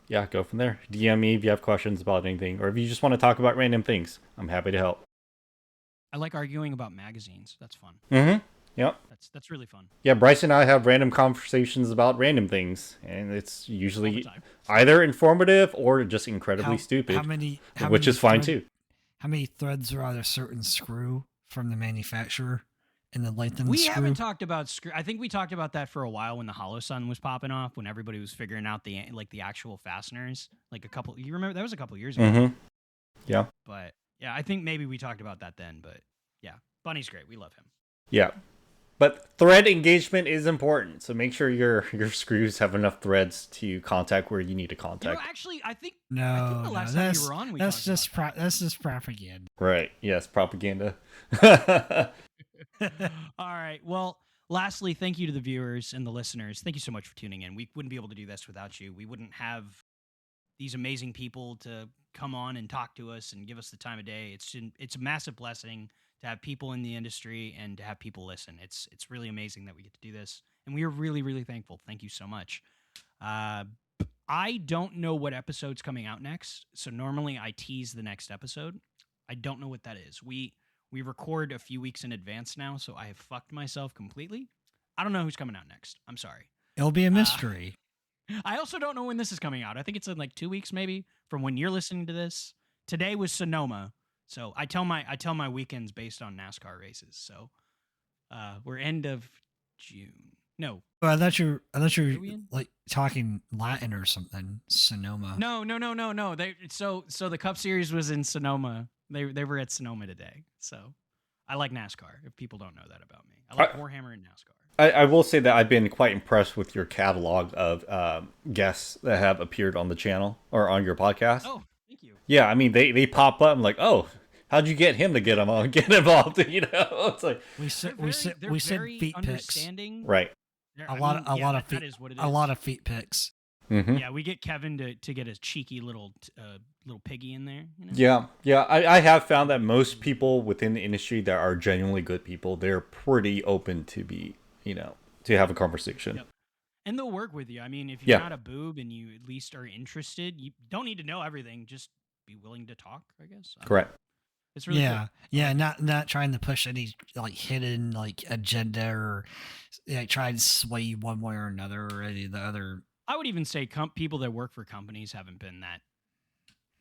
yeah, go from there. DM me if you have questions about anything, or if you just want to talk about random things. I'm happy to help. I like arguing about magazines. That's fun. Mm-hmm. Yep. That's really fun. Yeah, Bryce and I have random conversations about random things, and it's usually either informative or just incredibly stupid, which is fine too. How many threads are on a certain screw from the manufacturer and the length of the We screw? haven't talked about screw. I think we talked about that for a while when the Hollow Sun was popping off, when everybody was figuring out the actual fasteners. You remember that was a couple years ago. Mm-hmm. Yeah. But yeah, I think maybe we talked about that then. But yeah, Bunny's great. We love him. Yeah. But thread engagement is important, so make sure your screws have enough threads to contact where you need to contact. Actually, I think the last time you were on, that's just propaganda. Right? Yes, propaganda. All right. Well, lastly, thank you to the viewers and the listeners. Thank you so much for tuning in. We wouldn't be able to do this without you. We wouldn't have these amazing people to come on and talk to us and give us the time of day. It's a massive blessing to have people in the industry and to have people listen. It's really amazing that we get to do this, and we are really, really thankful. Thank you so much. I don't know what episode's coming out next, so normally I tease the next episode. I don't know what that is. We record a few weeks in advance now, so I have fucked myself completely. I don't know who's coming out next. I'm sorry. It'll be a mystery. I also don't know when this is coming out. I think it's in like 2 weeks maybe from when you're listening to this. Today was Sonoma. So I tell my weekends based on NASCAR races. So we're end of June. No. Well, I thought you Are we were in? like talking Latin or something. Sonoma. No. So the Cup Series was in Sonoma. They were at Sonoma today. So I like NASCAR. If people don't know that about me, I like Warhammer and NASCAR. I will say that I've been quite impressed with your catalog of guests that have appeared on the channel or on your podcast. Oh, thank you. Yeah, I mean they pop up. I'm like, oh, how'd you get him to get involved? You know, it's like We said They're we said very feet pics. understanding. right. A lot of feet. That is what it is. A lot of feet pics. Mm-hmm. Yeah, we get Kevin to get a cheeky little piggy in there. You know? Yeah. I have found that most people within the industry that are genuinely good people, they're pretty open to to have a conversation. Yep. And they'll work with you. I mean, if you're Yeah. not a boob and you at least are interested, you don't need to know everything. Just be willing to talk, I guess. Correct. It's really Yeah, cool. yeah, not trying to push any like hidden like agenda or try and sway you one way or another or any of the other. I would even say people that work for companies haven't been that.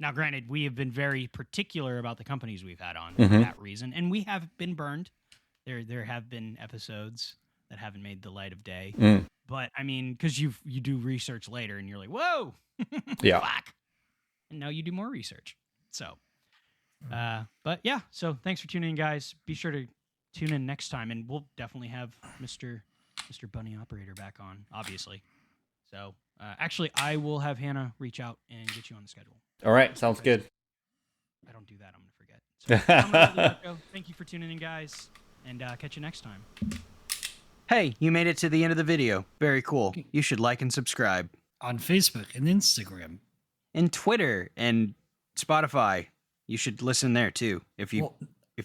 Now, granted, we have been very particular about the companies we've had on for that reason, and we have been burned. There have been episodes that haven't made the light of day. But I mean, because you do research later, and you're like, whoa, Yeah. fuck. And now you do more research. So, but yeah. So thanks for tuning in, guys. Be sure to tune in next time, and we'll definitely have Mr. Bunny Operator back on, obviously. So actually, I will have Hannah reach out and get you on the schedule. All right, sounds good. I don't do that, I'm gonna forget. So, I'm gonna let you go. Thank you for tuning in, guys, and catch you next time. Hey, you made it to the end of the video. Very cool. You should like and subscribe. On Facebook and Instagram. And Twitter and Spotify. You should listen there too. If you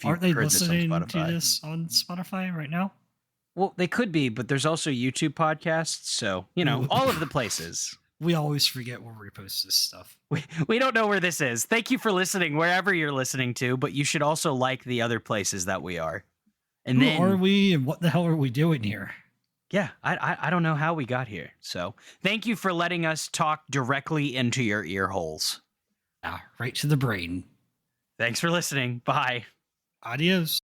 Aren't they heard this on listening to Spotify. this on Spotify right now? Well, they could be, but there's also YouTube podcasts, so all of the places. We always forget where we post this stuff. We don't know where this is. Thank you for listening wherever you're listening to, but you should also like the other places that we are. And Who then are we and what the hell are we doing here? yeah, I don't know how we got here. So thank you for letting us talk directly into your ear holes. Right to the brain. Thanks for listening. Bye. Adios.